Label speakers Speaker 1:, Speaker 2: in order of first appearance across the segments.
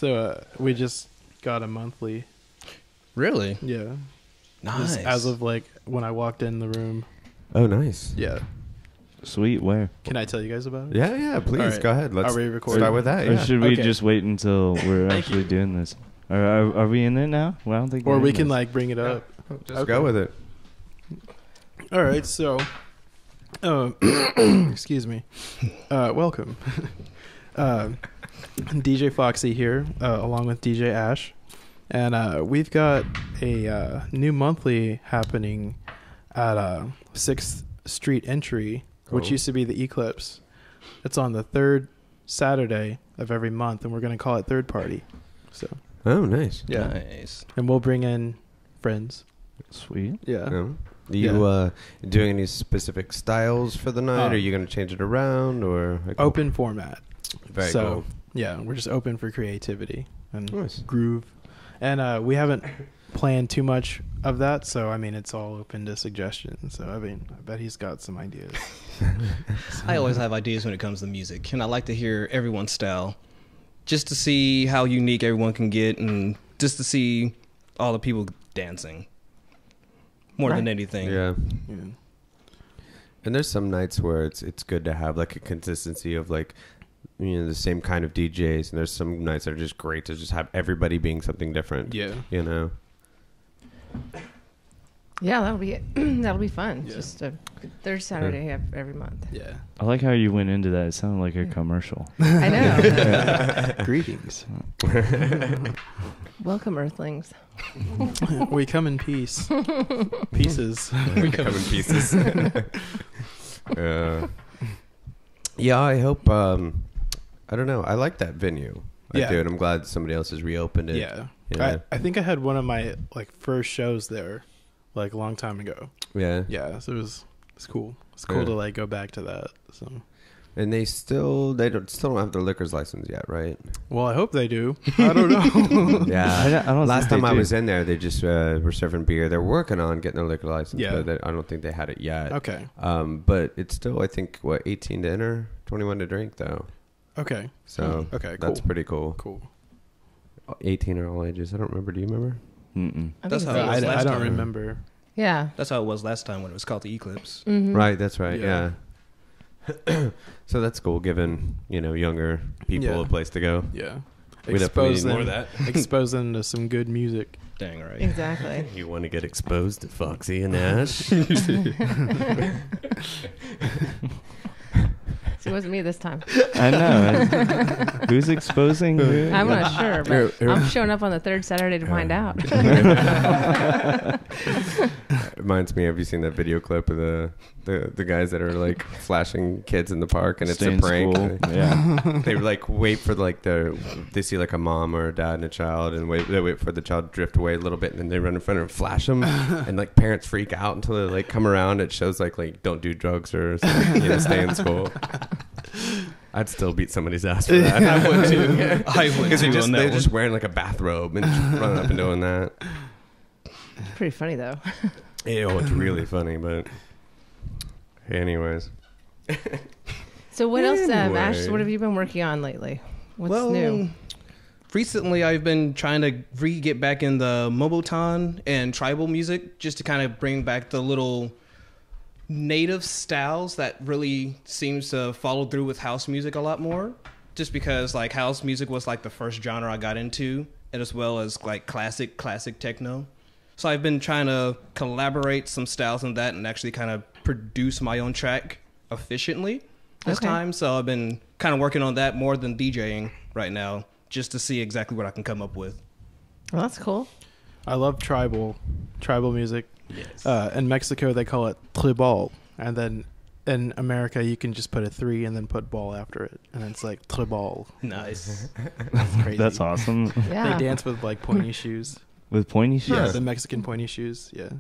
Speaker 1: So we just got a monthly.
Speaker 2: Really?
Speaker 1: Yeah.
Speaker 2: Nice.
Speaker 1: Just as of like when I walked in the room.
Speaker 3: Oh, nice.
Speaker 1: Yeah.
Speaker 4: Sweet. Where?
Speaker 1: Can I tell you guys about it?
Speaker 3: Yeah, please.
Speaker 1: All right.
Speaker 3: Go ahead. Let's
Speaker 1: Are we recording?
Speaker 3: start with that.
Speaker 4: Or
Speaker 3: Yeah.
Speaker 4: should we
Speaker 1: Okay.
Speaker 4: just wait until we're
Speaker 1: Thank
Speaker 4: actually
Speaker 1: you.
Speaker 4: doing this? Are we in it now? Well, I don't think
Speaker 1: Or
Speaker 4: we're
Speaker 1: we
Speaker 4: in
Speaker 1: can
Speaker 4: this.
Speaker 1: like bring it up.
Speaker 3: Just go with it.
Speaker 1: All right. So, excuse me. Welcome. DJ Foxy here, along with DJ Ash. And we've got a new monthly happening at 6th Street Entry, which
Speaker 3: Cool.
Speaker 1: used to be the Eclipse. It's on the third Saturday of every month, and we're going to call it Third Party. So,
Speaker 3: Oh, nice.
Speaker 1: yeah.
Speaker 2: Nice.
Speaker 1: And we'll bring in friends.
Speaker 4: Sweet.
Speaker 1: Yeah.
Speaker 3: No. Are you doing any specific styles for the night? Are you going to change it around? Or
Speaker 1: Open format.
Speaker 3: Very
Speaker 1: so,
Speaker 3: cool.
Speaker 1: yeah, we're just open for creativity and
Speaker 3: Nice.
Speaker 1: groove. And we haven't planned too much of that, so I mean, it's all open to suggestions. So I mean, I bet he's got some ideas.
Speaker 2: I always have ideas when it comes to music, and I like to hear everyone's style, just to see how unique everyone can get, and just to see all the people dancing. More than anything.
Speaker 3: Yeah.
Speaker 1: Yeah.
Speaker 3: And there's some nights where it's good to have like a consistency of like, you know, the same kind of DJs. And there's some nights that are just great to just have everybody being something different.
Speaker 1: Yeah.
Speaker 3: You know?
Speaker 5: Yeah, that'll be that'll be fun.
Speaker 1: Yeah.
Speaker 5: Just a third Saturday of every month.
Speaker 1: Yeah.
Speaker 4: I like how you went into that. It sounded like a commercial.
Speaker 5: I know.
Speaker 1: Greetings.
Speaker 5: Welcome, Earthlings.
Speaker 1: We come in peace. Pieces.
Speaker 3: We come in pieces. Yeah, I hope. I don't know. I like that venue. I do, and I'm glad somebody else has reopened it.
Speaker 1: Yeah.
Speaker 3: You know?
Speaker 1: I think I had one of my like first shows there, like a long time ago.
Speaker 3: Yeah.
Speaker 1: Yeah. So it's cool. It's cool to like go back to that. So.
Speaker 3: And they still don't have their liquor's license yet, right?
Speaker 1: Well, I hope they do. I don't know.
Speaker 3: Yeah.
Speaker 4: I don't
Speaker 3: Last
Speaker 4: think
Speaker 3: time I
Speaker 4: they
Speaker 3: was
Speaker 4: do.
Speaker 3: in there, they just were serving beer. They're working on getting their liquor license,
Speaker 1: Yeah.
Speaker 3: but I don't think they had it yet.
Speaker 1: Okay.
Speaker 3: But it's still, I think, 18 to enter, 21 to drink, though.
Speaker 1: Okay.
Speaker 3: So
Speaker 1: Okay. Cool.
Speaker 3: that's pretty cool.
Speaker 1: Cool.
Speaker 3: 18 are all ages. I don't remember. Do you remember?
Speaker 4: Mm-mm.
Speaker 5: I
Speaker 2: That's
Speaker 5: think
Speaker 2: how
Speaker 5: so.
Speaker 2: it was
Speaker 1: I
Speaker 2: last
Speaker 1: don't
Speaker 2: time.
Speaker 1: remember.
Speaker 5: Yeah.
Speaker 2: That's how it was last time when it was called the Eclipse.
Speaker 5: Mhm.
Speaker 3: Right. That's right.
Speaker 1: Yeah.
Speaker 3: Yeah. So that's cool, giving younger people
Speaker 1: Yeah.
Speaker 3: a place to go.
Speaker 1: Yeah.
Speaker 3: We definitely need more of
Speaker 2: that.
Speaker 1: expose them to some good music.
Speaker 2: Dang right.
Speaker 5: Exactly.
Speaker 3: You want to get exposed to Foxy and Ash?
Speaker 5: It wasn't me this time.
Speaker 4: I know. Who's exposing who?
Speaker 5: I'm not sure, but
Speaker 3: Here.
Speaker 5: I'm showing up on the third Saturday to find out.
Speaker 3: Reminds me, have you seen that video clip of the guys that are like flashing kids in the park and
Speaker 4: Stay
Speaker 3: it's
Speaker 4: in
Speaker 3: a prank?
Speaker 4: school. Yeah.
Speaker 3: They like wait for like they see like a mom or a dad and a child and they wait for the child to drift away a little bit and then they run in front and flash them and like parents freak out until they like come around. It shows like don't do drugs or stay in school. I'd still beat somebody's ass for that.
Speaker 2: I would too. I would
Speaker 3: Because
Speaker 2: too on that
Speaker 3: they're
Speaker 2: one.
Speaker 3: just wearing like a bathrobe and just running up and doing that.
Speaker 5: Pretty funny though.
Speaker 3: Ew, it's really funny, but anyways.
Speaker 5: So what else, Ash?
Speaker 3: Anyway.
Speaker 5: What have you been working on lately? What's
Speaker 2: well,
Speaker 5: new?
Speaker 2: recently I've been trying to get back in the Mobotan and tribal music just to kind of bring back the little native styles that really seems to follow through with house music a lot more. Just because like house music was like the first genre I got into, and as well as like classic techno. So I've been trying to collaborate some styles in that and actually kind of produce my own track efficiently this time. So I've been kind of working on that more than DJing right now, just to see exactly what I can come up with.
Speaker 5: Well, that's cool.
Speaker 1: I love tribal music.
Speaker 2: Yes.
Speaker 1: In Mexico, they call it tribal, and then in America, you can just put a 3 and then put ball after it, and it's like tribal.
Speaker 2: Nice.
Speaker 1: That's crazy.
Speaker 4: That's awesome.
Speaker 5: Yeah.
Speaker 1: They dance with like pointy shoes.
Speaker 4: With pointy shoes?
Speaker 1: Yeah, the Mexican pointy shoes. Yeah,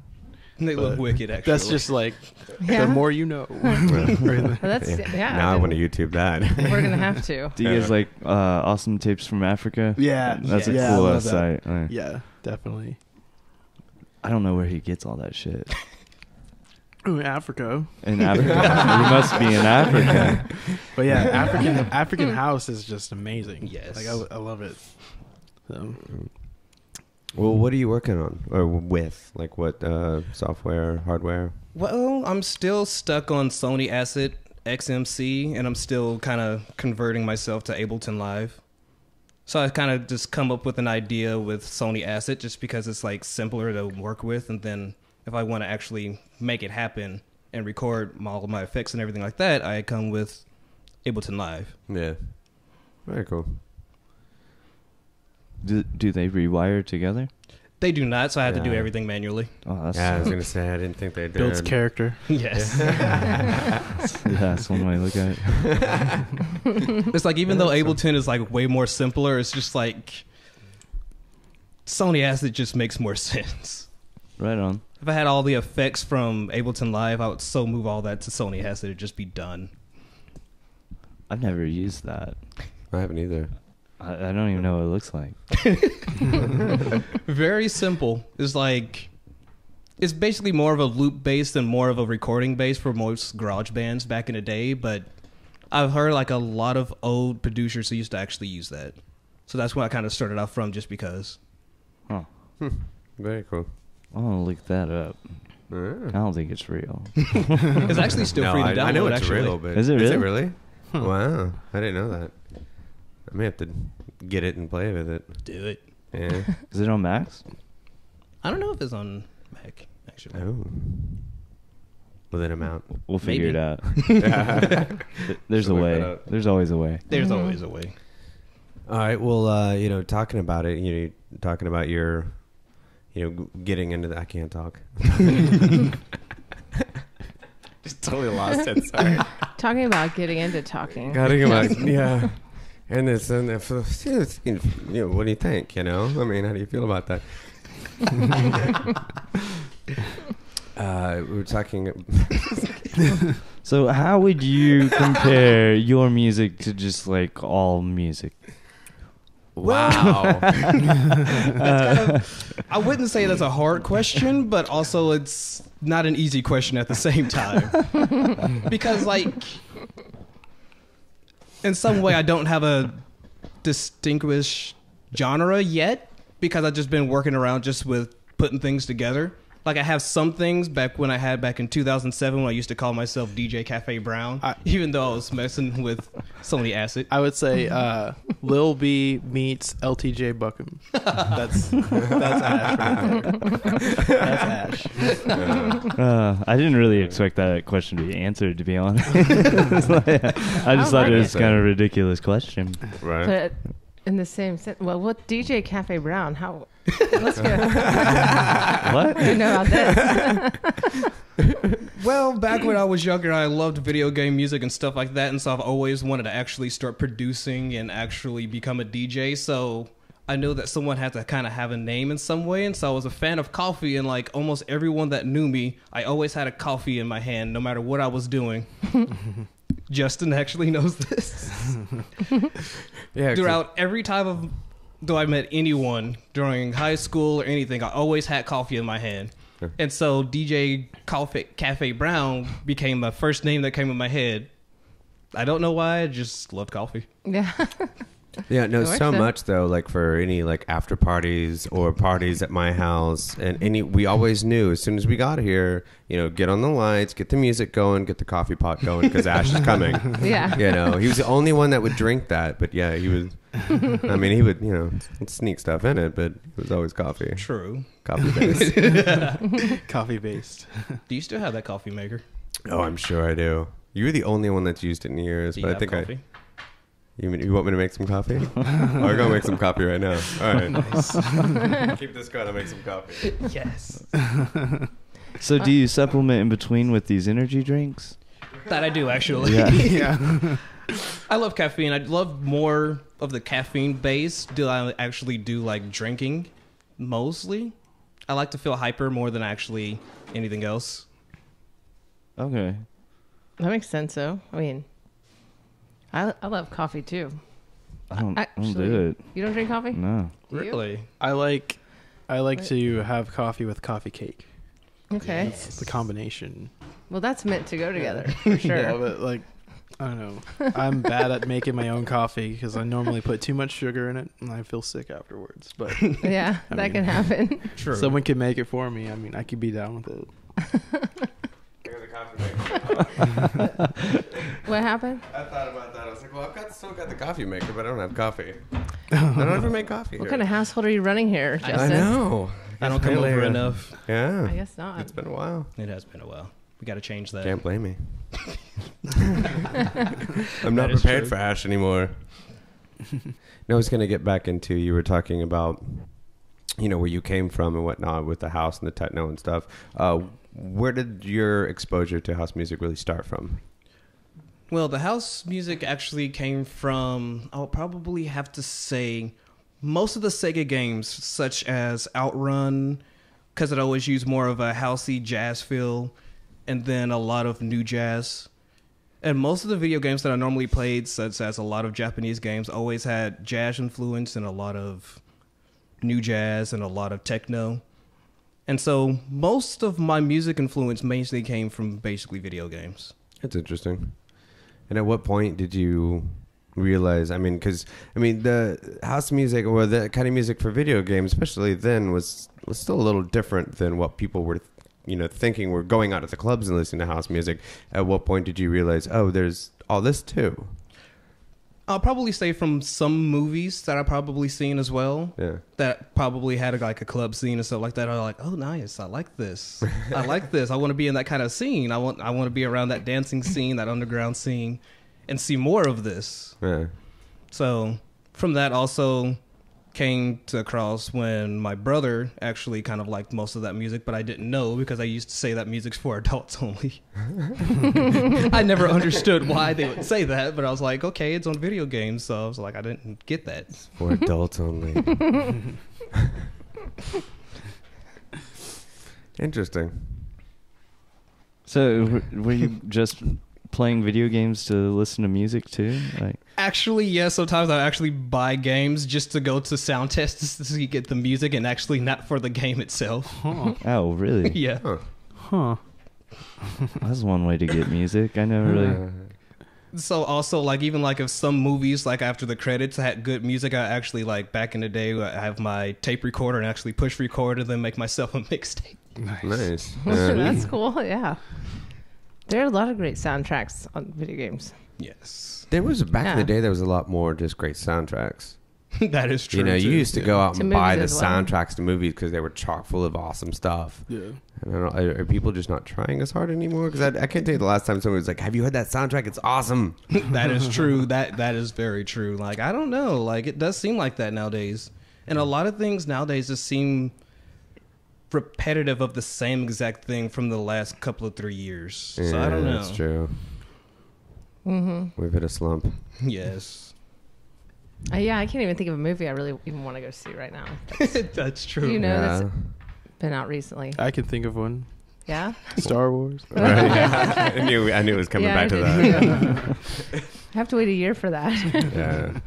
Speaker 2: They look
Speaker 1: But
Speaker 2: wicked, actually.
Speaker 1: that's just like
Speaker 5: Yeah.
Speaker 1: the more you know.
Speaker 5: Well, that's yeah.
Speaker 3: Now I want to YouTube that.
Speaker 5: We're gonna have to.
Speaker 4: Do you guys like awesome tapes from Africa?
Speaker 1: Yeah,
Speaker 4: That's a
Speaker 1: yeah, I
Speaker 4: cool
Speaker 1: love
Speaker 4: ass
Speaker 1: that.
Speaker 4: site.
Speaker 1: Yeah, definitely.
Speaker 4: I don't know where he gets all that shit.
Speaker 1: Ooh, Africa.
Speaker 4: In Africa. You must be in Africa.
Speaker 1: But yeah, African house is just amazing.
Speaker 2: Yes.
Speaker 1: Like I love it. So,
Speaker 3: Well, what are you working on or with? Like what software, hardware?
Speaker 2: Well, I'm still stuck on Sony Asset XMC, and I'm still kind of converting myself to Ableton Live. So I kind of just come up with an idea with Sony Asset just because it's like simpler to work with, and then if I want to actually make it happen and record all of my effects and everything like that, I come with Ableton Live.
Speaker 3: Yeah. Very cool.
Speaker 4: Do they rewire together?
Speaker 2: They do not, so I have to do
Speaker 3: Yeah.
Speaker 2: everything manually.
Speaker 4: Oh, that's
Speaker 3: Yeah, I was gonna say I didn't think they did.
Speaker 1: builds character.
Speaker 2: Yes.
Speaker 4: yeah, that's one way to look at it.
Speaker 2: It's like, even though Ableton is like way more simpler, it's just like Sony Asset just makes more sense.
Speaker 4: Right on.
Speaker 2: If I had all the effects from Ableton Live, I would so move all that to Sony Asset, it'd just be done.
Speaker 4: I've never used that.
Speaker 3: I haven't either.
Speaker 4: I don't even know what it looks like.
Speaker 2: Very simple. It's like, it's basically more of a loop based and more of a recording base for most garage bands back in the day, but I've heard like a lot of old producers who used to actually use that. So that's where I kind of started off from, just because.
Speaker 4: Huh.
Speaker 3: Very cool.
Speaker 4: I'm gonna look that up. I
Speaker 3: Yeah.
Speaker 4: don't think it's real.
Speaker 2: It's actually still free to download,
Speaker 3: I know it's
Speaker 2: actually.
Speaker 3: real, but
Speaker 4: Is it
Speaker 3: Is it
Speaker 4: really?
Speaker 3: really? Wow, I didn't know that. I may have to get it and play with it.
Speaker 2: Do it.
Speaker 3: Yeah.
Speaker 4: Is it on Max?
Speaker 2: I don't know if it's on Mac, actually.
Speaker 3: Oh. With an amount.
Speaker 4: We'll figure
Speaker 2: Maybe.
Speaker 4: it out. There's a
Speaker 3: Look that
Speaker 4: way.
Speaker 3: up.
Speaker 4: There's always a way.
Speaker 2: There's always a way.
Speaker 3: All right. Well, talking about it, talking about your, getting into the. I can't talk. Just totally lost it. Sorry.
Speaker 5: Talking about getting into talking.
Speaker 3: Talking about yeah. And this and if, what do you think? I mean, how do you feel about that? We were talking.
Speaker 4: So how would you compare your music to just like all music?
Speaker 3: Wow.
Speaker 2: I wouldn't say that's a hard question, but also it's not an easy question at the same time. Because, like, in some way, I don't have a distinguished genre yet, because I've just been working around just with putting things together. Like, I have some things back in 2007 when I used to call myself DJ Cafe Brown, even though I was messing with Sony Asset.
Speaker 1: I would say Lil B meets LTJ Buckham. That's Ash right there. That's Ash.
Speaker 4: I didn't really expect that question to be answered, to be honest. I just thought it was kind of a ridiculous question.
Speaker 3: Right.
Speaker 5: But in the same sense, well, what DJ Cafe Brown? How? Let's go.
Speaker 4: What?
Speaker 5: You know about this?
Speaker 2: Well, back when I was younger, I loved video game music and stuff like that, and so I've always wanted to actually start producing and actually become a DJ. So I knew that someone had to kind of have a name in some way, and so I was a fan of coffee, and like almost everyone that knew me, I always had a coffee in my hand, no matter what I was doing. Justin actually knows this.
Speaker 3: Yeah.
Speaker 2: Throughout every time of though I met anyone during high school or anything, I always had coffee in my hand.
Speaker 3: Sure.
Speaker 2: And so DJ Cafe Brown became my first name that came in my head. I don't know why, I just loved coffee.
Speaker 5: Yeah.
Speaker 3: Yeah, no,
Speaker 5: It works,
Speaker 3: so
Speaker 5: though.
Speaker 3: much though. Like for any like after parties or parties at my house, and we always knew as soon as we got here, get on the lights, get the music going, get the coffee pot going because Ash is coming.
Speaker 5: Yeah.
Speaker 3: He was the only one that would drink that, but yeah, he was. I mean, he would sneak stuff in it, but it was always coffee.
Speaker 2: True.
Speaker 3: Coffee based.
Speaker 1: Coffee based.
Speaker 2: Do you still have that coffee maker?
Speaker 3: Oh, I'm sure I do. You're the only one that's used it in years,
Speaker 2: Do you
Speaker 3: but I
Speaker 2: have
Speaker 3: think
Speaker 2: coffee?
Speaker 3: You want me to make some coffee? I'll go make some coffee right now. All right.
Speaker 1: Nice.
Speaker 3: Keep this going. I'll make some coffee.
Speaker 2: Yes.
Speaker 4: So do you supplement in between with these energy drinks?
Speaker 2: That I do, actually.
Speaker 4: Yeah.
Speaker 1: Yeah.
Speaker 2: I love caffeine. I love more of the caffeine base. Do I actually do like drinking mostly? I like to feel hyper more than actually anything else.
Speaker 4: Okay.
Speaker 5: That makes sense, though. I mean, I love coffee, too.
Speaker 4: I don't
Speaker 5: Actually,
Speaker 4: do it.
Speaker 5: You don't drink coffee?
Speaker 4: No.
Speaker 5: Do you?
Speaker 2: Really?
Speaker 1: I like to have coffee with coffee cake.
Speaker 5: Okay.
Speaker 1: It's the combination.
Speaker 5: Well, that's meant to go together, for sure.
Speaker 1: Yeah, but like I don't know. I'm bad at making my own coffee because I normally put too much sugar in it and I feel sick afterwards. But
Speaker 5: Yeah, that can happen.
Speaker 2: True.
Speaker 1: someone can make it for me. I mean, I could be down with it.
Speaker 3: Here's a coffee maker.
Speaker 5: What happened?
Speaker 3: I thought about that. I was like, well, still got the coffee maker, but I don't have coffee. I don't ever make coffee.
Speaker 5: What
Speaker 3: here.
Speaker 5: kind of household are you running here, Justin?
Speaker 3: I know.
Speaker 2: I don't come
Speaker 3: Apparently,
Speaker 2: over enough.
Speaker 3: Yeah.
Speaker 5: I guess not.
Speaker 3: It's been a while.
Speaker 2: It has been a while. We got to change that.
Speaker 3: Can't blame me. I'm not
Speaker 2: That is
Speaker 3: prepared
Speaker 2: true.
Speaker 3: for Ash anymore. No, I was going to get back into, you were talking about, where you came from and whatnot with the house and the techno and stuff. Where did your exposure to house music really start from?
Speaker 2: Well, the house music actually came from, I'll probably have to say, most of the Sega games, such as Outrun, because it always used more of a housey jazz feel, and then a lot of new jazz. And most of the video games that I normally played, such as a lot of Japanese games, always had jazz influence and a lot of new jazz and a lot of techno. And so most of my music influence mainly came from basically video games.
Speaker 3: That's interesting. And at what point did you realize, the house music or the kind of music for video games, especially then, was still a little different than what people were thinking were going out to the clubs and listening to house music. At what point did you realize, oh, there's all this too?
Speaker 2: I'll probably say from some movies that I've probably seen as well.
Speaker 3: Yeah.
Speaker 2: That probably had like a club scene and stuff like that. I'm like, oh, nice. I like this. I like this. I want to be in that kind of scene. I want to be around that dancing scene, that underground scene, and see more of this.
Speaker 3: Yeah.
Speaker 2: So from that also came to across when my brother actually kind of liked most of that music, but I didn't know because I used to say that music's for adults only. I never understood why they would say that, but I was like, okay, it's on video games, so I was like, I didn't get that.
Speaker 3: For adults only. Interesting.
Speaker 4: So were you just playing video games to listen to music too?
Speaker 2: Actually, yes. Sometimes I actually buy games just to go to sound tests to get the music, and actually not for the game itself.
Speaker 1: Huh.
Speaker 4: Oh, really?
Speaker 2: Yeah.
Speaker 1: Huh.
Speaker 4: That's one way to get music. I never really.
Speaker 2: So also, like, even like if some movies, like after the credits had good music, I actually, like, back in the day, I have my tape recorder and actually push record and then make myself a mixtape.
Speaker 3: Nice.
Speaker 5: That's cool. Yeah. There are a lot of great soundtracks on video games.
Speaker 2: Yes.
Speaker 3: There was back in
Speaker 5: Yeah.
Speaker 3: the day. There was a lot more just great soundtracks.
Speaker 2: That is true.
Speaker 3: You
Speaker 2: too.
Speaker 3: used to go out
Speaker 5: To
Speaker 3: and buy the
Speaker 5: movies as well.
Speaker 3: soundtracks to movies because they were chock full of awesome stuff.
Speaker 1: Yeah.
Speaker 3: And I don't know, are people just not trying as hard anymore? Because I can't tell you the last time someone was like, "Have you heard that soundtrack? It's awesome."
Speaker 2: That is true. That is very true. Like, I don't know. Like, it does seem like that nowadays. And a lot of things nowadays just seem repetitive of the same exact thing from the last couple of 3 years. So I don't know.
Speaker 3: That's true.
Speaker 5: Mm-hmm.
Speaker 3: We've hit a slump.
Speaker 2: Yes.
Speaker 5: Yeah, I can't even think of a movie I really even want to go see right now.
Speaker 2: That's true.
Speaker 5: You know,
Speaker 3: Yeah.
Speaker 5: that's been out recently.
Speaker 1: I can think of one.
Speaker 5: Yeah?
Speaker 1: Star Wars.
Speaker 3: Right, yeah. I knew it was coming
Speaker 5: Yeah,
Speaker 3: back
Speaker 5: I
Speaker 3: to
Speaker 5: did
Speaker 3: that.
Speaker 5: too. I have to wait a year for that.
Speaker 3: Yeah.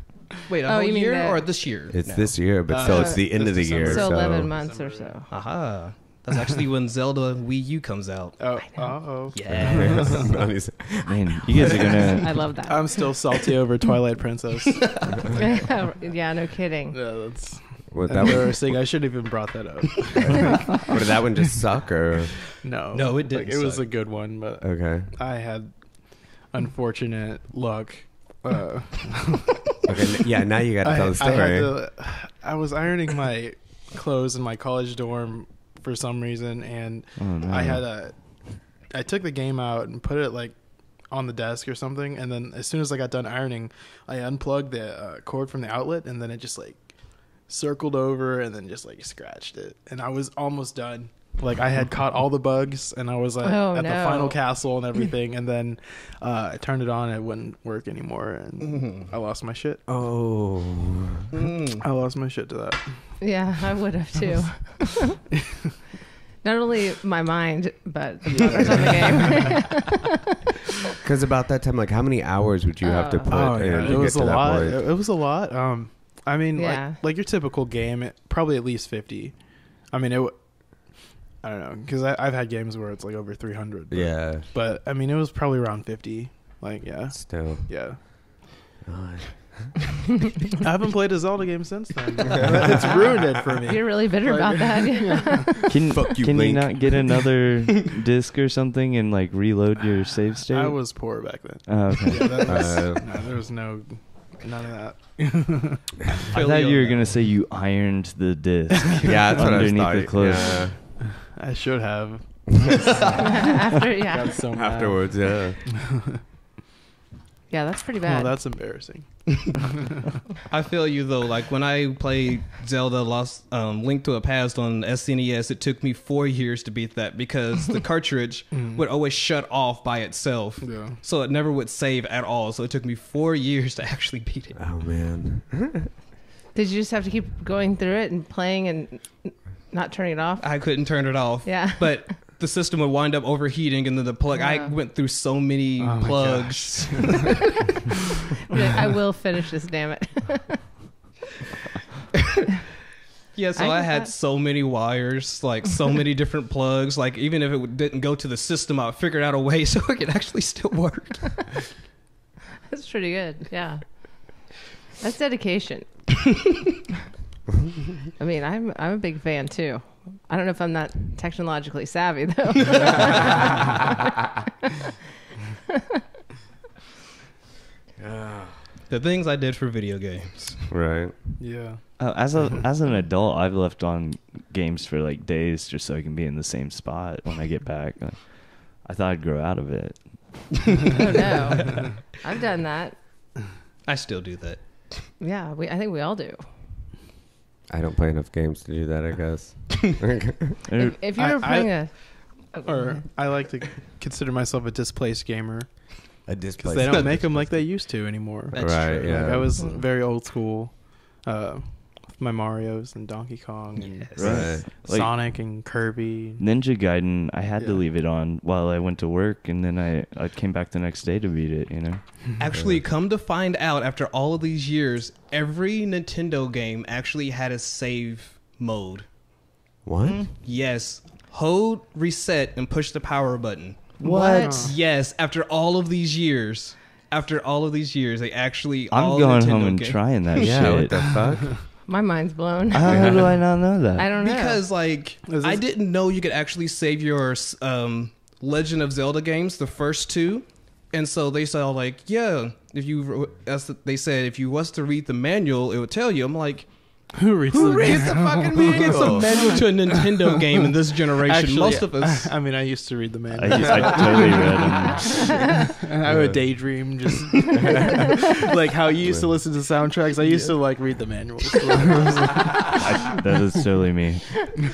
Speaker 2: Wait, a
Speaker 5: Oh,
Speaker 2: whole
Speaker 5: you mean
Speaker 2: year
Speaker 5: the-
Speaker 2: or this year?
Speaker 3: It's
Speaker 2: now?
Speaker 3: this year, but still, it's the end
Speaker 1: it's
Speaker 3: of the
Speaker 1: December.
Speaker 3: year.
Speaker 5: So
Speaker 3: So
Speaker 5: 11 months or so.
Speaker 2: Aha. That's actually when Zelda Wii U comes out.
Speaker 1: Oh,
Speaker 5: I know.
Speaker 1: uh-oh.
Speaker 2: Yeah.
Speaker 4: Man, you guys are gonna.
Speaker 5: I love that.
Speaker 1: I'm still salty over Twilight Princess.
Speaker 5: Yeah, no kidding.
Speaker 1: Yeah, that's
Speaker 3: Would that one,
Speaker 1: embarrassing. I shouldn't even brought that up.
Speaker 3: did that one just suck, or
Speaker 1: No.
Speaker 2: No, it didn't
Speaker 1: Like, it was
Speaker 2: suck.
Speaker 1: a good one, but
Speaker 3: okay?
Speaker 1: I had unfortunate luck.
Speaker 3: Okay, yeah. Now you got to tell the story.
Speaker 1: I was ironing my clothes in my college dorm for some reason, and
Speaker 4: Oh, no.
Speaker 1: I took the game out and put it like on the desk or something, and then as soon as I got done ironing, I unplugged the cord from the outlet, and then it just like circled over and then just like scratched it, and I was almost done. Like I had caught all the bugs, and I was at
Speaker 5: Oh,
Speaker 1: the
Speaker 5: no.
Speaker 1: final castle and everything, and then I turned it on, and it wouldn't work anymore, and I lost my shit.
Speaker 3: Oh,
Speaker 2: Mm.
Speaker 1: I lost my shit to that.
Speaker 5: Yeah, I would have too. Not only my mind, but the progress on the game.
Speaker 3: because about that time, like, how many hours would you have to put in
Speaker 1: yeah,
Speaker 3: to
Speaker 1: it
Speaker 3: get
Speaker 1: was
Speaker 3: to
Speaker 1: a
Speaker 3: that
Speaker 1: lot.
Speaker 3: point?
Speaker 1: It was a lot. I mean,
Speaker 5: Yeah.
Speaker 1: like your typical game, probably at least 50. I mean, I don't know, because I've had games where it's like over 300.
Speaker 3: Yeah.
Speaker 1: But I mean, it was probably around 50. Like, yeah.
Speaker 3: Still.
Speaker 1: Yeah.
Speaker 3: God.
Speaker 1: I haven't played a Zelda game since then. It's ruined it for me.
Speaker 5: You're really bitter about that. Yeah.
Speaker 4: Can
Speaker 3: Fuck you,
Speaker 4: can you
Speaker 3: Link.
Speaker 4: not get another disc or something and like reload your save state?
Speaker 1: I was poor back then.
Speaker 4: Oh, okay.
Speaker 1: Yeah, that was, no, there was none of that.
Speaker 4: I thought you were gonna say you ironed the disc.
Speaker 3: Yeah, that's what I was
Speaker 4: underneath
Speaker 3: thought.
Speaker 4: the clothes.
Speaker 3: Yeah.
Speaker 1: I should have.
Speaker 5: After, yeah.
Speaker 1: Got so mad.
Speaker 3: Afterwards, yeah.
Speaker 5: Yeah, that's pretty
Speaker 1: Oh,
Speaker 5: bad.
Speaker 1: that's embarrassing.
Speaker 2: I feel you though. Like when I played Zelda Lost Link to a Past on SNES, it took me 4 years to beat that because the cartridge would always shut off by itself.
Speaker 1: Yeah.
Speaker 2: So it never would save at all. So it took me 4 years to actually beat it.
Speaker 3: Oh man.
Speaker 5: Did you just have to keep going through it and playing and not turning it off?
Speaker 2: I couldn't turn it off.
Speaker 5: Yeah.
Speaker 2: But the system would wind up overheating and then the plug. I went through so many
Speaker 1: Oh my
Speaker 2: plugs.
Speaker 5: Like, I will finish this, damn it.
Speaker 2: Yeah, so
Speaker 5: I
Speaker 2: I
Speaker 5: get
Speaker 2: had
Speaker 5: that.
Speaker 2: so many wires, like so many different plugs. Like even if it didn't go to the system, I figured out a way so it could actually still work.
Speaker 5: That's pretty good. Yeah. That's dedication. I mean, I'm a big fan too. I don't know if I'm not technologically savvy though.
Speaker 2: The things I did for video games.
Speaker 3: Right.
Speaker 1: Yeah.
Speaker 4: As an adult, I've left on games for like days just so I can be in the same spot when I get back. I thought I'd grow out of it.
Speaker 5: Oh no. I've done that.
Speaker 2: I still do that.
Speaker 5: Yeah, I think we all do.
Speaker 3: I don't play enough games to do that, I guess.
Speaker 5: If you were playing
Speaker 1: Or I like to consider myself a displaced gamer
Speaker 3: A
Speaker 1: because
Speaker 3: display.
Speaker 1: they don't make them like they used to anymore.
Speaker 2: That's
Speaker 3: Right,
Speaker 2: true.
Speaker 3: yeah.
Speaker 1: Like I was very old school. My Mario's and Donkey Kong and
Speaker 2: Yes.
Speaker 3: Right.
Speaker 4: Like-
Speaker 1: Sonic and Kirby.
Speaker 4: Ninja Gaiden, I had to
Speaker 1: Yeah.
Speaker 4: leave it on while I went to work, and then I came back the next day to beat it. You know.
Speaker 2: Actually, come to find out, after all of these years, every Nintendo game actually had a save mode.
Speaker 3: What?
Speaker 2: Yes. Hold reset and push the power button.
Speaker 5: What?
Speaker 2: Yes, after all of these years. After all of these years, they actually.
Speaker 4: I'm
Speaker 2: all
Speaker 4: going
Speaker 2: Nintendo
Speaker 4: home and
Speaker 2: games-
Speaker 4: trying that
Speaker 3: Yeah, what
Speaker 4: shit.
Speaker 3: the fuck?
Speaker 5: My mind's blown.
Speaker 4: How do I not know that?
Speaker 5: I don't know.
Speaker 2: Because like
Speaker 1: Is
Speaker 2: I
Speaker 1: this-
Speaker 2: didn't know you could actually save your Legend of Zelda games, the first two, and so they said like, yeah, if you, as they said, if you was to read the manual, it would tell you. I'm like,
Speaker 1: Who reads
Speaker 2: who
Speaker 1: the
Speaker 2: reads the fucking manual? It's a manual to a Nintendo game in this generation.
Speaker 1: Actually,
Speaker 2: Most of us.
Speaker 1: I mean, I used to read the
Speaker 4: I
Speaker 1: manual.
Speaker 4: totally read them.
Speaker 1: And I would daydream just like how you used to listen to soundtracks. I used to like read the manuals.
Speaker 4: That is totally me.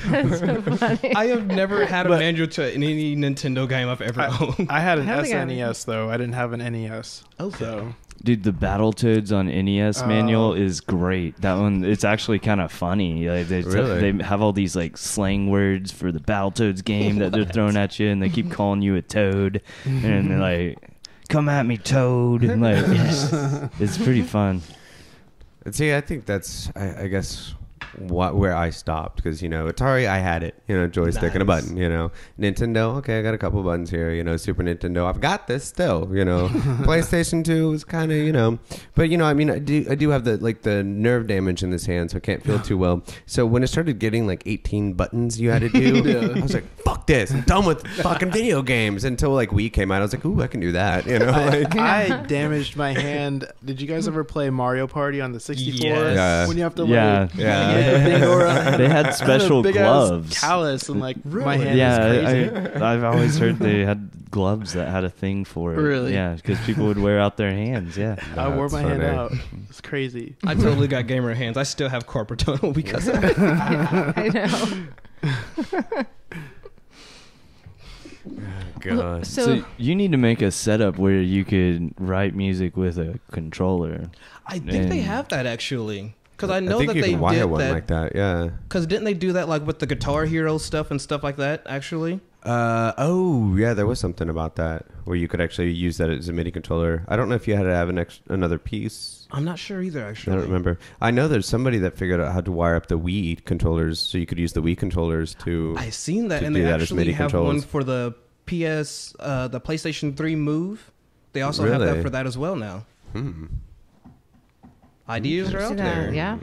Speaker 5: That's so funny.
Speaker 2: I have never had a
Speaker 1: But-
Speaker 2: manual to any Nintendo game I've ever owned.
Speaker 1: I had an
Speaker 5: I don't think I have
Speaker 1: SNES though. I didn't have an NES.
Speaker 2: Okay.
Speaker 1: So
Speaker 4: Dude, the Battletoads on NES manual is great. That one, it's actually kind of funny. Like,
Speaker 3: Really?
Speaker 4: they have all these like slang words for the Battletoads game that they're throwing at you, and they keep calling you a toad, and they're like, "Come at me, Toad!" And like, it's pretty fun.
Speaker 3: And see, I think that's, I guess, where I stopped. Because, Atari, I had it. Joystick and a
Speaker 2: Nice.
Speaker 3: button, Nintendo, okay, I got a couple buttons here. Super Nintendo, I've got this still, PlayStation 2 is kind of, But, I mean, I do have the nerve damage in this hand, so I can't feel too well. So when it started getting, 18 buttons you had to do,
Speaker 1: Yeah.
Speaker 3: I was like, fuck this. I'm done with fucking video games. Until, Wii came out, I was like, ooh, I can do that,
Speaker 1: I damaged my hand. Did you guys ever play Mario Party on the 64?
Speaker 2: Yes.
Speaker 3: Yeah.
Speaker 1: When you have to
Speaker 4: Yeah.
Speaker 1: like
Speaker 3: Yeah.
Speaker 1: big aura.
Speaker 4: They had
Speaker 1: I
Speaker 4: special
Speaker 1: a big
Speaker 4: gloves.
Speaker 1: ass callus and my hand is
Speaker 4: Yeah,
Speaker 1: crazy.
Speaker 4: I've always heard they had gloves that had a thing for it.
Speaker 1: Really?
Speaker 4: Yeah, because people would wear out their hands. Yeah.
Speaker 1: I wore
Speaker 3: That's
Speaker 1: my hand
Speaker 3: funny.
Speaker 1: out. It's crazy.
Speaker 2: I totally got gamer hands. I still have carpal tunnel because of it.
Speaker 5: I know.
Speaker 3: God.
Speaker 5: So,
Speaker 4: you need to make a setup where you could write music with a controller.
Speaker 2: I think they
Speaker 4: And-
Speaker 2: have that actually. Because I know
Speaker 3: think
Speaker 2: that
Speaker 3: you
Speaker 2: they
Speaker 3: can wire
Speaker 2: did
Speaker 3: one
Speaker 2: that.
Speaker 3: like that, yeah.
Speaker 2: Because didn't they do that like with the Guitar Hero stuff and stuff like that? Actually,
Speaker 3: Oh, yeah, there was something about that where you could actually use that as a MIDI controller. I don't know if you had to have another piece.
Speaker 2: I'm not sure either. Actually,
Speaker 3: I don't remember. I know there's somebody that figured out how to wire up the Wii controllers, so you could use the Wii controllers to.
Speaker 2: I seen that,
Speaker 3: to
Speaker 2: and
Speaker 3: do
Speaker 2: they
Speaker 3: that as
Speaker 2: actually
Speaker 3: MIDI
Speaker 2: have
Speaker 3: controls.
Speaker 2: one for the the PlayStation 3 Move. They also have that
Speaker 3: Really?
Speaker 2: for that as well now.
Speaker 3: Hmm.
Speaker 2: Ideas are out
Speaker 5: See that?
Speaker 2: there.
Speaker 5: Yeah,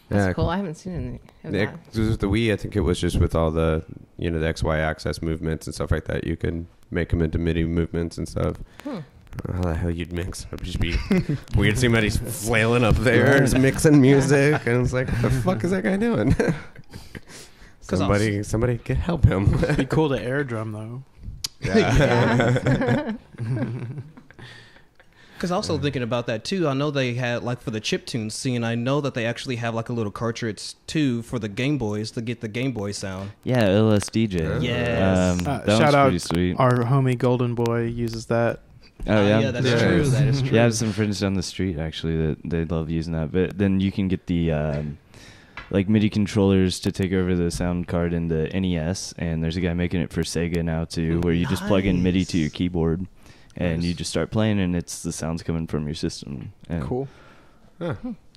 Speaker 5: that's
Speaker 3: Yeah,
Speaker 5: cool. I haven't seen any of
Speaker 3: The,
Speaker 5: that.
Speaker 3: the Wii, I think it was just with all the, the XY axis movements and stuff like that. You could make them into MIDI movements and stuff. How the hell you'd mix? It'd just be weird. Somebody's flailing up there, just mixing music, and it's like, what the fuck is that guy doing? somebody can help him.
Speaker 1: It'd be cool to air drum though.
Speaker 3: Yeah.
Speaker 2: Because also thinking about that too, I know they had like for the chiptune scene. I know that they actually have like a little cartridge too for the Game Boys to get the Game Boy sound.
Speaker 4: Yeah, LSDJ.
Speaker 2: Yes.
Speaker 4: That
Speaker 1: Shout
Speaker 4: was
Speaker 1: out
Speaker 4: pretty sweet.
Speaker 1: Our homie Golden Boy uses that.
Speaker 4: Oh yeah,
Speaker 2: yeah, that's
Speaker 1: Yeah.
Speaker 2: true. That is true.
Speaker 4: Yeah, I have some friends down the street actually that they love using that. But then you can get the like MIDI controllers to take over the sound card in the NES, and there's a guy making it for Sega now too, where you just plug in MIDI to your keyboard, and you just start playing, and it's the sounds coming from your system. And
Speaker 1: Cool.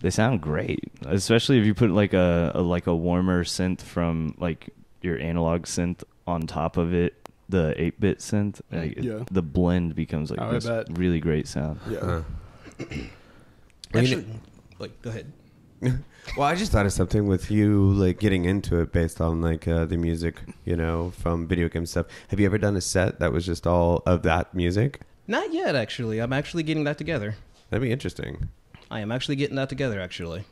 Speaker 4: they sound great, especially if you put like a warmer synth from like your analog synth on top of it. The 8-bit synth, like
Speaker 1: Yeah.
Speaker 4: the blend becomes like
Speaker 1: Oh, I
Speaker 4: this
Speaker 1: bet.
Speaker 4: really great sound.
Speaker 1: Yeah.
Speaker 2: Actually, like go ahead.
Speaker 3: Well, I just thought of something with you, like getting into it based on like the music, from video game stuff. Have you ever done a set that was just all of that music?
Speaker 2: Not yet, actually. I'm actually getting that together.
Speaker 3: That'd be interesting.
Speaker 2: I am actually getting that together, actually.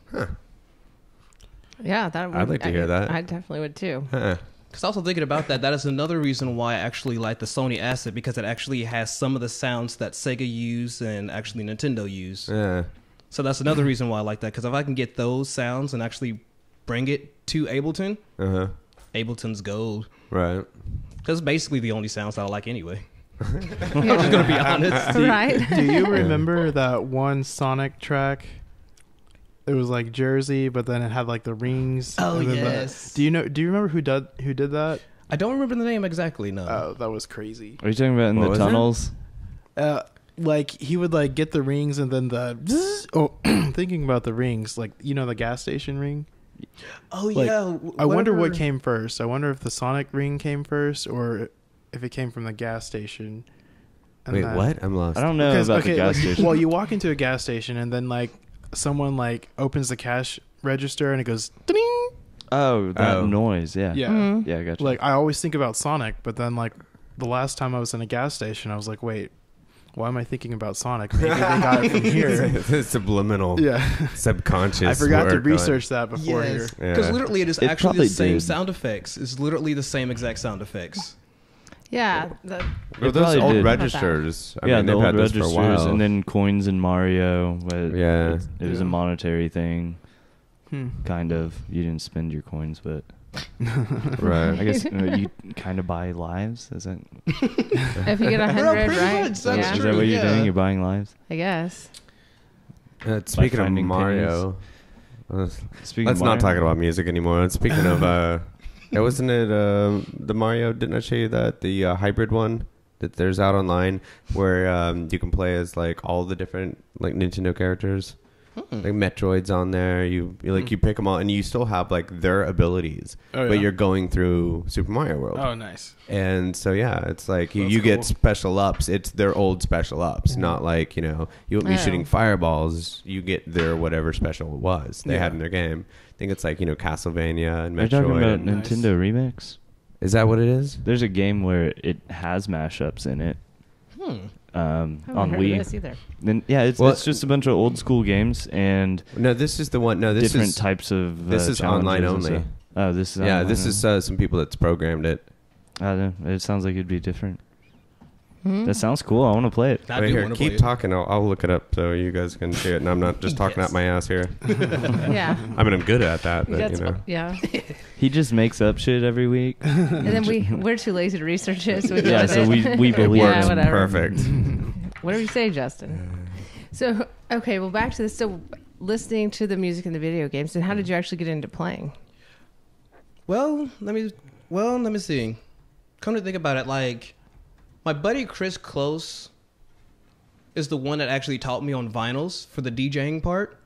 Speaker 5: Yeah, that would,
Speaker 3: I'd like to hear that.
Speaker 5: I definitely would too.
Speaker 3: Huh.
Speaker 2: Because also thinking about that, that is another reason why I actually like the Sony Asset, because it actually has some of the sounds that Sega use and actually Nintendo use.
Speaker 3: Yeah.
Speaker 2: So that's another reason why I like that, because if I can get those sounds and actually bring it to Ableton,
Speaker 3: Uh-huh.
Speaker 2: Ableton's gold.
Speaker 3: Right.
Speaker 2: Because basically the only sounds I like anyway. I'm just going to be honest.
Speaker 5: Right?
Speaker 1: Do you remember that one Sonic track? It was like Jersey, but then it had like the rings.
Speaker 2: Oh,
Speaker 1: and then
Speaker 2: yes.
Speaker 1: Do you remember who did that?
Speaker 2: I don't remember the name exactly, no.
Speaker 1: Oh, that was crazy.
Speaker 4: Are you talking about in
Speaker 3: What
Speaker 4: the
Speaker 3: was it?
Speaker 4: tunnels?
Speaker 1: Like he would like get the rings and then the zzz, thinking about the rings, like the gas station ring.
Speaker 2: Oh,
Speaker 1: Like,
Speaker 2: yeah.
Speaker 1: I wonder what
Speaker 2: whatever-
Speaker 1: came first. I wonder if the Sonic ring came first or if it came from the gas station. And
Speaker 3: Wait,
Speaker 1: then-
Speaker 3: what? I'm lost.
Speaker 4: I don't know
Speaker 1: Because,
Speaker 4: about the gas
Speaker 1: like,
Speaker 4: station.
Speaker 1: Well, you walk into a gas station and then like someone like opens the cash register and it goes ding.
Speaker 4: Oh, that
Speaker 3: Oh.
Speaker 4: noise. Yeah.
Speaker 1: Yeah.
Speaker 5: Mhm.
Speaker 4: Yeah, I got you.
Speaker 1: Like I always think about Sonic, but then like the last time I was in a gas station, I was like, wait, why am I thinking about Sonic? Maybe they got it from here.
Speaker 3: It's subliminal,
Speaker 1: Yeah.
Speaker 3: subconscious.
Speaker 1: I forgot to
Speaker 3: work
Speaker 1: research that before here.
Speaker 2: Yes.
Speaker 3: Yeah.
Speaker 2: Because literally it is
Speaker 4: It
Speaker 2: actually
Speaker 4: probably
Speaker 2: the same
Speaker 4: did.
Speaker 2: sound effects. It's literally the same exact sound effects.
Speaker 5: Yeah.
Speaker 3: Well,
Speaker 4: It
Speaker 3: those
Speaker 4: probably
Speaker 3: old
Speaker 4: did.
Speaker 3: registers. I
Speaker 4: yeah,
Speaker 3: mean,
Speaker 4: the
Speaker 3: they've
Speaker 4: old
Speaker 3: had this
Speaker 4: registers,
Speaker 3: for a while.
Speaker 4: and then coins in Mario. But
Speaker 3: Yeah.
Speaker 4: it was a
Speaker 1: Yeah.
Speaker 4: monetary thing,
Speaker 1: Hmm.
Speaker 4: kind of. You didn't spend your coins, but
Speaker 3: Right.
Speaker 4: I guess you kind of buy lives. Is that
Speaker 5: If you get 100,
Speaker 2: pretty
Speaker 5: right?
Speaker 2: much, that's
Speaker 5: Yeah,
Speaker 4: is
Speaker 2: true.
Speaker 4: that what you're
Speaker 2: yeah.
Speaker 4: doing? You're buying lives.
Speaker 5: I guess.
Speaker 3: Speaking of
Speaker 4: finding
Speaker 3: Mario,
Speaker 4: Speaking
Speaker 3: let's
Speaker 4: of
Speaker 3: not
Speaker 4: Mario,
Speaker 3: talk about music anymore. Speaking of, wasn't it the Mario? Didn't I show you that the hybrid one that there's out online where you can play as like all the different like Nintendo characters, like Metroid's on there. You pick them all, and you still have like their abilities,
Speaker 1: Oh,
Speaker 3: but
Speaker 1: yeah.
Speaker 3: you're going through Super Mario World.
Speaker 1: Oh, nice.
Speaker 3: And so yeah, it's like you
Speaker 1: That's
Speaker 3: get
Speaker 1: cool.
Speaker 3: special ups. It's their old special ups, not like you won't be
Speaker 5: Oh.
Speaker 3: shooting fireballs. You get their whatever special it was they had
Speaker 1: Yeah.
Speaker 3: in their game. I think it's like Castlevania and
Speaker 4: Are you talking
Speaker 3: Metroid.
Speaker 4: about
Speaker 1: Nice.
Speaker 4: Nintendo Remix?
Speaker 3: Is that what it is?
Speaker 4: There's a game where it has mashups in it.
Speaker 5: I haven't
Speaker 4: On
Speaker 5: heard
Speaker 4: Wii.
Speaker 5: of this either.
Speaker 4: Then yeah, it's
Speaker 3: Well-
Speaker 4: just a bunch of old school games and
Speaker 3: No, this is the one. No, this
Speaker 4: different
Speaker 3: is
Speaker 4: types of.
Speaker 3: this is online
Speaker 4: challenges and
Speaker 3: only.
Speaker 4: stuff. Oh, this is
Speaker 3: yeah.
Speaker 4: online
Speaker 3: This is
Speaker 4: only.
Speaker 3: some people that's programmed it.
Speaker 4: I don't know. It sounds like it'd be different.
Speaker 5: Hmm?
Speaker 4: That sounds cool. I want to play it.
Speaker 2: I
Speaker 3: Wait,
Speaker 2: do
Speaker 3: here,
Speaker 2: want to play
Speaker 3: keep
Speaker 2: it.
Speaker 3: talking. I'll look it up so you guys can see it, and I'm not just talking
Speaker 2: Yes.
Speaker 3: out my ass here.
Speaker 5: Yeah.
Speaker 3: I mean, I'm good at that, but
Speaker 5: That's,
Speaker 3: you know.
Speaker 5: yeah.
Speaker 4: He just makes up shit every week.
Speaker 5: And then we're too lazy to research it, so we go
Speaker 4: Yeah,
Speaker 5: with
Speaker 4: so
Speaker 5: it.
Speaker 4: we believe
Speaker 5: Yeah,
Speaker 4: him.
Speaker 5: whatever.
Speaker 3: Perfect.
Speaker 5: Whatever you say, Justin. So, okay, well, back to this. So, listening to the music in the video games, and how did you actually get into playing?
Speaker 2: Well, let me see. Come to think about it, like my buddy Chris Close is the one that actually taught me on vinyls for the DJing part,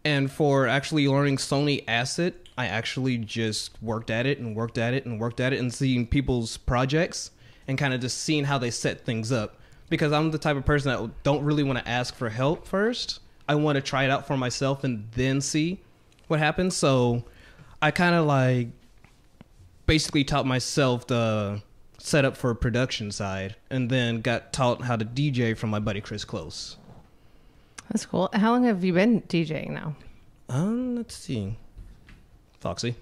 Speaker 2: and for actually learning Sony Asset, I actually just worked at it and seeing people's projects and kind of just seeing how they set things up. because I'm the type of person that don't really want to ask for help first. I want to try it out for myself and then see what happens. So I kind of like basically taught myself the setup for production side, and then got taught how to DJ from my buddy Chris Close.
Speaker 5: That's cool. How long have you been DJing now?
Speaker 2: Let's see, Foxy.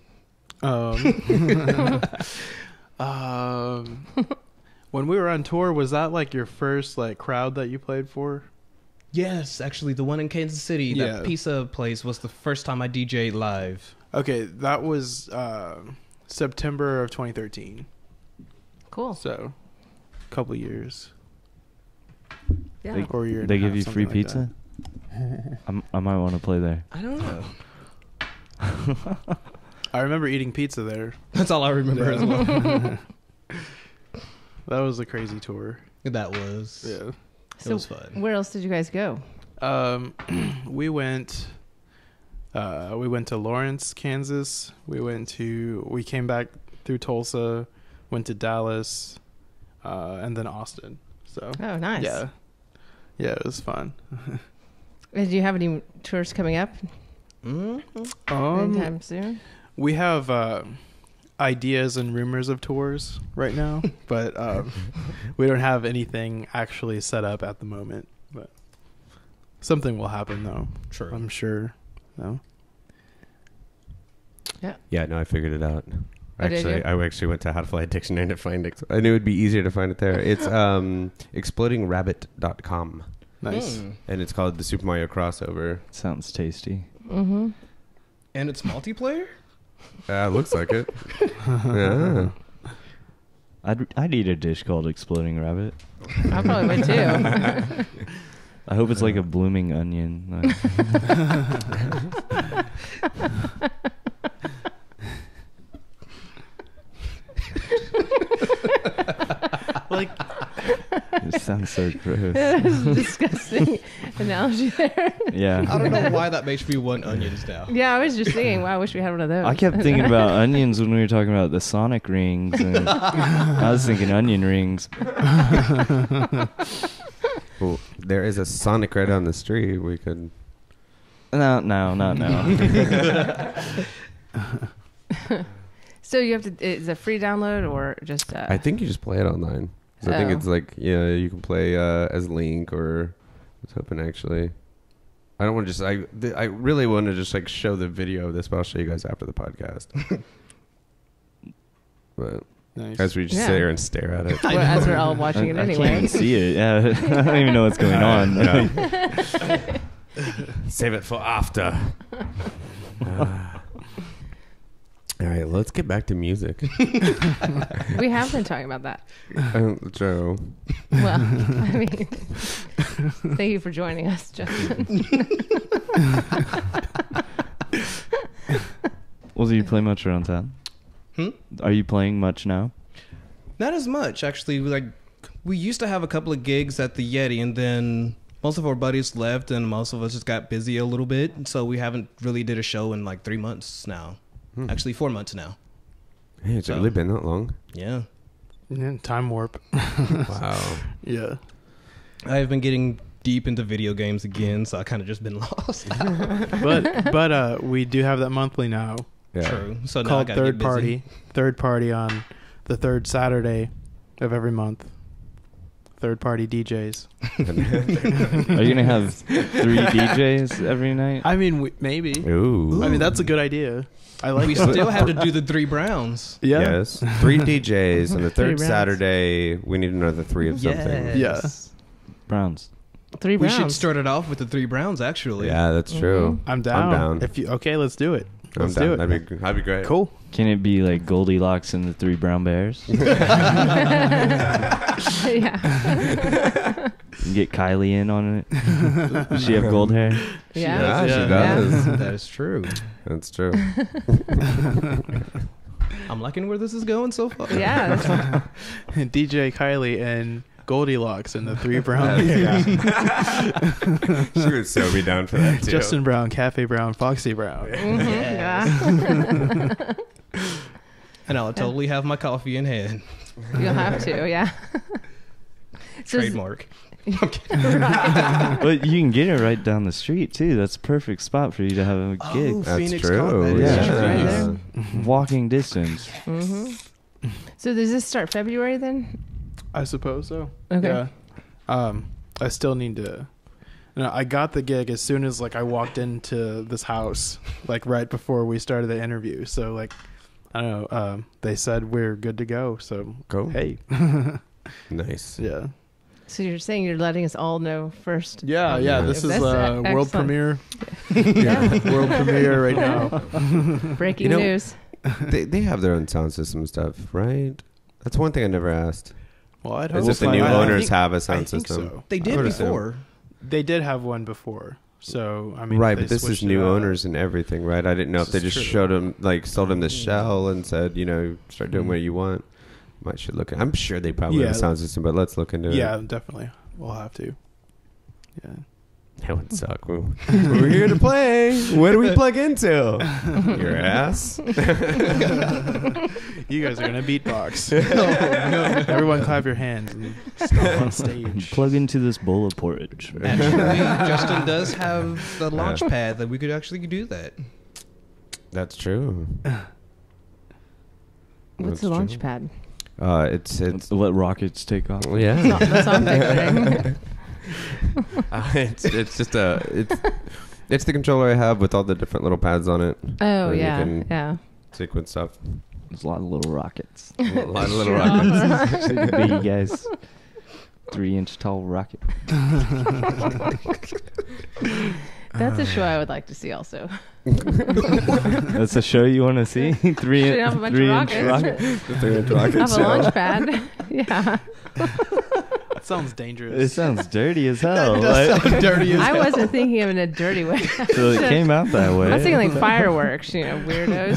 Speaker 1: When we were on tour, was that like your first like crowd that you played for?
Speaker 2: Yes, actually, the one in Kansas City,
Speaker 1: Yeah.
Speaker 2: that pizza place, was the first time I DJ'd live.
Speaker 1: Okay, that was September of 2013.
Speaker 5: Cool.
Speaker 1: So, a couple years.
Speaker 5: Yeah.
Speaker 1: Or a year and
Speaker 4: They
Speaker 1: a
Speaker 4: give
Speaker 1: half,
Speaker 4: you free
Speaker 1: something like
Speaker 4: pizza? I might want to play there.
Speaker 2: I don't know.
Speaker 1: that. I remember eating pizza there.
Speaker 2: That's all I remember as well.
Speaker 1: That was a crazy tour.
Speaker 2: That was.
Speaker 1: Yeah.
Speaker 2: It was fun.
Speaker 5: Where else did you guys go?
Speaker 1: We went to Lawrence, Kansas. We came back through Tulsa, went to Dallas, and then Austin. So
Speaker 5: Oh, nice.
Speaker 1: yeah, it was fun.
Speaker 5: Do you have any tours coming up anytime soon?
Speaker 1: We have ideas and rumors of tours right now, but we don't have anything actually set up at the moment. But something will happen, though.
Speaker 2: True.
Speaker 1: I'm sure. No.
Speaker 3: Yeah, no, I figured it out.
Speaker 5: Oh, did you?
Speaker 3: I actually went to How to Fly Dictionary to find it. I knew it'd be easier to find it there. It's explodingrabbit.com.
Speaker 1: Nice.
Speaker 3: And it's called the Super Mario crossover.
Speaker 4: Sounds tasty.
Speaker 5: Mm-hmm.
Speaker 2: And it's multiplayer?
Speaker 3: Looks like it. Yeah.
Speaker 4: I'd eat a dish called Exploding Rabbit.
Speaker 5: I probably would too.
Speaker 4: I hope it's like a blooming onion.
Speaker 1: Like,
Speaker 4: It sounds so gross.
Speaker 5: That is a disgusting analogy there.
Speaker 4: Yeah.
Speaker 2: I don't know why that makes me want onions now.
Speaker 5: Yeah, I was just thinking, wow, I wish we had one of those.
Speaker 4: I kept thinking about onions when we were talking about the Sonic rings. And I was thinking onion rings.
Speaker 3: Well, there is a Sonic right down the street. We could.
Speaker 4: No, not now.
Speaker 5: So you have to, is it a free download or just
Speaker 3: I think you just play it online. So I think
Speaker 5: Oh.
Speaker 3: it's like, yeah, you can play as Link, or I was hoping actually. I don't want to just, I really want to just like show the video of this, but I'll show you guys after the podcast. But
Speaker 1: nice.
Speaker 3: as we just
Speaker 5: Yeah.
Speaker 3: sit here and stare at it.
Speaker 5: well, as we're all watching it
Speaker 4: I
Speaker 5: anyway.
Speaker 4: can't see it. Yeah, I don't even know what's going on.
Speaker 3: Yeah. Save it for after. All right, let's get back to music.
Speaker 5: We have been talking about that.
Speaker 3: Joe.
Speaker 5: Well, I mean, thank you for joining us, Justin.
Speaker 4: Well, do you play much around town? Are you playing much now?
Speaker 2: Not as much, actually. We used to have a couple of gigs at the Yeti, and then most of our buddies left, and most of us just got busy a little bit. So we haven't really did a show in like 3 months now. Actually, 4 months now.
Speaker 3: Hey, it's really been that long.
Speaker 2: Yeah.
Speaker 1: Yeah, time warp.
Speaker 3: Wow.
Speaker 1: Yeah.
Speaker 2: I've been getting deep into video games again, so I kind of just been lost.
Speaker 1: But we do have that monthly now
Speaker 3: Yeah.
Speaker 2: True. So now I
Speaker 1: called
Speaker 2: gotta
Speaker 1: Third
Speaker 2: get busy.
Speaker 1: Party. Third Party on the third Saturday of every month. Third Party DJs.
Speaker 4: Are you gonna have 3 DJs every night?
Speaker 1: I mean, maybe.
Speaker 3: Ooh.
Speaker 1: I mean, that's a good idea. I like
Speaker 2: We
Speaker 1: that.
Speaker 2: still have to do the 3 Browns.
Speaker 1: Yeah.
Speaker 3: Yes. 3 DJs on the third
Speaker 5: rounds.
Speaker 3: Saturday. We need another 3 of something.
Speaker 2: Yes.
Speaker 4: Browns.
Speaker 5: 3
Speaker 2: We
Speaker 5: Browns.
Speaker 2: should start it off with the 3 Browns, actually.
Speaker 3: Yeah, that's true.
Speaker 1: I'm down.
Speaker 3: I'm down.
Speaker 1: If you okay, let's do it.
Speaker 3: I'm
Speaker 1: Let's
Speaker 3: down.
Speaker 1: do it.
Speaker 3: That'd be great.
Speaker 1: Cool.
Speaker 4: Can it be like Goldilocks and the 3 brown bears?
Speaker 5: Yeah.
Speaker 4: Get Kylie in on it. Does she have gold hair?
Speaker 5: Yeah.
Speaker 3: Yeah, she
Speaker 1: Yeah.
Speaker 3: does.
Speaker 2: That is true.
Speaker 3: That's true.
Speaker 2: I'm liking where this is going so far.
Speaker 5: Yeah.
Speaker 1: DJ Kylie and Goldilocks and the 3 Browns.
Speaker 3: She would so be down for that too.
Speaker 1: Justin Brown, Cafe Brown, Foxy Brown.
Speaker 5: Yeah.
Speaker 2: And I'll totally have my coffee in hand.
Speaker 5: You'll have to, yeah. So is-
Speaker 2: Trademark.
Speaker 5: Right.
Speaker 4: But you can get it right down the street too. That's a perfect spot for you to have a gig.
Speaker 2: Oh,
Speaker 3: That's
Speaker 2: Phoenix
Speaker 3: true.
Speaker 2: Combat.
Speaker 4: Yeah.
Speaker 2: That's
Speaker 5: Right
Speaker 2: nice.
Speaker 5: there.
Speaker 4: Walking distance.
Speaker 5: So does this start February then?
Speaker 1: I suppose so.
Speaker 5: Okay.
Speaker 1: Yeah. I still need to. No, I got the gig as soon as like I walked into this house, like right before we started the interview. So like, I don't know. They said we're good to go. So
Speaker 3: Go.
Speaker 1: hey.
Speaker 3: Nice.
Speaker 1: Yeah.
Speaker 5: So you're saying you're letting us all know first?
Speaker 1: Yeah. Yeah. This is
Speaker 5: That's
Speaker 1: world
Speaker 5: excellent.
Speaker 1: premiere.
Speaker 5: Yeah.
Speaker 1: World premiere right now.
Speaker 5: Breaking
Speaker 3: You know-
Speaker 5: news.
Speaker 3: They have their own sound system stuff, right? That's one thing I never asked.
Speaker 1: Well, I'd
Speaker 3: As
Speaker 1: hope
Speaker 3: if the
Speaker 1: so.
Speaker 3: new
Speaker 1: I
Speaker 3: owners
Speaker 1: think-
Speaker 3: have a
Speaker 1: I
Speaker 3: sound
Speaker 1: think
Speaker 3: system.
Speaker 1: so.
Speaker 2: They
Speaker 3: I
Speaker 2: did
Speaker 3: would assume.
Speaker 2: before.
Speaker 1: They did have one before. So I mean,
Speaker 3: Right,
Speaker 1: they
Speaker 3: but this is
Speaker 1: switched it
Speaker 3: new
Speaker 1: up.
Speaker 3: owners and everything, right? I didn't know if they
Speaker 1: This
Speaker 3: just
Speaker 1: is
Speaker 3: showed them, like, sold them the shell and said, start doing what you want. Might should look. I'm sure they probably have
Speaker 1: Yeah.
Speaker 3: a sound system, but let's look into it.
Speaker 1: Yeah, definitely. We'll have to. Yeah.
Speaker 3: That would suck. We're here to play. What do we plug into? Your ass.
Speaker 1: You guys are gonna beatbox. No. Everyone clap your hands and stomp on stage.
Speaker 4: Plug into this bowl of porridge.
Speaker 2: Actually, Justin does have the launch pad that we could actually do that.
Speaker 3: That's true.
Speaker 5: What's the launch pad?
Speaker 3: It's
Speaker 4: Let rockets take off.
Speaker 3: yeah.
Speaker 5: That's all I'm picturing.
Speaker 3: It's just it's the controller I have with all the different little pads on it.
Speaker 5: Oh
Speaker 3: And you
Speaker 5: yeah,
Speaker 3: can
Speaker 5: yeah.
Speaker 3: sequence stuff.
Speaker 4: There's a lot of little rockets.
Speaker 3: A lot of little rockets.
Speaker 4: Big guys. 3-inch tall rocket.
Speaker 5: That's a show I would like to see also.
Speaker 4: That's a show you want to see?
Speaker 5: Shooting off a bunch of
Speaker 4: 3-inch
Speaker 5: rockets.
Speaker 3: The 3-inch rocket
Speaker 5: Have a
Speaker 3: show.
Speaker 5: launch pad. Yeah.
Speaker 1: That sounds dangerous.
Speaker 4: It sounds dirty as hell.
Speaker 2: Dirty as
Speaker 5: I
Speaker 2: hell.
Speaker 5: wasn't thinking of it in a dirty way.
Speaker 4: So it came out that way.
Speaker 5: I was thinking like fireworks, weirdos.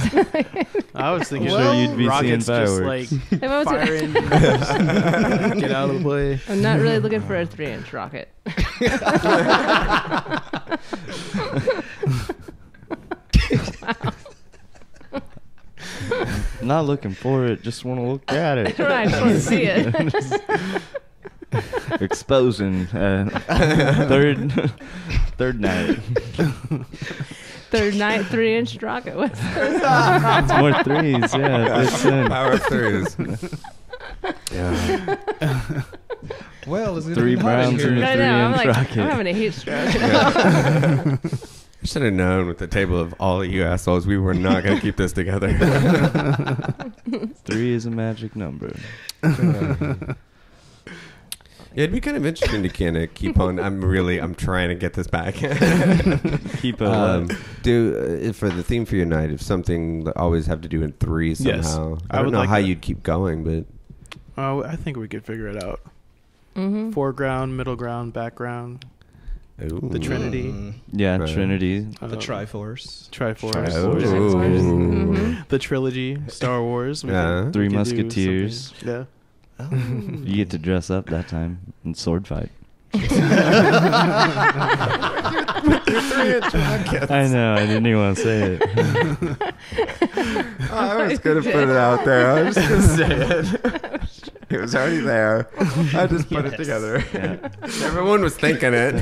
Speaker 1: I was thinking
Speaker 4: Sure you'd be
Speaker 1: rockets
Speaker 4: seeing
Speaker 1: just
Speaker 4: fireworks.
Speaker 1: like
Speaker 5: I was-
Speaker 1: fire engines. Get out of the way.
Speaker 5: I'm not really looking for a 3-inch rocket.
Speaker 4: Not looking for it, just want to look at it.
Speaker 5: Right, I just want to see it.
Speaker 4: Exposing third night.
Speaker 5: Third night, 3-inch rocket. What's
Speaker 4: It's more threes, yeah. It's in.
Speaker 3: Power of threes. Yeah.
Speaker 2: Well, it's
Speaker 4: 3 browns in
Speaker 5: I
Speaker 4: a
Speaker 5: know. I'm
Speaker 4: 3-inch
Speaker 5: like,
Speaker 4: rocket.
Speaker 5: I'm having a heat stroke.
Speaker 3: I should have known with the table of all of you assholes, we were not going to keep this together.
Speaker 4: 3 is a magic number.
Speaker 3: Yeah, it'd be kind of interesting to kind of keep on. I'm trying to get this back.
Speaker 4: Keep it
Speaker 3: Do for the theme for your night, if something that always have to do in 3
Speaker 1: Yes.
Speaker 3: somehow.
Speaker 1: I
Speaker 3: I don't
Speaker 1: would
Speaker 3: know
Speaker 1: like
Speaker 3: how
Speaker 1: that.
Speaker 3: you'd keep going, but
Speaker 1: Oh, I think we could figure it out.
Speaker 5: Mm-hmm.
Speaker 1: Foreground, middle ground, background,
Speaker 3: ooh.
Speaker 1: the Trinity,
Speaker 4: Yeah,
Speaker 3: Right.
Speaker 4: Trinity.
Speaker 2: The Triforce.
Speaker 1: Triforce,
Speaker 3: Oh.
Speaker 5: Mm-hmm.
Speaker 1: the trilogy, Star Wars.
Speaker 3: Yeah.
Speaker 4: 3
Speaker 1: we could do
Speaker 4: Musketeers.
Speaker 1: something. Yeah.
Speaker 4: You get to dress up that time and sword fight. I know, I didn't even want to say it.
Speaker 3: I was going to put it out there. I was just going to say it. It was already there. I just put it together.
Speaker 4: Yeah.
Speaker 3: Everyone was thinking it.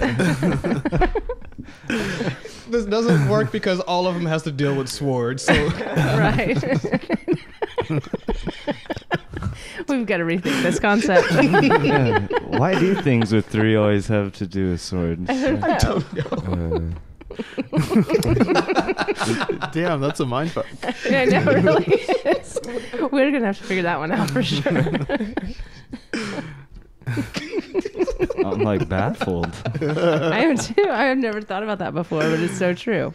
Speaker 2: This doesn't work because all of them has to deal with swords. So
Speaker 5: Right. We've got to rethink this concept.
Speaker 4: Yeah. Why do things with 3 always have to do with swords?
Speaker 5: I don't know.
Speaker 1: Damn, that's a mindfuck.
Speaker 5: I know, it really is. We're going to have to figure that one out for sure.
Speaker 4: I'm like baffled.
Speaker 5: I am too. I have never thought about that before, but it's so true.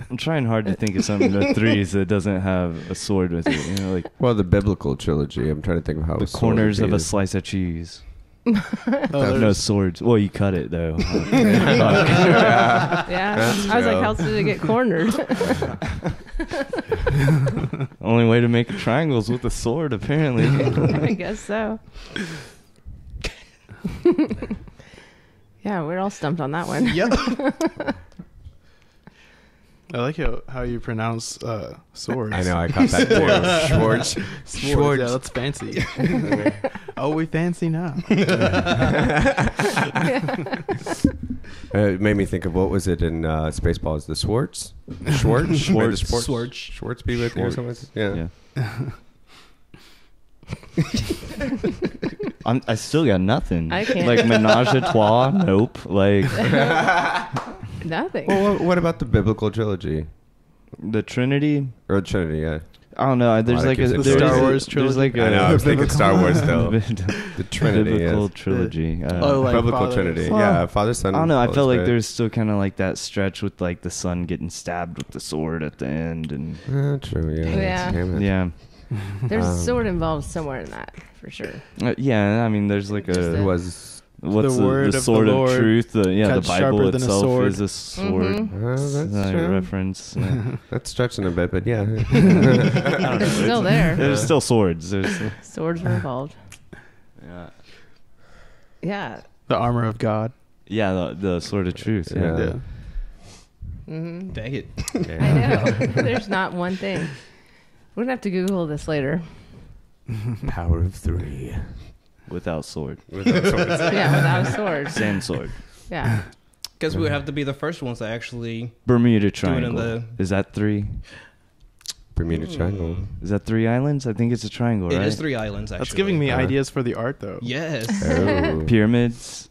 Speaker 4: I'm trying hard to think of something with 3s that doesn't have a sword with it. You know, like
Speaker 3: Well, the biblical trilogy. I'm trying to think of how
Speaker 4: the
Speaker 3: a sword
Speaker 4: corners
Speaker 3: would
Speaker 4: of
Speaker 3: be
Speaker 4: a
Speaker 3: used.
Speaker 4: slice of cheese.
Speaker 1: Oh,
Speaker 4: No swords. Well, you cut it though.
Speaker 5: Yeah.
Speaker 3: That's
Speaker 5: I was like,
Speaker 3: true.
Speaker 5: how else did it get cornered?
Speaker 4: Only way to make a triangle is with a sword, apparently.
Speaker 5: I guess so. Yeah, we're all stumped on that one.
Speaker 2: yep.
Speaker 1: I like how you pronounce swords.
Speaker 3: I know, I caught that too. Schwartz.
Speaker 1: Swords. Yeah, that's fancy. Oh, we fancy now.
Speaker 3: It made me think of what was it in Spaceballs? The Schwartz? Schwartz? Schwartz be with you or something? Yeah.
Speaker 4: I still got nothing.
Speaker 5: I can't.
Speaker 4: Like menage a trois? Nope. Like
Speaker 5: Nothing.
Speaker 3: Well, what about the biblical trilogy?
Speaker 4: the Trinity.
Speaker 3: Or Trinity, yeah.
Speaker 4: I don't know. There's
Speaker 3: Well,
Speaker 4: like
Speaker 3: the
Speaker 4: there's
Speaker 1: Star Wars
Speaker 4: There's like
Speaker 3: I know, I was thinking Star Wars though.
Speaker 4: the
Speaker 3: The Trinity,
Speaker 4: biblical
Speaker 3: yes.
Speaker 4: trilogy.
Speaker 1: Oh, like
Speaker 3: Biblical
Speaker 1: Father,
Speaker 3: Trinity.
Speaker 4: Son.
Speaker 3: Yeah, Father, Son,
Speaker 4: I don't know. I
Speaker 3: Holy
Speaker 4: felt like
Speaker 3: Spirit.
Speaker 4: there's still kind of like that stretch with like the son getting stabbed with the sword at the end, and
Speaker 3: True, yeah.
Speaker 5: Yeah.
Speaker 3: Damn it.
Speaker 4: yeah,
Speaker 5: There's a sword involved somewhere in that, for sure.
Speaker 4: yeah. I mean, there's like
Speaker 5: Just
Speaker 3: It
Speaker 4: a
Speaker 3: was...
Speaker 4: what's
Speaker 1: The word
Speaker 4: the
Speaker 1: of
Speaker 4: sword
Speaker 1: the
Speaker 4: of
Speaker 1: Lord
Speaker 4: truth. The
Speaker 1: cuts
Speaker 4: Bible
Speaker 1: sharper than a
Speaker 4: itself
Speaker 1: sword.
Speaker 4: is a sword.
Speaker 5: Mm-hmm.
Speaker 3: that's true.
Speaker 4: Reference. Yeah.
Speaker 3: That's stretching a bit, but yeah.
Speaker 5: It's still there.
Speaker 4: There's still swords. There's,
Speaker 5: Swords were involved.
Speaker 4: yeah,
Speaker 5: Yeah.
Speaker 1: The armor of God.
Speaker 4: yeah. The sword of truth. Yeah.
Speaker 3: Yeah.
Speaker 5: Mm-hmm.
Speaker 2: Dang it.
Speaker 5: I know. There's not one thing. We're going to have to Google this later.
Speaker 3: Power of 3.
Speaker 4: Without sword,
Speaker 3: Without swords.
Speaker 5: Yeah, without a sword.
Speaker 4: sand sword.
Speaker 5: Yeah.
Speaker 2: Because we would have to be the first ones to actually.
Speaker 4: Bermuda
Speaker 2: in
Speaker 4: Triangle.
Speaker 2: the-
Speaker 4: Is that 3?
Speaker 3: Bermuda Triangle.
Speaker 4: Is that 3 islands? I think it's a triangle,
Speaker 2: It
Speaker 4: right?
Speaker 2: is 3 islands, actually.
Speaker 1: That's giving me
Speaker 3: Uh-huh.
Speaker 1: ideas for the art, though.
Speaker 2: Yes.
Speaker 3: Oh.
Speaker 4: Pyramids.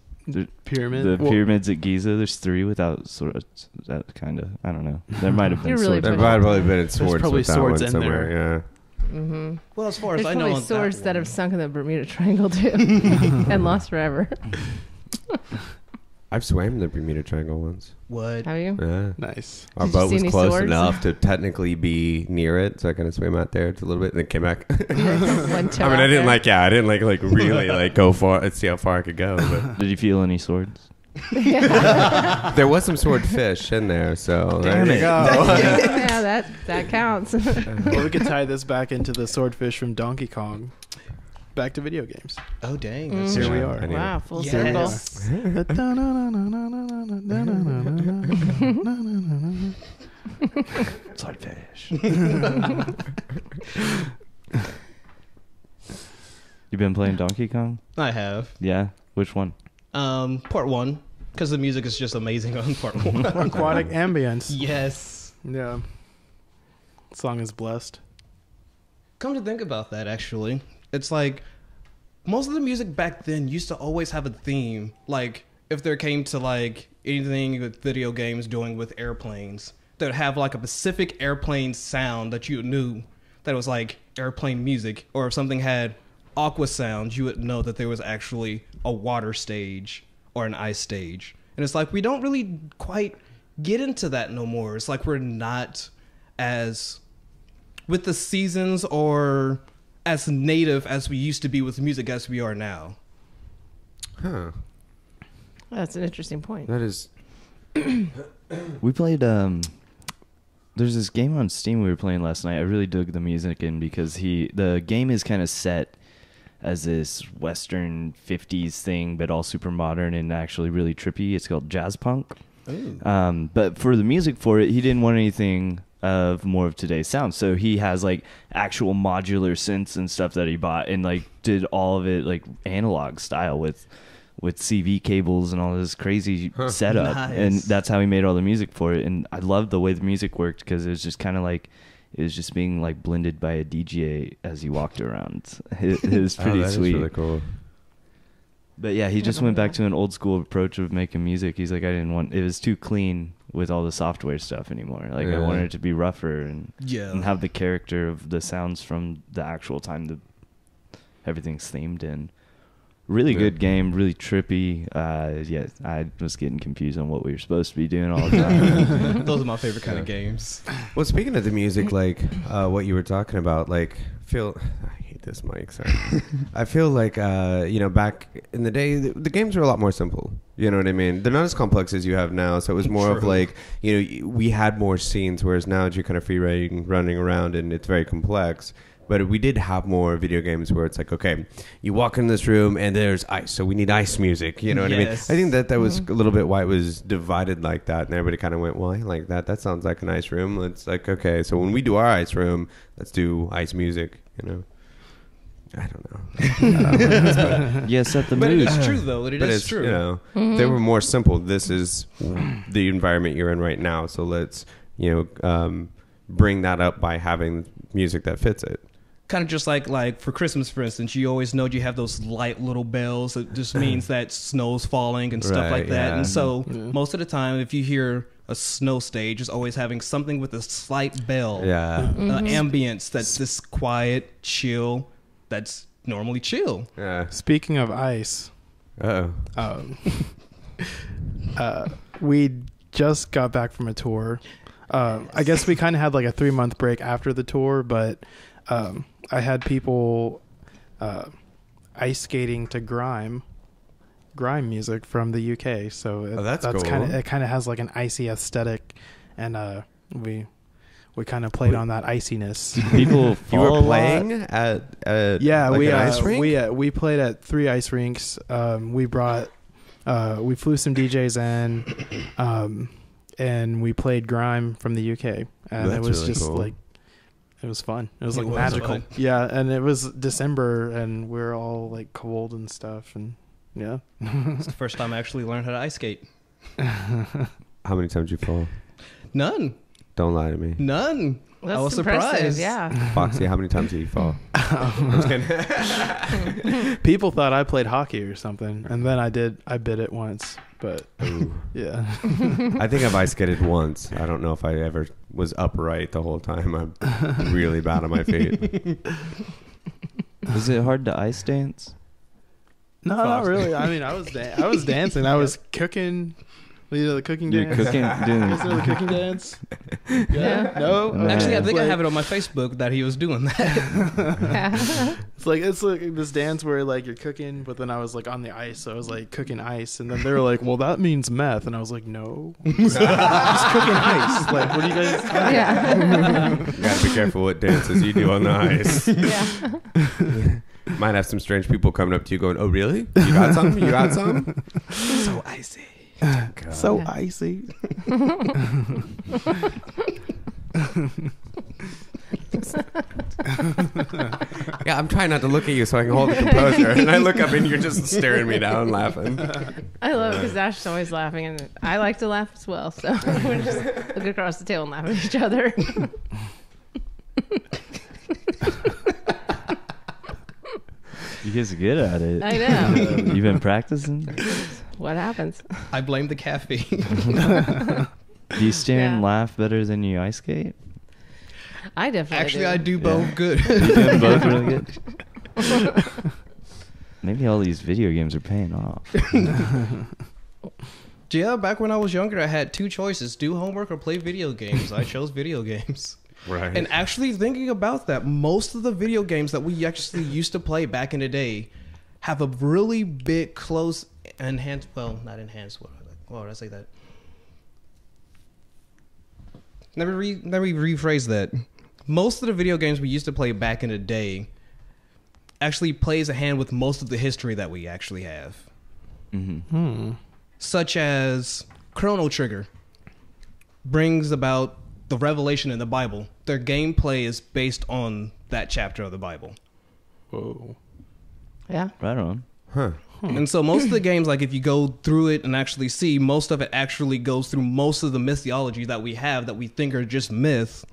Speaker 1: Pyramid.
Speaker 4: The
Speaker 1: Well,
Speaker 4: pyramids at Giza. There's 3 without swords. That kind of. I don't know. There might have been
Speaker 5: You're really
Speaker 4: swords.
Speaker 3: There
Speaker 5: putting-
Speaker 3: might have probably been swords
Speaker 1: probably
Speaker 3: with that
Speaker 1: swords
Speaker 3: one
Speaker 1: in
Speaker 3: somewhere,
Speaker 1: there.
Speaker 5: Mm-hmm.
Speaker 2: Well, as far
Speaker 5: There's
Speaker 2: as I know,
Speaker 5: probably
Speaker 2: on
Speaker 5: swords that
Speaker 2: one-
Speaker 5: have sunk in the Bermuda Triangle, too. And lost forever.
Speaker 3: yeah. I've swam in the Bermuda Triangle once.
Speaker 2: What?
Speaker 5: Have you?
Speaker 3: Yeah.
Speaker 1: Nice.
Speaker 3: Our
Speaker 5: Did you
Speaker 3: boat
Speaker 5: see
Speaker 3: was
Speaker 5: any
Speaker 3: close
Speaker 5: swords?
Speaker 3: enough to technically be near it, so I kind of swam out there a little bit and then came back.
Speaker 5: One toe
Speaker 3: I mean,
Speaker 5: out
Speaker 3: I didn't
Speaker 5: there.
Speaker 3: I didn't like really like go far and see how far I could go. But
Speaker 4: Did you feel any swords?
Speaker 3: there was some swordfish in there, so there
Speaker 4: Damn
Speaker 3: you
Speaker 4: it.
Speaker 3: go.
Speaker 5: Yeah, that counts.
Speaker 1: Well, we could tie this back into the swordfish from Donkey Kong. Back to video games.
Speaker 2: Oh, dang.
Speaker 5: Mhm.
Speaker 2: That's
Speaker 1: Here we
Speaker 3: Yeah,
Speaker 1: are.
Speaker 3: I knew
Speaker 5: Wow,
Speaker 3: it.
Speaker 5: full
Speaker 2: Yes.
Speaker 4: Swordfish. You been playing Donkey Kong?
Speaker 2: I have.
Speaker 4: Yeah. Which one?
Speaker 2: Part 1. Because the music is just amazing on part 1.
Speaker 1: Aquatic ambience.
Speaker 2: Yes.
Speaker 1: Yeah. Song is blessed.
Speaker 2: Come to think about that, actually, it's like most of the music back then used to always have a theme. Like if there came to like anything with video games doing with airplanes, that would have like a specific airplane sound that you knew that was like airplane music. Or if something had aqua sounds, you would know that there was actually a water stage or an ice stage. And it's like we don't really quite get into that no more. It's like we're not as with the seasons or as native as we used to be with music as we are now.
Speaker 3: Huh.
Speaker 5: That's an interesting point.
Speaker 3: That is.
Speaker 4: We played there's this game on Steam we were playing last night. I really dug the music in because the game is kind of set as this Western 50s thing, but all super modern and actually really trippy. It's called jazz punk.
Speaker 2: Ooh.
Speaker 4: But for the music for it, he didn't want anything of more of today's sound. So he has like actual modular synths and stuff that he bought and like did all of it like analog style with CV cables and all this crazy setup.
Speaker 2: Nice.
Speaker 4: And that's how he made all the music for it. And I loved the way the music worked because it was just kind of like it was just being like blended by a DJ as he walked around. It was pretty
Speaker 3: that is
Speaker 4: sweet.
Speaker 3: really cool.
Speaker 4: But yeah, he just went back to an old school approach of making music. He's like, I didn't want it was too clean with all the software stuff anymore. Like I
Speaker 3: Yeah.
Speaker 4: wanted it to be rougher and
Speaker 2: Yeah.
Speaker 4: have the character of the sounds from the actual time that everything's themed in. Really
Speaker 3: Yeah.
Speaker 4: good game, really trippy. Yeah, I was getting confused on what we were supposed to be doing all the time.
Speaker 2: Those are my favorite kind of games.
Speaker 3: Well, speaking of the music, like what you were talking about, like I hate this mic. Sorry. I feel like back in the day, the games were a lot more simple. You know what I mean? They're not as complex as you have now. So it was more of
Speaker 2: True.
Speaker 3: like we had more scenes, whereas now you're kind of free running around, and it's very complex. But we did have more video games where it's like, okay, you walk in this room and there's ice, so we need ice music. You know what I mean? I
Speaker 2: Yes.
Speaker 3: think that was a little bit why it was divided like that, and everybody kind of went, well, I like that. That sounds like an ice room. It's like, okay, so when we do our ice room, let's do ice music. I don't know.
Speaker 4: Yes, at the
Speaker 2: But
Speaker 4: mood.
Speaker 2: it is true, though. It
Speaker 3: But
Speaker 2: is
Speaker 3: it's,
Speaker 2: true.
Speaker 3: you know, they were more simple. This is the environment you're in right now. So let's, bring that up by having music that fits it.
Speaker 2: Kind of just like for Christmas, for instance, you always know you have those light little bells. It just means that snow's falling and stuff
Speaker 3: Right,
Speaker 2: like that.
Speaker 3: yeah.
Speaker 2: And so most of the time, if you hear a snow stage, it's always having something with a slight bell.
Speaker 3: Yeah.
Speaker 2: Ambience that's this quiet, chill, that's normally chill.
Speaker 3: Yeah.
Speaker 1: Speaking of ice,
Speaker 3: Uh-oh.
Speaker 1: we just got back from a tour. I guess we kind of had like a 3-month break after the tour, but I had people ice skating to grime music from the UK. So
Speaker 3: that's cool.
Speaker 1: It kind of has like an icy aesthetic, and we kind of played on that iciness.
Speaker 4: People
Speaker 3: You
Speaker 4: fall
Speaker 3: were
Speaker 4: a lot.
Speaker 3: playing at
Speaker 1: Yeah,
Speaker 3: like
Speaker 1: we
Speaker 3: an ice rink?
Speaker 1: we played at 3 ice rinks. We flew some DJs in, and we played grime from the UK, and
Speaker 3: That's
Speaker 1: it was
Speaker 3: really
Speaker 1: just
Speaker 3: cool.
Speaker 1: like it was fun. It was
Speaker 2: It
Speaker 1: like
Speaker 2: was
Speaker 1: magical.
Speaker 2: fun.
Speaker 1: Yeah, and it was December, and we were all like cold and stuff, and yeah.
Speaker 2: It's the first time I actually learned how to ice skate.
Speaker 3: How many times you fall?
Speaker 2: None.
Speaker 3: Don't lie to me.
Speaker 2: None.
Speaker 5: That's
Speaker 2: I was
Speaker 5: impressive,
Speaker 2: surprised.
Speaker 5: Yeah.
Speaker 3: Foxy, how many times did you fall? I'm just kidding.
Speaker 1: People thought I played hockey or something, and then I bit it once, but
Speaker 3: Ooh.
Speaker 1: yeah.
Speaker 3: I think I've ice skated once. I don't know if I ever was upright the whole time. I'm really bad on my feet.
Speaker 4: Is it hard to ice dance?
Speaker 1: No, not really. I mean, I was dancing. I was cooking. The cooking
Speaker 4: You're
Speaker 1: dance.
Speaker 4: cooking, doing
Speaker 1: Is there the cooking dance?
Speaker 5: Yeah.
Speaker 1: No.
Speaker 4: No.
Speaker 2: Actually, I think I
Speaker 1: Like-
Speaker 2: have it on my Facebook that he was doing that.
Speaker 1: It's like this dance where like you're cooking, but then I was like on the ice, so I was like cooking ice, and then they were like, "Well, that means meth," and I was like, "No, just cooking ice." Like, what are you guys?
Speaker 5: Yeah.
Speaker 3: You gotta be careful what dances you do on the ice.
Speaker 5: Yeah.
Speaker 3: Might have some strange people coming up to you going, "Oh, really? You got some? You got some?"
Speaker 2: So icy.
Speaker 3: God.
Speaker 1: So
Speaker 5: Yeah.
Speaker 1: icy.
Speaker 3: Yeah, I'm trying not to look at you so I can hold the composure. And I look up and you're just staring me down, laughing.
Speaker 5: I love it because Ash's always laughing, and I like to laugh as well. So we just look across the table and laugh at each other.
Speaker 4: You guys are good at it.
Speaker 5: I know.
Speaker 4: You've been practicing?
Speaker 5: What happens?
Speaker 2: I blame the caffeine.
Speaker 4: Do you stare and
Speaker 5: Yeah.
Speaker 4: laugh better than you ice skate?
Speaker 5: I definitely
Speaker 2: Actually, I do
Speaker 4: Yeah.
Speaker 2: both good.
Speaker 4: You doing both really good? Maybe all these video games are paying off.
Speaker 2: Yeah, back when I was younger, I had two choices: do homework or play video games. I chose video games.
Speaker 3: Right.
Speaker 2: And actually, thinking about that, most of the video games that we actually used to play back in the day have a really big, close, enhanced. Well, not enhanced. Why would I say that? Let me rephrase that. Most of the video games we used to play back in the day actually plays a hand with most of the history that we actually have,
Speaker 4: Mm-hmm.
Speaker 2: such as Chrono Trigger brings about the revelation in the Bible. Their gameplay is based on that chapter of the Bible.
Speaker 1: Whoa.
Speaker 5: Yeah.
Speaker 4: Right on.
Speaker 3: Huh.
Speaker 2: And so most of the games, like if you go through it and actually see, most of it actually goes through most of the mythology that we have that we think are just myth,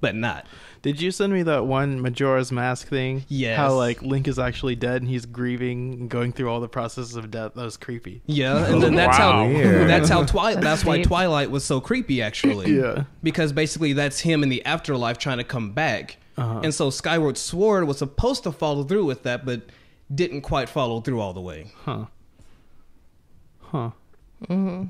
Speaker 2: but not.
Speaker 1: Did you send me that one Majora's Mask thing?
Speaker 2: Yes.
Speaker 1: How like Link is actually dead and he's grieving and going through all the processes of death. That was creepy.
Speaker 2: Yeah, and then that's
Speaker 3: Wow.
Speaker 2: how
Speaker 3: Weird.
Speaker 2: that's why
Speaker 5: deep.
Speaker 2: Twilight was so creepy actually.
Speaker 1: Yeah.
Speaker 2: Because basically that's him in the afterlife trying to come back.
Speaker 1: Uh-huh.
Speaker 2: And so Skyward Sword was supposed to follow through with that, but didn't quite follow through all the way.
Speaker 1: Huh. Huh.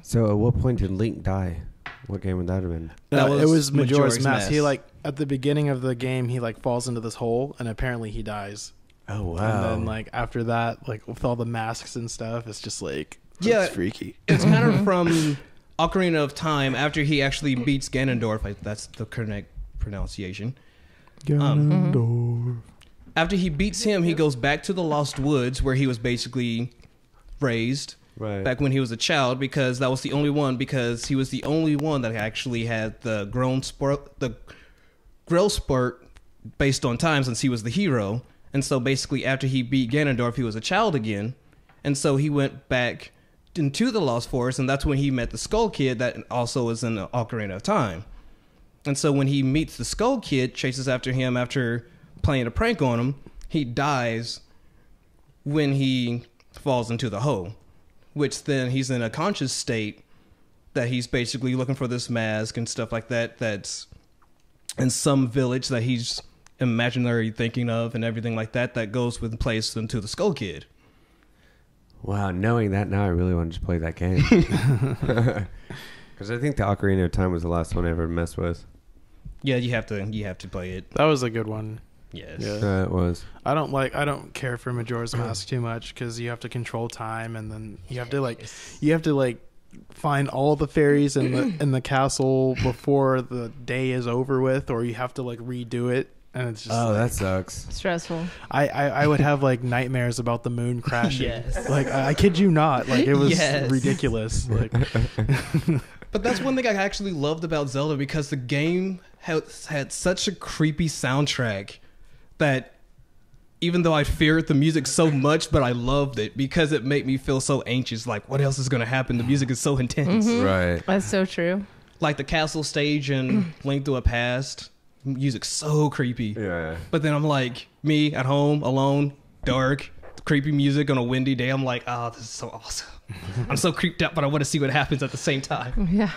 Speaker 3: So at what point did Link die? What game would that have been?
Speaker 2: That
Speaker 1: It
Speaker 2: was
Speaker 1: was Majora's
Speaker 2: Majora's
Speaker 1: Mask. He
Speaker 2: Mask.
Speaker 1: like at the beginning of the game, he like falls into this hole and apparently he dies.
Speaker 3: Oh, wow.
Speaker 1: And then like after that, like with all the masks and stuff, it's just like
Speaker 2: Yeah.
Speaker 1: it's freaky.
Speaker 2: It's kind of from Ocarina of Time after he actually beats Ganondorf. That's the correct pronunciation. After he beats him, he goes back to the Lost Woods where he was basically raised
Speaker 3: Right.
Speaker 2: back when he was a child, because that was the only one, because he was the only one that actually had the growth spurt based on time, since he was the hero. And so basically after he beat Ganondorf, he was a child again. And so he went back into the Lost Forest, and that's when he met the Skull Kid that also is in the Ocarina of Time. And so when he meets the Skull Kid, chases after him after playing a prank on him, he dies when he falls into the hole, which then he's in a conscious state that he's basically looking for this mask and stuff like that that's in some village that he's imaginary thinking of and everything like that that goes with place into the Skull Kid.
Speaker 3: Wow, knowing that now, I really wanted to play that game. Because I think the Ocarina of Time was the last one I ever messed with.
Speaker 2: Yeah, you have to play it.
Speaker 1: That was a good one.
Speaker 2: Yes.
Speaker 1: Yeah.
Speaker 3: It was.
Speaker 1: I don't care for Majora's Mask too much because you have to control time, and then you have to find all the fairies in the castle before the day is over with, or you have to redo it, and it's just
Speaker 3: that sucks.
Speaker 5: Stressful.
Speaker 1: I would have nightmares about the moon crashing.
Speaker 2: Yes.
Speaker 1: I kid you not, it was
Speaker 2: Yes.
Speaker 1: ridiculous.
Speaker 2: But that's one thing I actually loved about Zelda, because the game had such a creepy soundtrack that even though I feared the music so much, but I loved it because it made me feel so anxious. Like, what else is going to happen? The music is so intense.
Speaker 5: Mm-hmm.
Speaker 3: Right.
Speaker 5: That's so true.
Speaker 2: Like the castle stage in Link Through a Past, music's so creepy.
Speaker 3: Yeah.
Speaker 2: But then I'm like, me at home, alone, dark, creepy music on a windy day. I'm like, oh, this is so awesome. I'm so creeped out, but I want to see what happens at the same time.
Speaker 5: Yeah.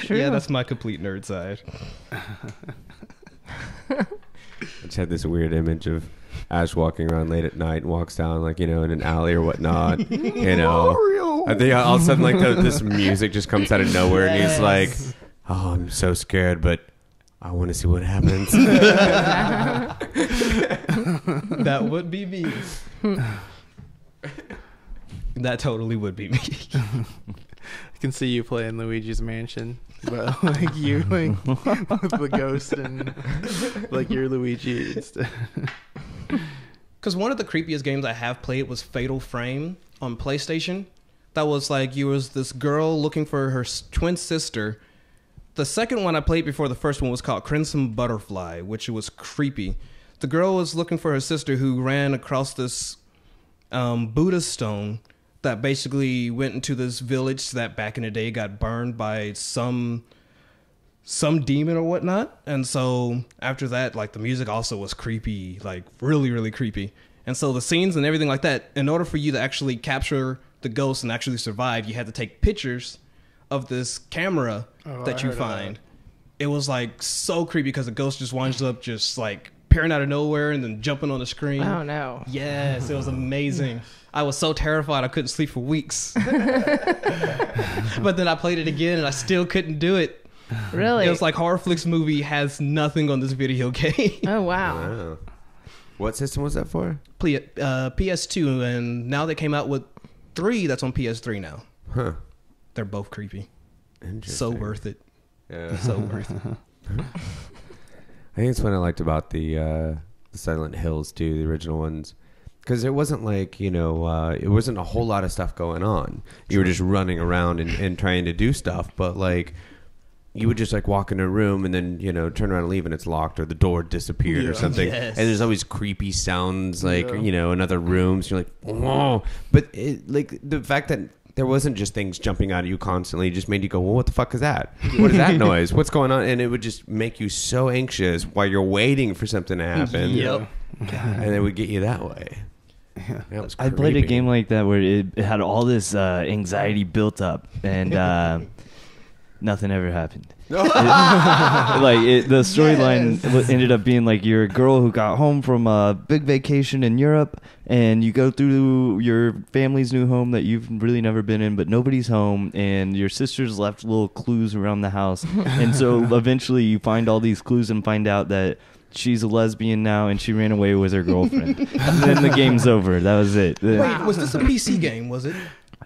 Speaker 5: True.
Speaker 2: Yeah, that's my complete nerd side.
Speaker 3: I just had this weird image of Ash walking around late at night and walks down in an alley or whatnot. I think all of a sudden this music just comes out of nowhere, and he's like, "Oh, I'm so scared, but I want to see what happens."
Speaker 2: That would be me. That totally would be me.
Speaker 1: I can see you playing Luigi's Mansion, but you with the ghost and you're Luigi instead.
Speaker 2: Because one of the creepiest games I have played was Fatal Frame on PlayStation. That was you was this girl looking for her twin sister. The second one I played before the first one was called Crimson Butterfly, which was creepy. The girl was looking for her sister, who ran across this Buddha stone that basically went into this village that back in the day got burned by some demon or whatnot. And so after that, the music also was creepy, really, really creepy. And so the scenes and everything like that, in order for you to actually capture the ghost and actually survive, you had to take pictures of this camera that you find. It was so creepy because the ghost just winds up just appearing out of nowhere and then jumping on the screen.
Speaker 5: Oh no.
Speaker 2: Yes, it was amazing. I was so terrified I couldn't sleep for weeks. But then I played it again and I still couldn't do it.
Speaker 5: Really?
Speaker 2: It was Horror Flicks movie has nothing on this video game.
Speaker 5: Oh wow.
Speaker 3: Wow. What system was that for?
Speaker 2: PS2, and now they came out with 3 that's on PS3 now.
Speaker 3: Huh.
Speaker 2: They're both creepy.
Speaker 3: Interesting.
Speaker 2: So worth it.
Speaker 3: Yeah.
Speaker 2: So worth it.
Speaker 3: I think it's what I liked about the Silent Hills too, the original ones, because it wasn't it wasn't a whole lot of stuff going on. You were just running around and trying to do stuff, but you would just walk in a room and then turn around and leave and it's locked, or the door disappeared or something.
Speaker 2: Yes.
Speaker 3: And there's always creepy sounds in other rooms. You're like, whoa! But the fact that there wasn't just things jumping out at you constantly, just made you go, well, what the fuck is that? What is that noise? What's going on? And it would just make you so anxious while you're waiting for something to happen.
Speaker 2: Yep.
Speaker 3: And it would get you that way. That was
Speaker 4: I played a
Speaker 3: creepy.
Speaker 4: game like that where it had all this anxiety built up, and nothing ever happened. The storyline ended up being you're a girl who got home from a big vacation in Europe, and you go through your family's new home that you've really never been in, but nobody's home, and your sister's left little clues around the house, and so eventually you find all these clues and find out that she's a lesbian now and she ran away with her girlfriend. And then the game's over. That was it.
Speaker 2: Wait, was this a PC game, was it?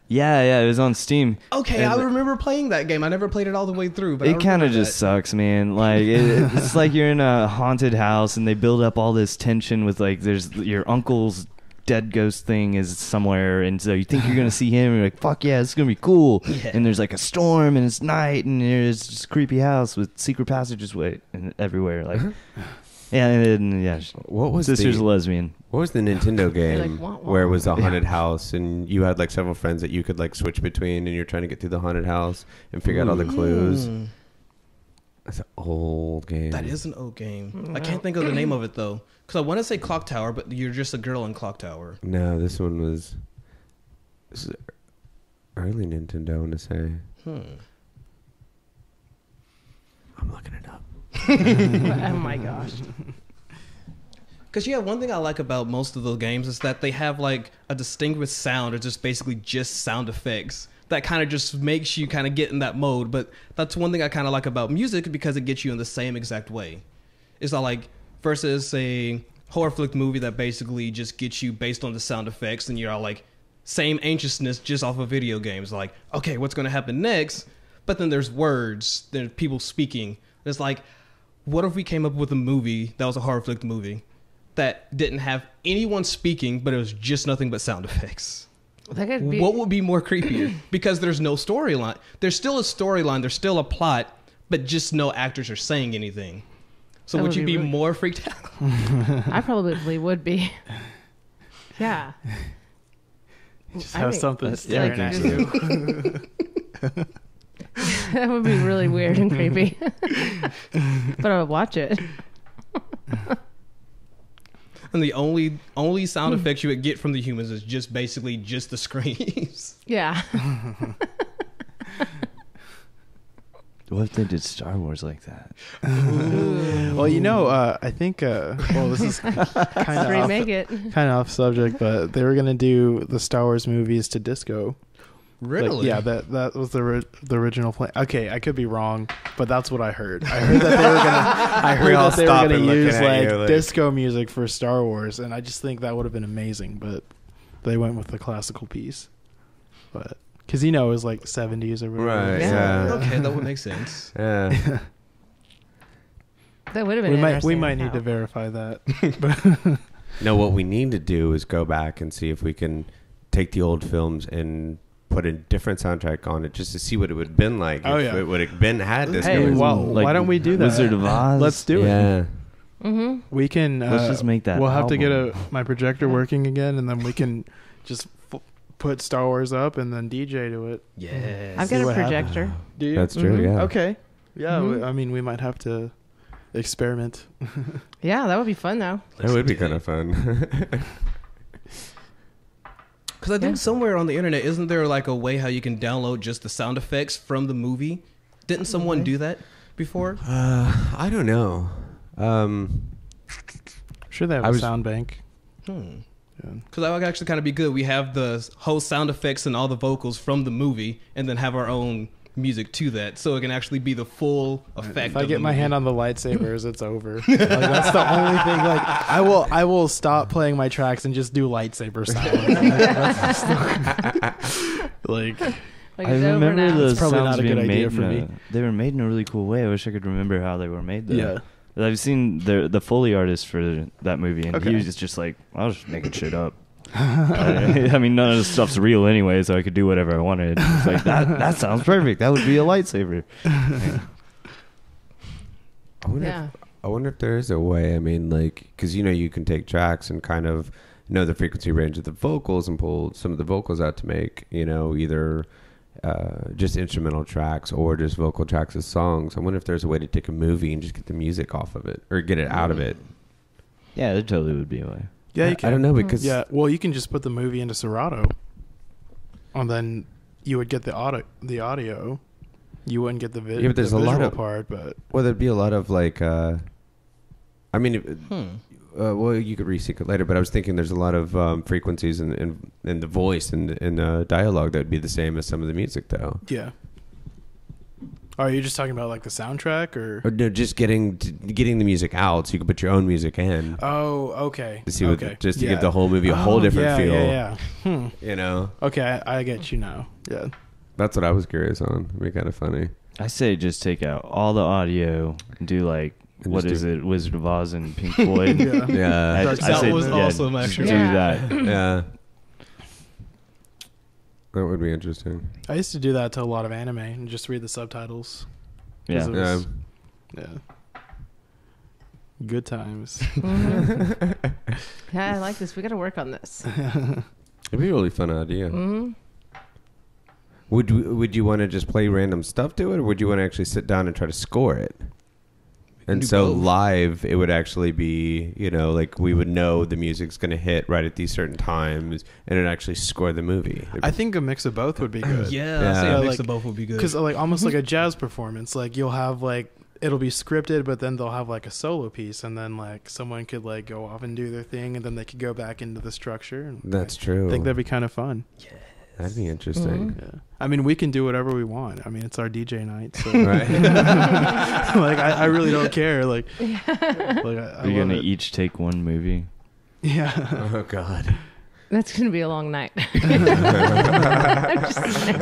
Speaker 4: Yeah, it was on Steam.
Speaker 2: Okay,
Speaker 4: And
Speaker 2: I remember playing that game. I never played it all the way through, but
Speaker 4: it kind of just sucks, man. It's like you're in a haunted house and they build up all this tension with there's your uncle's dead ghost thing is somewhere, and so you think you're gonna see him and you're like, fuck yeah, it's gonna be cool.
Speaker 2: Yeah.
Speaker 4: And there's a storm and it's night and there's this creepy house with secret passages everywhere. Yeah, and yeah.
Speaker 3: What was
Speaker 4: Sister's
Speaker 3: the
Speaker 4: lesbian.
Speaker 3: What was the Nintendo game
Speaker 5: like, wah, wah.
Speaker 3: where it was a haunted house and you had like several friends that you could like switch between and you're trying to get through the haunted house and figure out all the clues? That's an old game.
Speaker 2: That is an old game. I can't think of the name of it though, because I want to say Clock Tower, but you're just a girl in Clock Tower.
Speaker 3: No, this is early Nintendo, I want to say. I'm looking it up.
Speaker 5: Oh my gosh.
Speaker 2: Because one thing I like about most of those games is that they have like a distinguished sound, or just basically just sound effects that kind of just makes you kind of get in that mode. But that's one thing I kind of like about music, because it gets you in the same exact way. It's not like versus a horror flick movie that basically just gets you based on the sound effects, and you're all like same anxiousness just off of video games. Like, okay, what's going to happen next? But then there's words, there's people speaking. It's like, what if we came up with a movie that was a horror flick movie that didn't have anyone speaking, but it was just nothing but sound effects?
Speaker 5: That could be,
Speaker 2: What would be more creepier? Because there's no storyline. There's still a storyline. There's still a plot, but just no actors are saying anything. So
Speaker 5: That
Speaker 2: would
Speaker 5: would
Speaker 2: you
Speaker 5: be
Speaker 2: be
Speaker 5: really-
Speaker 2: more freaked out?
Speaker 5: I probably would be. Yeah.
Speaker 1: Just
Speaker 5: I
Speaker 1: have
Speaker 5: think-
Speaker 1: something
Speaker 5: like,
Speaker 1: staring at
Speaker 5: just-
Speaker 1: you.
Speaker 5: That would be really weird and creepy. But I would watch it.
Speaker 2: And the only sound effects you would get from the humans is just basically just the screams.
Speaker 5: Yeah.
Speaker 4: What if they did Star Wars like that?
Speaker 1: Well, I think. Well, this is kind of
Speaker 5: Remake it.
Speaker 1: off subject, but they were gonna do the Star Wars movies to disco.
Speaker 2: Really?
Speaker 1: Like, yeah, that was the original plan. Okay, I could be wrong, but that's what I heard. I heard that they were gonna. I heard
Speaker 3: all
Speaker 1: that they were
Speaker 3: stop
Speaker 1: gonna
Speaker 3: and looking
Speaker 1: use
Speaker 3: at you, like-
Speaker 1: disco music for Star Wars, and I just think that would have been amazing. But they went with the classical piece, but because it was like 70s or whatever.
Speaker 3: Right,
Speaker 5: Yeah.
Speaker 3: yeah.
Speaker 2: Okay, that would make sense.
Speaker 3: Yeah.
Speaker 5: That would have been
Speaker 1: We
Speaker 5: interesting.
Speaker 1: might need
Speaker 5: How?
Speaker 1: to verify that.
Speaker 3: No, what we need to do is go back and see if we can take the old films and put a different soundtrack on it just to see what it would have been like
Speaker 1: Oh,
Speaker 3: if
Speaker 1: yeah.
Speaker 3: it would have been had this.
Speaker 1: Hey,
Speaker 3: going.
Speaker 1: well, why don't we do that?
Speaker 4: Wizard of Oz.
Speaker 1: Let's do it.
Speaker 3: Yeah.
Speaker 5: Mm-hmm.
Speaker 1: We can.
Speaker 4: Let's just make that
Speaker 1: We'll have to get
Speaker 4: album.
Speaker 1: my projector working again, and then we can just put Star Wars up and then DJ to it.
Speaker 2: Yes.
Speaker 5: I've
Speaker 1: See
Speaker 5: got a
Speaker 1: what happens.
Speaker 5: projector.
Speaker 1: Do you?
Speaker 3: That's true,
Speaker 5: Mhm.
Speaker 3: yeah.
Speaker 1: Okay. Yeah.
Speaker 5: Mhm.
Speaker 1: I mean, we might have to experiment.
Speaker 5: Yeah, that would be fun though.
Speaker 3: That would be kind of fun.
Speaker 2: Because I think somewhere on the internet, isn't there like a way how you can download just the sound effects from the movie? Didn't someone do that before?
Speaker 3: I don't know.
Speaker 1: Sure, they have
Speaker 3: I
Speaker 1: a
Speaker 3: was-
Speaker 1: sound bank. Yeah.
Speaker 2: Because that would actually kind of be good. We have the whole sound effects and all the vocals from the movie, and then have our own music to that, so it can actually be the full effect.
Speaker 1: If I
Speaker 2: of
Speaker 1: get
Speaker 2: the
Speaker 1: my
Speaker 2: movie.
Speaker 1: hand on the lightsabers, it's over. Like, that's the only thing. Like, I will stop playing my tracks and just do lightsaber sound. Like,
Speaker 5: Like
Speaker 4: I
Speaker 5: it's over
Speaker 4: remember
Speaker 5: now.
Speaker 4: the
Speaker 1: It's probably
Speaker 4: sounds
Speaker 1: not a good
Speaker 4: being
Speaker 1: idea
Speaker 4: made
Speaker 1: for
Speaker 4: in
Speaker 1: me.
Speaker 4: they were made in a really cool way. I wish I could remember how they were made. Though.
Speaker 1: yeah.
Speaker 4: I've seen the Foley artist for that movie, and
Speaker 1: Okay.
Speaker 4: he was just like, I was just making shit up. I mean, none of this stuff's real anyway, so I could do whatever I wanted. It's like that sounds perfect. That would be a lightsaber.
Speaker 3: I wonder
Speaker 5: Yeah.
Speaker 3: I wonder if there is a way. I mean, like, because you can take tracks and kind of know the frequency range of the vocals and pull some of the vocals out to make, either just instrumental tracks or just vocal tracks as songs. I wonder if there's a way to take a movie and just get the music off of it or get it out of it.
Speaker 4: Yeah, there totally would be a way.
Speaker 1: Yeah, you
Speaker 3: I
Speaker 1: can.
Speaker 3: don't know because
Speaker 1: Yeah, well, you can just put the movie into Serato, and then you would get the audio. You wouldn't get the,
Speaker 3: Yeah, but there's
Speaker 1: the
Speaker 3: a lot
Speaker 1: visual
Speaker 3: of-
Speaker 1: part, but
Speaker 3: well, there'd be a lot of like. I mean, well, you could resync it later, but I was thinking there's a lot of frequencies in the voice and in dialogue that would be the same as some of the music, though.
Speaker 1: yeah. Are you just talking about like the soundtrack or?
Speaker 3: Or no, just getting the music out so you can put your own music in
Speaker 1: Oh, okay.
Speaker 3: to see
Speaker 1: okay.
Speaker 3: what, just to
Speaker 1: Yeah.
Speaker 3: give the whole movie a whole
Speaker 1: Oh,
Speaker 3: different
Speaker 1: yeah,
Speaker 3: feel.
Speaker 1: Yeah, yeah. Okay, I get you now. Yeah.
Speaker 3: That's what I was curious on. It'd be kind of funny.
Speaker 4: I say just take out all the audio and do like
Speaker 3: And
Speaker 4: what
Speaker 3: just
Speaker 4: is
Speaker 3: do-
Speaker 4: it, Wizard of Oz and Pink Floyd.
Speaker 1: Yeah.
Speaker 3: Yeah,
Speaker 1: Dark
Speaker 2: That
Speaker 1: Side
Speaker 2: was
Speaker 1: of the Moon.
Speaker 2: awesome,
Speaker 4: just
Speaker 2: actually.
Speaker 4: do
Speaker 5: Yeah.
Speaker 4: that.
Speaker 3: yeah. That would be interesting.
Speaker 1: I used to do that to a lot of anime and just read the subtitles.
Speaker 4: Yeah.
Speaker 1: It was- yeah. Good times.
Speaker 5: Yeah, I like this. We got to work on this.
Speaker 3: It'd be a really fun idea.
Speaker 5: Mm-hmm.
Speaker 3: Would you want to just play random stuff to it, or would you want to actually sit down and try to score it? And
Speaker 2: do
Speaker 3: so
Speaker 2: both.
Speaker 3: live, it would actually be, like we would know the music's going to hit right at these certain times, and it'd actually score the movie.
Speaker 1: I think a mix of both would be good.
Speaker 2: Yeah,
Speaker 3: Yeah.
Speaker 2: I say a mix
Speaker 1: Like,
Speaker 2: of both would be good.
Speaker 1: Because like almost like a jazz performance, like you'll have like it'll be scripted, but then they'll have like a solo piece, and then like someone could like go off and do their thing, and then they could go back into the structure. And
Speaker 3: That's
Speaker 1: I
Speaker 3: true.
Speaker 1: think that'd be kind of fun.
Speaker 3: That'd be interesting.
Speaker 5: Mhm.
Speaker 1: Yeah. I mean, we can do whatever we want. I mean, it's our DJ night. So.
Speaker 3: Right?
Speaker 1: Like I really don't care. Like, I
Speaker 4: Are you
Speaker 1: love
Speaker 4: gonna
Speaker 1: it.
Speaker 4: each take one movie?
Speaker 1: Yeah.
Speaker 3: Oh God.
Speaker 5: That's going to be a long night.
Speaker 4: Do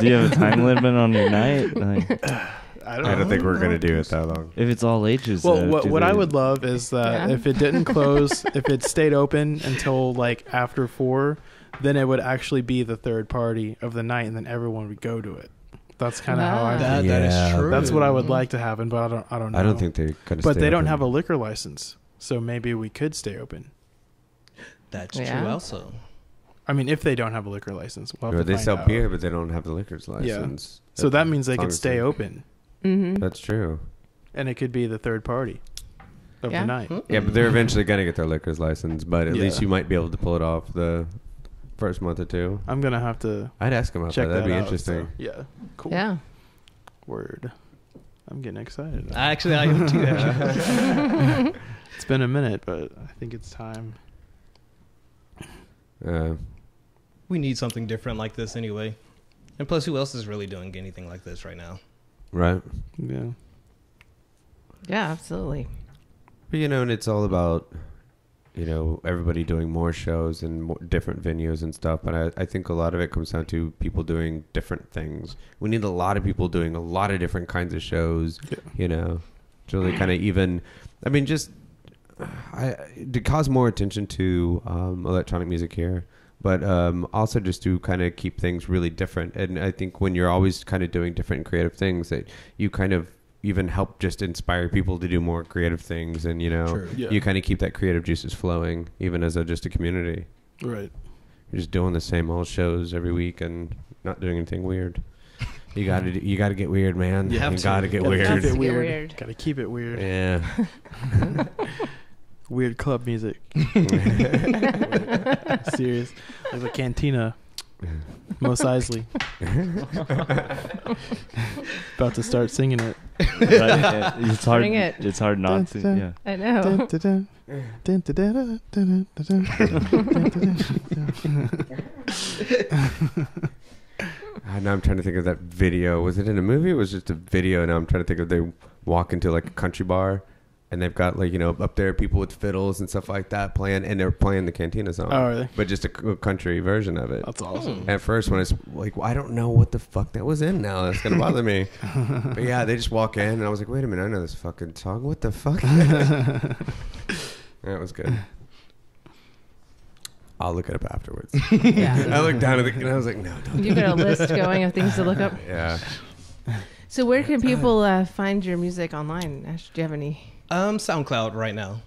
Speaker 4: you have a time limit on your night? Like,
Speaker 1: I
Speaker 3: I don't think we're gonna do it that long.
Speaker 4: if it's all ages.
Speaker 1: Well,
Speaker 4: do
Speaker 1: what I
Speaker 4: they-
Speaker 1: would love is that
Speaker 5: Yeah.
Speaker 1: if it didn't close, if it stayed open until like after 4, then it would actually be the third party of the night, and then everyone would go to it. That's kind of how I.
Speaker 5: Wow.
Speaker 2: that is
Speaker 3: Yeah,
Speaker 2: true.
Speaker 1: That's what I would like to happen, but I don't know.
Speaker 3: I don't think they're gonna.
Speaker 1: But
Speaker 3: stay
Speaker 1: they don't
Speaker 3: open.
Speaker 1: have a liquor license, so maybe we could stay open.
Speaker 2: That's
Speaker 5: Yeah.
Speaker 2: true also.
Speaker 1: I mean, if they don't have a liquor license, we'll have
Speaker 3: Or
Speaker 1: to
Speaker 3: they
Speaker 1: find
Speaker 3: sell
Speaker 1: out.
Speaker 3: beer, but they don't have the liquor's license.
Speaker 1: So that means they
Speaker 3: As long
Speaker 1: could
Speaker 3: as
Speaker 1: stay
Speaker 3: they-
Speaker 1: open,
Speaker 5: Mm-hmm.
Speaker 3: That's true.
Speaker 1: and it could be the third party of
Speaker 5: Yeah.
Speaker 1: the night.
Speaker 3: Yeah, but they're eventually gonna get their liquor's license. But at
Speaker 1: Yeah.
Speaker 3: least you might be able to pull it off the first month or two.
Speaker 1: I'm gonna have to
Speaker 3: I'd ask them about
Speaker 1: check
Speaker 3: that. That'd be
Speaker 1: out,
Speaker 3: interesting.
Speaker 1: so, yeah, cool.
Speaker 5: Yeah.
Speaker 1: Word. I'm getting excited.
Speaker 2: Actually, I am too. Actually.
Speaker 1: It's been a minute, but I think it's time.
Speaker 2: We need something different like this anyway. And plus, who else is really doing anything like this right now?
Speaker 3: Right.
Speaker 1: Yeah.
Speaker 5: Yeah, absolutely.
Speaker 3: But, and it's all about, everybody doing more shows and more different venues and stuff. But I think a lot of it comes down to people doing different things. We need a lot of people doing a lot of different kinds of shows, to really kind of even, just to cause more attention to electronic music here. But also just to kind of keep things really different. And I think when you're always kind of doing different creative things, that you kind of even help just inspire people to do more creative things. And,
Speaker 2: True.
Speaker 1: Yeah.
Speaker 3: you kind of keep that creative juices flowing, even as just a community.
Speaker 1: Right.
Speaker 3: You're just doing the same old shows every week and not doing anything weird. You gotta get weird, man.
Speaker 2: You have
Speaker 3: You
Speaker 2: to.
Speaker 3: gotta get
Speaker 1: Gotta
Speaker 3: weird.
Speaker 1: Keep it
Speaker 5: Get
Speaker 1: weird.
Speaker 5: weird.
Speaker 1: Gotta keep it weird.
Speaker 3: Yeah.
Speaker 1: Weird club music. Serious. Like the Cantina. Mos Eisley. About to start singing it.
Speaker 4: It's hard.
Speaker 5: Bring it.
Speaker 4: It's hard not to. Yeah.
Speaker 5: I know.
Speaker 3: Now I'm trying to think of that video. Was it in a movie? Or was it just a video? Now I'm trying to think of they walk into like a country bar, and they've got like up there people with fiddles and stuff like that playing, and they're playing the Cantina song.
Speaker 1: Oh, really?
Speaker 3: But just a country version of it.
Speaker 1: That's awesome.
Speaker 3: At first, when it's like, well, I don't know what the fuck that was in now. That's gonna bother me. But yeah, they just walk in, and I was like, wait a minute, I know this fucking song. What the fuck? That was good. I'll look it up afterwards.
Speaker 5: Yeah.
Speaker 3: I looked down at and I was like, no, don't.
Speaker 5: You've got a list going of things to look up.
Speaker 3: Yeah.
Speaker 5: So where can people find your music online? Ash, do you have any?
Speaker 2: SoundCloud right now.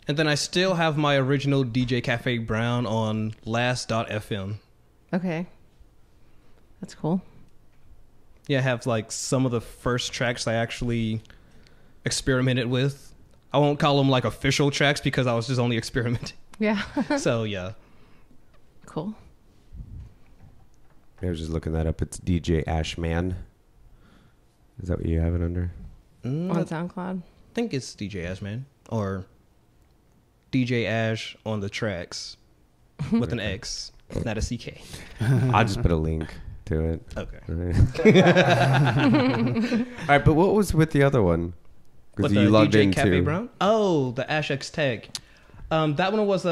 Speaker 2: And then I still have my original DJ Cafe Brown on last.fm.
Speaker 5: Okay. That's cool.
Speaker 2: Yeah, I have like some of the first tracks I actually experimented with. I won't call them like official tracks because I was just only experimenting.
Speaker 5: Yeah.
Speaker 2: So yeah.
Speaker 5: Cool.
Speaker 3: I was just looking that up. It's DJ Ashman. Is that what you have it under?
Speaker 5: On
Speaker 2: I
Speaker 5: SoundCloud.
Speaker 2: think it's DJ Ash, man. Or DJ Ash on the tracks with an X, not a CK.
Speaker 3: I'll just put a link to it.
Speaker 2: Okay.
Speaker 3: All right, but what was with the other one?
Speaker 2: With
Speaker 3: Because
Speaker 2: the
Speaker 3: you logged
Speaker 2: DJ
Speaker 3: into.
Speaker 2: Cafe Brown? Oh, the Ash X tag. That one was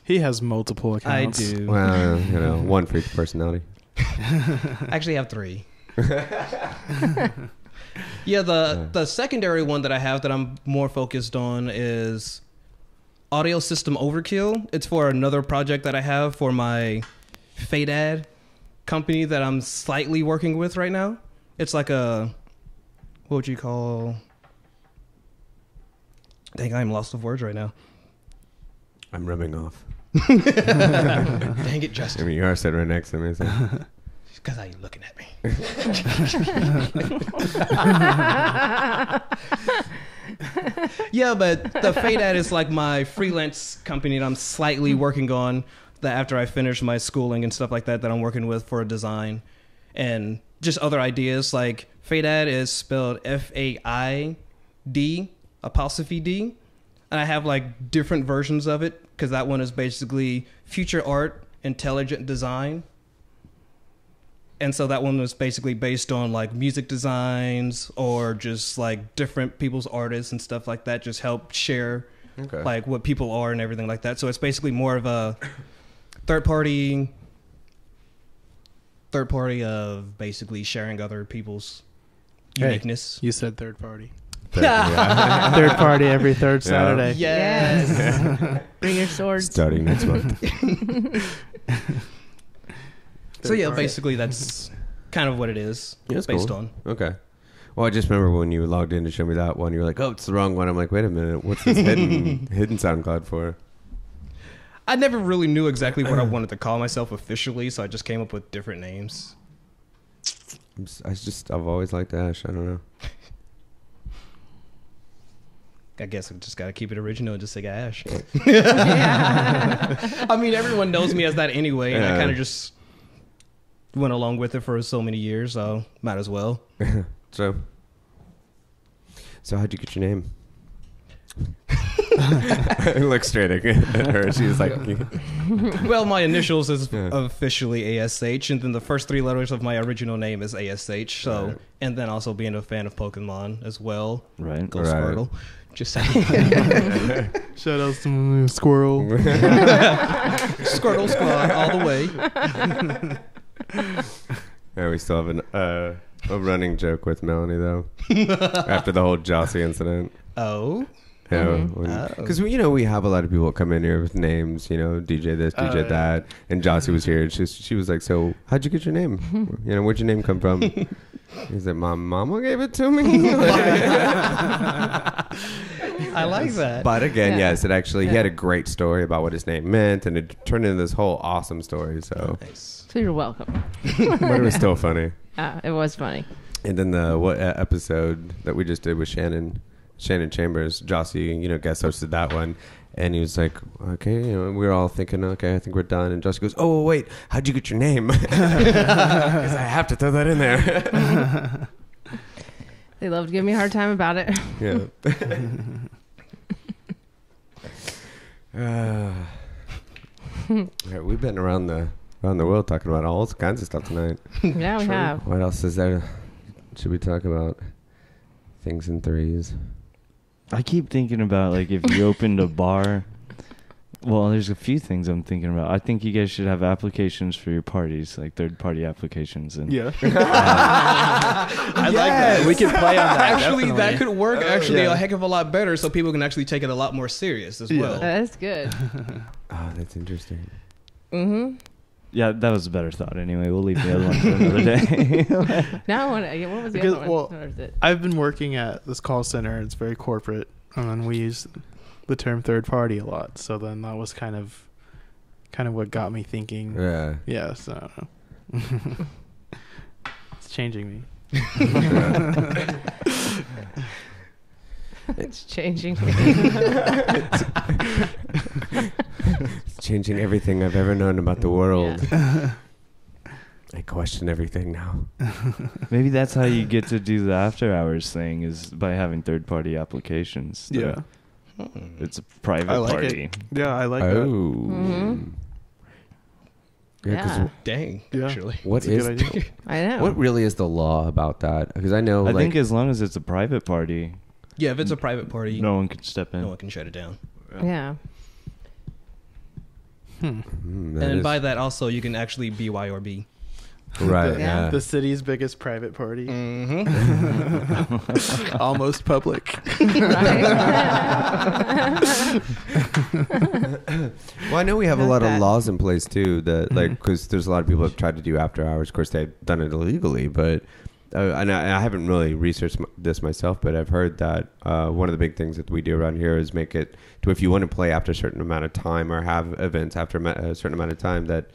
Speaker 1: He has multiple
Speaker 2: I
Speaker 1: accounts.
Speaker 2: do.
Speaker 3: Well, one for each personality.
Speaker 2: I actually have 3. Yeah, the secondary one that I have that I'm more focused on is Audio System Overkill. It's for another project that I have for my Fadad company that I'm slightly working with right now. It's like a, what would you call? Dang, I'm lost of words right now.
Speaker 3: I'm rubbing off.
Speaker 2: Dang it,
Speaker 3: I
Speaker 2: Justin.
Speaker 3: mean, you are sitting right next to me. So.
Speaker 2: Because how you looking at me? Yeah, but the Fade Ad is like my freelance company that I'm slightly working on. That after I finish my schooling and stuff like that, that I'm working with for design and just other ideas. Like Fade Ad is spelled FAID apostrophe D, and I have like different versions of it because that one is basically future art, intelligent design. And so that one was basically based on like music designs or just like different people's artists and stuff like that. Just help share like what people are and everything like that. So it's basically more of a third party of basically sharing other people's uniqueness.
Speaker 1: You said third party.
Speaker 3: Yeah.
Speaker 1: Third party every third Saturday.
Speaker 5: Yes. Bring your swords.
Speaker 3: Starting next month.
Speaker 2: So yeah, basically that's kind of what it is
Speaker 3: That's
Speaker 2: based
Speaker 3: cool.
Speaker 2: on.
Speaker 3: Okay. Well, I just remember when you logged in to show me that one, you were like, "Oh, it's the wrong one." I'm like, "Wait a minute, what's this hidden SoundCloud for?"
Speaker 2: I never really knew exactly what I wanted to call myself officially, so I just came up with different names.
Speaker 3: I've always liked Ash. I don't know.
Speaker 2: I guess I just got to keep it original and just say Ash.
Speaker 5: Yeah.
Speaker 2: I mean, everyone knows me as that anyway, and I
Speaker 3: Yeah.
Speaker 2: kind of just went along with it for so many years, so might as well.
Speaker 3: So how'd you get your name? I looked straight at her. She was like,
Speaker 2: Well, my initials is
Speaker 3: Yeah.
Speaker 2: officially ASH, and then the first three letters of my original name is ASH. So,
Speaker 3: Right.
Speaker 2: and then also being a fan of Pokemon as well.
Speaker 4: Right.
Speaker 2: Go
Speaker 3: Right.
Speaker 2: Squirtle. Just saying.
Speaker 1: Shout out to Squirrel.
Speaker 2: Squirtle Squad all the way.
Speaker 3: Yeah, we still have a running joke with Melanie though. After the whole Jossie incident.
Speaker 2: Oh.
Speaker 3: Yeah,
Speaker 2: Oh.
Speaker 3: because we have a lot of people come in here with names, DJ this, DJ
Speaker 1: yeah.
Speaker 3: that, and Jossie was here, and she was like, "So, how'd you get your name? Where'd your name come from?" He's like, "My mama gave it to me."
Speaker 2: I like that.
Speaker 3: But again,
Speaker 5: Yeah.
Speaker 3: yes, it actually he had a great story about what his name meant, and it turned into this whole awesome story. So,
Speaker 2: Nice.
Speaker 5: So you're welcome.
Speaker 3: but it was still funny.
Speaker 5: It was funny.
Speaker 3: And then the episode that we just did with Shannon Chambers, Jossie, guest hosted that one, and he was like, "Okay," we were all thinking, "Okay, I think we're done." And Jossie goes, "Oh wait, how'd you get your name?" Because I have to throw that in there.
Speaker 5: They love to give me a hard time about it.
Speaker 3: Yeah. All right, we've been around the world talking about all kinds of stuff tonight.
Speaker 5: Yeah, we have.
Speaker 3: What else is there? Should we talk about things in threes?
Speaker 4: I keep thinking about like if you opened a bar. Well, there's a few things I'm thinking about. I think you guys should have applications for your parties, like third-party applications. And
Speaker 1: Yeah.
Speaker 2: I like that.
Speaker 1: We can play on that.
Speaker 2: Actually, that
Speaker 1: definitely.
Speaker 2: could work actually
Speaker 1: Yeah.
Speaker 2: a heck of a lot better, so people can actually take it a lot more serious as
Speaker 1: Yeah.
Speaker 2: well.
Speaker 5: That's good.
Speaker 3: Oh, that's interesting.
Speaker 5: Mm-hmm.
Speaker 4: yeah, that was a better thought. Anyway, we'll leave the other one for another day.
Speaker 5: Now I want to. What was the
Speaker 1: Because,
Speaker 5: other one?
Speaker 1: well,
Speaker 5: What was it?
Speaker 1: I've been working at this call center. It's very corporate, and we use the term third party a lot. So then that was kind of what got me thinking.
Speaker 3: Yeah.
Speaker 1: Yeah, so I don't know. It's changing me.
Speaker 5: It's changing.
Speaker 3: It's changing everything I've ever known about the world.
Speaker 5: Yeah.
Speaker 3: I question everything now.
Speaker 4: Maybe that's how you get to do the after hours thing is by having third-party applications.
Speaker 1: Yeah.
Speaker 4: It's a private
Speaker 1: I like
Speaker 4: party.
Speaker 1: it. Yeah, I like
Speaker 3: Oh.
Speaker 1: that.
Speaker 5: Mhm.
Speaker 3: Yeah, 'cause
Speaker 5: Yeah.
Speaker 2: Dang,
Speaker 1: Yeah.
Speaker 2: actually.
Speaker 3: what
Speaker 1: That's a
Speaker 3: is
Speaker 1: good idea.
Speaker 5: I know.
Speaker 3: what really is the law about that? Because I know
Speaker 4: I
Speaker 3: like
Speaker 4: think as long as it's a private party,
Speaker 2: Yeah, if it's a private party,
Speaker 4: no one can step in.
Speaker 2: no one can shut it down.
Speaker 5: Yeah.
Speaker 3: that
Speaker 2: And
Speaker 3: is-
Speaker 2: by that also, you can actually BYOB.
Speaker 3: right,
Speaker 5: Yeah.
Speaker 3: yeah.
Speaker 1: The city's biggest private party.
Speaker 2: Mm-hmm.
Speaker 1: Almost public.
Speaker 3: Well, I know we have a
Speaker 5: Not
Speaker 3: lot of
Speaker 5: that.
Speaker 3: laws in place too. That like because there's a lot of people that try to do after hours. Of course, they've done it illegally, but and I haven't really researched this myself, but I've heard that one of the big things that we do around here is make it to if you want to play after a certain amount of time or have events after a certain amount of time that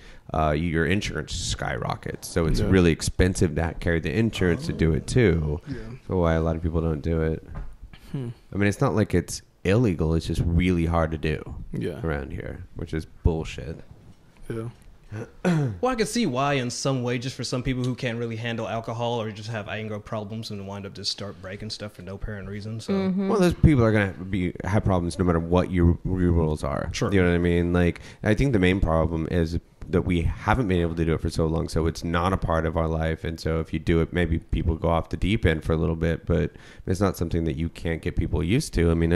Speaker 3: your insurance skyrockets. So it's really expensive to carry the insurance to do it too. Yeah. So why a lot of people don't do it. I mean, it's not like it's illegal. It's just really hard to do around here, which is bullshit.
Speaker 1: Yeah.
Speaker 2: Well, I could see why in some way, just for some people who can't really handle alcohol or just have anger problems and wind up just start breaking stuff for no apparent reason. So,
Speaker 3: well, those people are gonna have problems no matter what your rules are.
Speaker 2: Sure.
Speaker 3: You know what I mean? Like, I think the main problem is that we haven't been able to do it for so long, so it's not a part of our life. And so if you do it, maybe people go off the deep end for a little bit, but it's not something that you can't get people used to. I mean,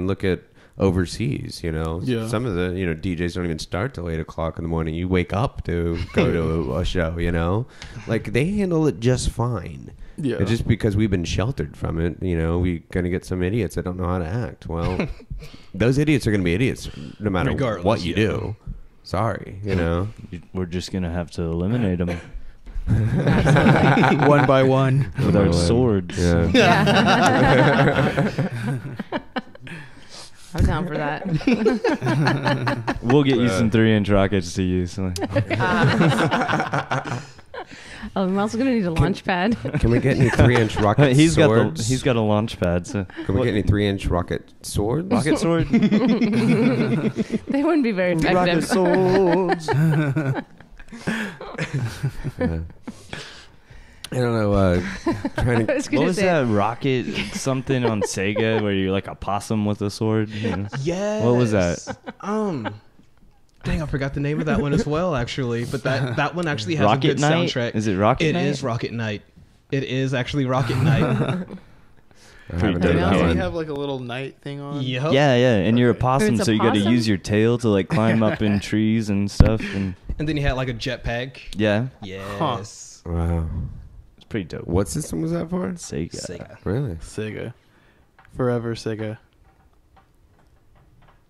Speaker 3: look at overseas, some of the DJs don't even start till 8 o'clock in the morning. You wake up to go to a show, like they handle it just fine. Yeah, it's just because we've been sheltered from it. We're gonna get some idiots that don't know how to act. Well, those idiots are gonna be idiots no matter what you do. Sorry,
Speaker 4: we're just gonna have to eliminate them.
Speaker 1: One by one
Speaker 4: with our swords.
Speaker 5: I'm down for that.
Speaker 4: We'll get you some 3-inch rockets to use.
Speaker 5: I'm also going to need a launch pad.
Speaker 3: Can we get any 3-inch rocket swords?
Speaker 4: He's got a launch pad. So
Speaker 3: can we get any 3-inch rocket swords?
Speaker 4: Rocket sword?
Speaker 5: They wouldn't be very effective.
Speaker 4: Rocket swords.
Speaker 3: I don't know.
Speaker 4: What was that rocket something on Sega where you're like a possum with a sword?
Speaker 2: Yes.
Speaker 4: What was that?
Speaker 2: Dang, I forgot the name of that one as well, actually. But that one actually has
Speaker 4: Rocket
Speaker 2: a good
Speaker 4: Knight?
Speaker 2: soundtrack.
Speaker 4: Is it Rocket Knight?
Speaker 2: It is Rocket Knight. It is actually Rocket Knight.
Speaker 3: I haven't done that
Speaker 1: You
Speaker 3: one.
Speaker 1: have like a little knight thing on.
Speaker 2: Yep.
Speaker 4: Yeah, and you're a possum,
Speaker 5: It's a
Speaker 4: so you got to
Speaker 5: possum?
Speaker 4: use your tail to like climb up in trees and stuff. And
Speaker 2: And then he had like a jetpack.
Speaker 4: yeah,
Speaker 2: Yes.
Speaker 3: Wow.
Speaker 4: it's pretty dope.
Speaker 3: What system was that for?
Speaker 4: Sega.
Speaker 3: Really?
Speaker 1: Sega. Forever Sega.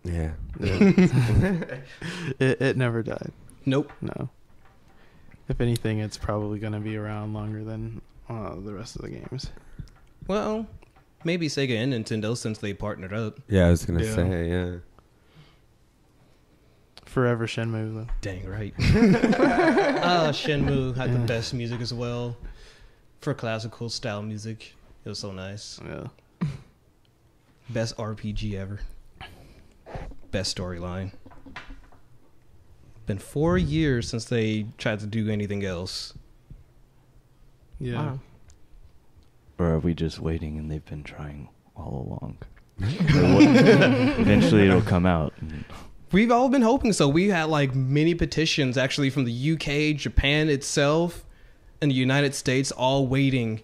Speaker 3: Yeah.
Speaker 1: It never died.
Speaker 2: Nope.
Speaker 1: No. If anything, it's probably going to be around longer than the rest of the games.
Speaker 2: Well, maybe Sega and Nintendo since they partnered up.
Speaker 3: Yeah, I was gonna
Speaker 1: Yeah.
Speaker 3: say, yeah.
Speaker 1: Forever Shenmue, though.
Speaker 2: Dang right. Shenmue had the best music as well. For classical style music. It was so nice.
Speaker 1: Yeah.
Speaker 2: Best RPG ever. Best storyline. Been 4 years since they tried to do anything else.
Speaker 1: Yeah.
Speaker 5: Wow.
Speaker 4: Or are we just waiting and they've been trying all along? Eventually it'll come out.
Speaker 2: We've all been hoping so. We had like many petitions actually from the UK, Japan itself, and the United States all waiting.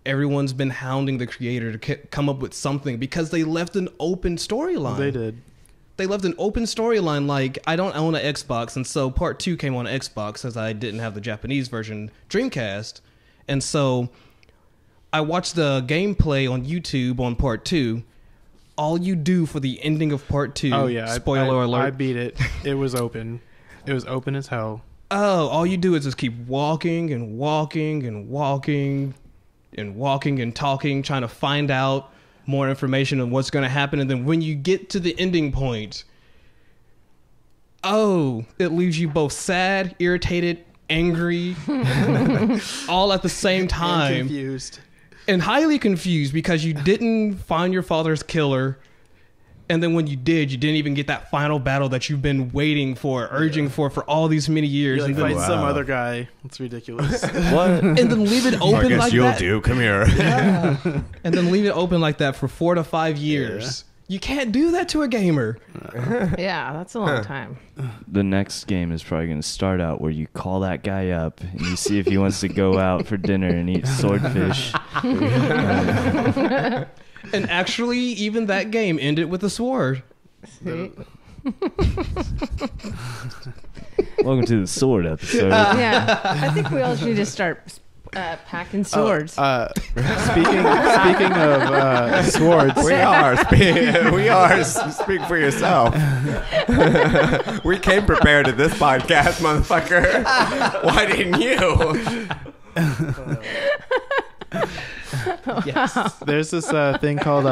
Speaker 2: Everyone's been hounding the creator to come up with something because they left an open storyline.
Speaker 1: They did.
Speaker 2: They left an open storyline like, I don't own an Xbox, and so part 2 came on Xbox as I didn't have the Japanese version Dreamcast. And so I watched the gameplay on YouTube on part 2. All you do for the ending of part 2,
Speaker 1: Oh, yeah.
Speaker 2: spoiler
Speaker 1: I
Speaker 2: alert.
Speaker 1: beat it. It was open. It was open as hell.
Speaker 2: Oh, all you do is just keep walking and walking and walking and walking and talking, trying to find out more information on what's going to happen. And then when you get to the ending point, it leaves you both sad, irritated, angry, all at the same time.
Speaker 1: And confused.
Speaker 2: And highly confused because you didn't find your father's killer. And then when you did, you didn't even get that final battle that you've been waiting for, urging for all these many years.
Speaker 1: You like
Speaker 2: And then-
Speaker 1: fight some other guy. It's ridiculous.
Speaker 4: What?
Speaker 2: and then leave it open
Speaker 3: I guess
Speaker 2: like
Speaker 3: you'll
Speaker 2: that.
Speaker 3: do. Come here.
Speaker 2: Yeah. And then leave it open like that for 4 to 5 years. You can't do that to a gamer.
Speaker 5: Yeah, that's a long time.
Speaker 4: The next game is probably going to start out where you call that guy up and you see if he wants to go out for dinner and eat swordfish.
Speaker 2: And actually, even that game ended with a sword.
Speaker 5: See?
Speaker 4: Welcome to the sword episode.
Speaker 5: Yeah, I think we all need to start packing swords.
Speaker 1: Speaking of swords,
Speaker 3: We are. Speak for yourself. We came prepared to this podcast, motherfucker. Why didn't you?
Speaker 2: Yes.
Speaker 1: There's this thing called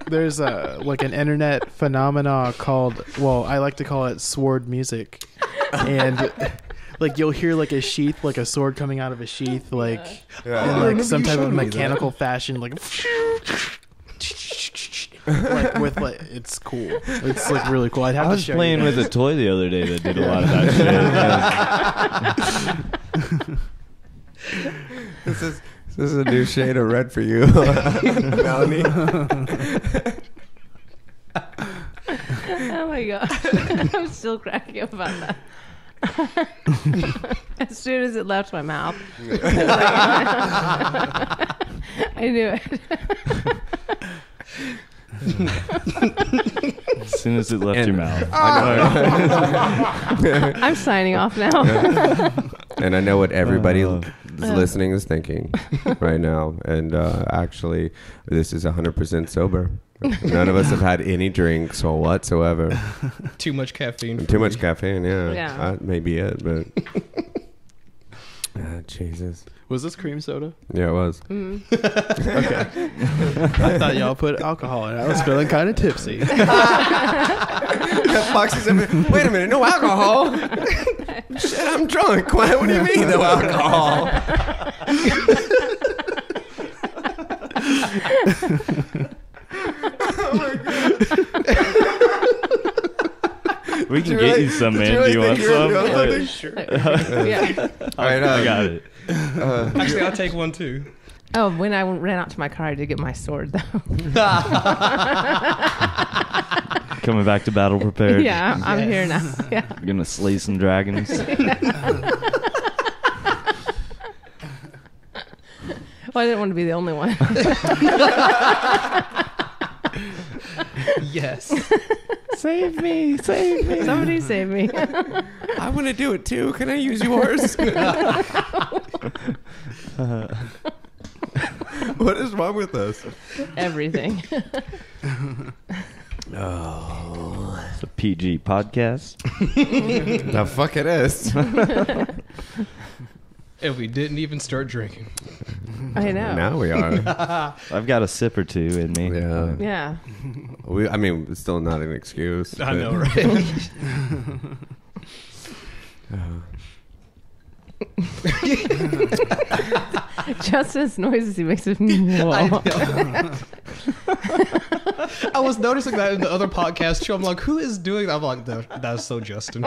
Speaker 1: there's like an internet phenomena called, well, I like to call it sword music, and like you'll hear like a sheath, like a sword coming out of a sheath, like in like some type of mechanical fashion, like. Like with like, it's cool. It's like really cool. I'd have
Speaker 4: I
Speaker 1: to
Speaker 4: was
Speaker 1: show
Speaker 4: playing
Speaker 1: you
Speaker 4: with
Speaker 1: guys.
Speaker 4: a toy the other day that did a lot of that shit.
Speaker 3: This is a new shade of red for you, Melanie.
Speaker 5: Oh my god. I'm still cracking up about that. As soon as it left my mouth. I knew it.
Speaker 4: As soon as it left your mouth.
Speaker 5: I'm signing off now.
Speaker 3: And I know what everybody
Speaker 4: Oh.
Speaker 3: listening is thinking right now. And actually, this is 100% sober. None of us have had any drinks or whatsoever.
Speaker 2: Too much caffeine.
Speaker 3: Too much caffeine, yeah.
Speaker 5: Yeah.
Speaker 3: That may be it, but... Jesus.
Speaker 1: Was this cream soda?
Speaker 3: Yeah, it was.
Speaker 1: Okay. I thought y'all put alcohol in it. I was feeling kind of tipsy.
Speaker 3: Foxy said, wait a minute, no alcohol? Shit, I'm drunk. What do you mean, no alcohol?
Speaker 4: We can get you some, man. Do you want some?
Speaker 5: Yeah.
Speaker 3: All right,
Speaker 4: I got it.
Speaker 2: Actually, I'll take one too.
Speaker 5: Oh, when I ran out to my car, I did get my sword, though.
Speaker 4: Coming back to battle prepared.
Speaker 5: Yeah, I'm here now. Yeah.
Speaker 4: You're gonna slay some dragons.
Speaker 5: Well, I didn't want to be the only one.
Speaker 2: Yes.
Speaker 4: Save me! Save me!
Speaker 5: Somebody save me.
Speaker 3: I want to do it too. Can I use yours? What is wrong with us?
Speaker 5: Everything.
Speaker 3: Oh,
Speaker 4: It's a PG podcast.
Speaker 3: the fuck it is.
Speaker 2: And we didn't even start drinking.
Speaker 5: I know.
Speaker 3: Now we are.
Speaker 4: I've got a sip or two in me.
Speaker 3: Yeah.
Speaker 5: Yeah.
Speaker 3: I mean, it's still not an excuse.
Speaker 2: I
Speaker 3: but-
Speaker 2: know, right?
Speaker 5: Justin's noises he makes with whoa.
Speaker 2: I was noticing that in the other podcast too. I'm like, who is doing that? I'm like, that's so Justin.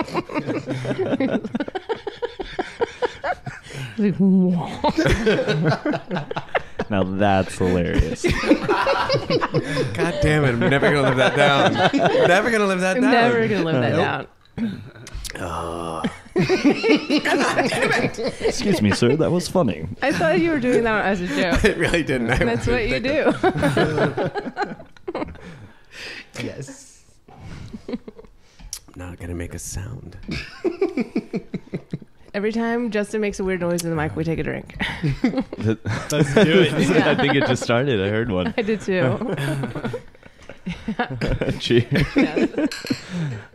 Speaker 5: Like, whoa.
Speaker 4: Now that's hilarious.
Speaker 3: God damn it! I'm never gonna live that down. Never gonna live that
Speaker 5: I'm
Speaker 3: down.
Speaker 5: never going to live that down.
Speaker 4: Excuse me, sir. That was funny.
Speaker 5: I thought you were doing that as a joke.
Speaker 3: It really didn't.
Speaker 5: That's what you do.
Speaker 2: Yes.
Speaker 3: Not gonna make a sound.
Speaker 5: Every time Justin makes a weird noise in the mic, we take a drink.
Speaker 2: Let's do it.
Speaker 4: I think it just started. I heard one.
Speaker 5: I did too.
Speaker 4: Cheers.
Speaker 5: Yeah.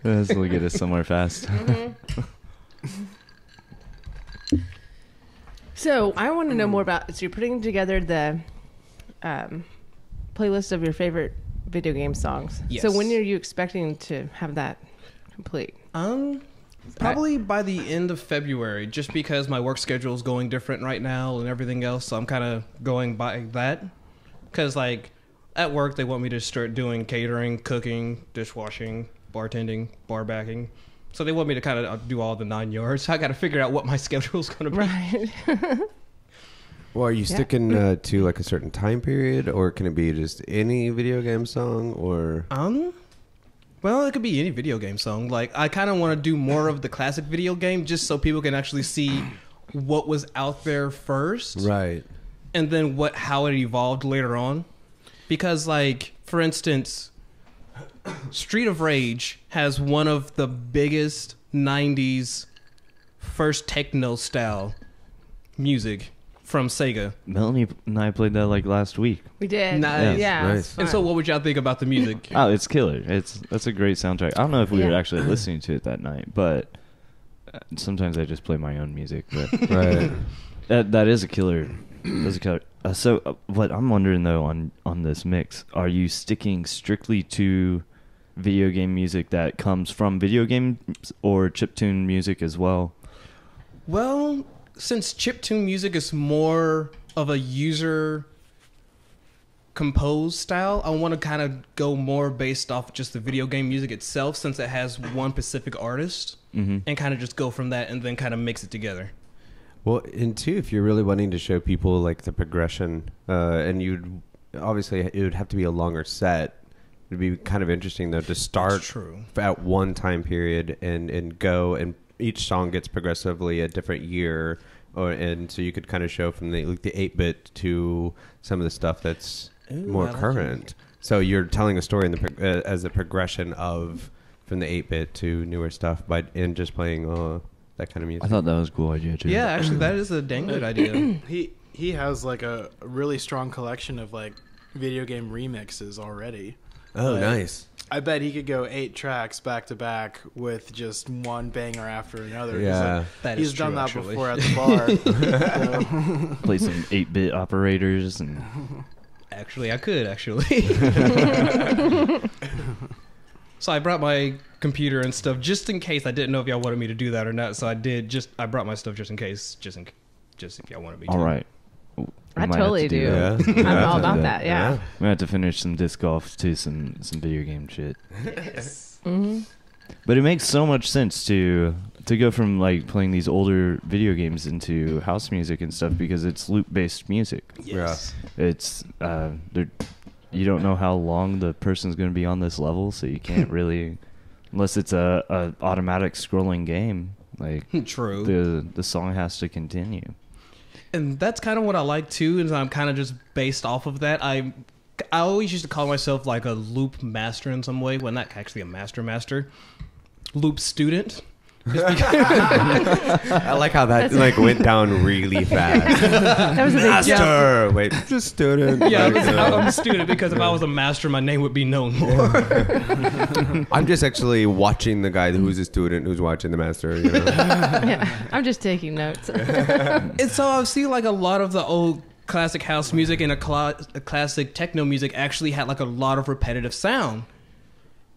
Speaker 4: This will get us somewhere fast.
Speaker 5: So I want to know more about. So you're putting together the playlist of your favorite video game songs.
Speaker 2: Yes.
Speaker 5: So when are you expecting to have that complete?
Speaker 2: Probably by the end of February, just because my work schedule is going different right now and everything else. So I'm kind of going by that. Because, like, at work, they want me to start doing catering, cooking, dishwashing, bartending, bar backing. So they want me to kind of do all the 9 yards. So I got to figure out what my schedule is going to be.
Speaker 5: Right.
Speaker 3: Well, are you
Speaker 5: Yeah.
Speaker 3: sticking to like a certain time period, or can it be just any video game song, or?
Speaker 2: Well, it could be any video game song. Like, I kind of want to do more of the classic video game just so people can actually see what was out there first.
Speaker 3: Right.
Speaker 2: And then how it evolved later on. Because, like, for instance, Street of Rage has one of the biggest 90s first techno style music from Sega.
Speaker 4: Melanie and I played that like last week.
Speaker 5: We did.
Speaker 2: Nice.
Speaker 5: Yeah.
Speaker 3: Nice.
Speaker 5: it's
Speaker 2: And so
Speaker 5: fun.
Speaker 2: what would y'all think about the music?
Speaker 4: Oh, it's killer. That's a great soundtrack. I don't know if we were
Speaker 5: Yeah.
Speaker 4: actually listening to it that night, but sometimes I just play my own music. But
Speaker 3: Right.
Speaker 4: that is a killer What I'm wondering though on this mix, are you sticking strictly to video game music that comes from video games or chiptune music as well?
Speaker 2: Well, since chiptune music is more of a user composed style, I want to kind of go more based off just the video game music itself, since it has one specific artist, and kind of just go from that and then kind of mix it together.
Speaker 3: Well, and two, if you're really wanting to show people like the progression, and you'd obviously it would have to be a longer set. It'd be kind of interesting though to start at one time period and go, and each song gets progressively a different year, and so you could kind of show from the 8-bit to some of the stuff that's more current. So you're telling a story in as a progression of from the 8-bit to newer stuff, and just playing that kind of music.
Speaker 4: I thought that was a cool idea too.
Speaker 2: Yeah, actually, that is a dang good idea.
Speaker 1: He has like a really strong collection of like video game remixes already.
Speaker 3: Oh,
Speaker 1: like,
Speaker 3: nice.
Speaker 1: I bet he could go 8 tracks back to back with just one banger after another.
Speaker 3: Yeah.
Speaker 1: He's done that before at the bar.
Speaker 4: Play some 8-bit operators and.
Speaker 2: Actually, I could So I brought my computer and stuff just in case. I didn't know if y'all wanted me to do that or not. So I did. I brought my stuff just in case, just if y'all wanted me to.
Speaker 4: All right.
Speaker 5: I totally do. I'm all about that. Yeah.
Speaker 4: I'm gonna have to finish some disc golf to some video game shit.
Speaker 5: Yes.
Speaker 4: But it makes so much sense to go from like playing these older video games into house music and stuff, because it's loop based music.
Speaker 2: Yes.
Speaker 4: Yeah. It's you don't know how long the person's going to be on this level, so you can't really, unless it's a automatic scrolling game. Like
Speaker 2: true.
Speaker 4: The song has to continue.
Speaker 2: And that's kind of what I like too, is I'm kind of just based off of that. I always used to call myself like a loop master in some way. Well, not actually a master. Loop student.
Speaker 3: I like how that went down really fast.
Speaker 5: That was a big
Speaker 3: Master!
Speaker 5: jump.
Speaker 3: Wait, just student.
Speaker 2: Yeah, I'm a student because if I was a master, my name would be known more.
Speaker 3: I'm just actually watching the guy who's a student who's watching the master. You know?
Speaker 5: Yeah, I'm just taking notes.
Speaker 2: And so I've seen like a lot of the old classic house music and a classic techno music actually had like a lot of repetitive sound.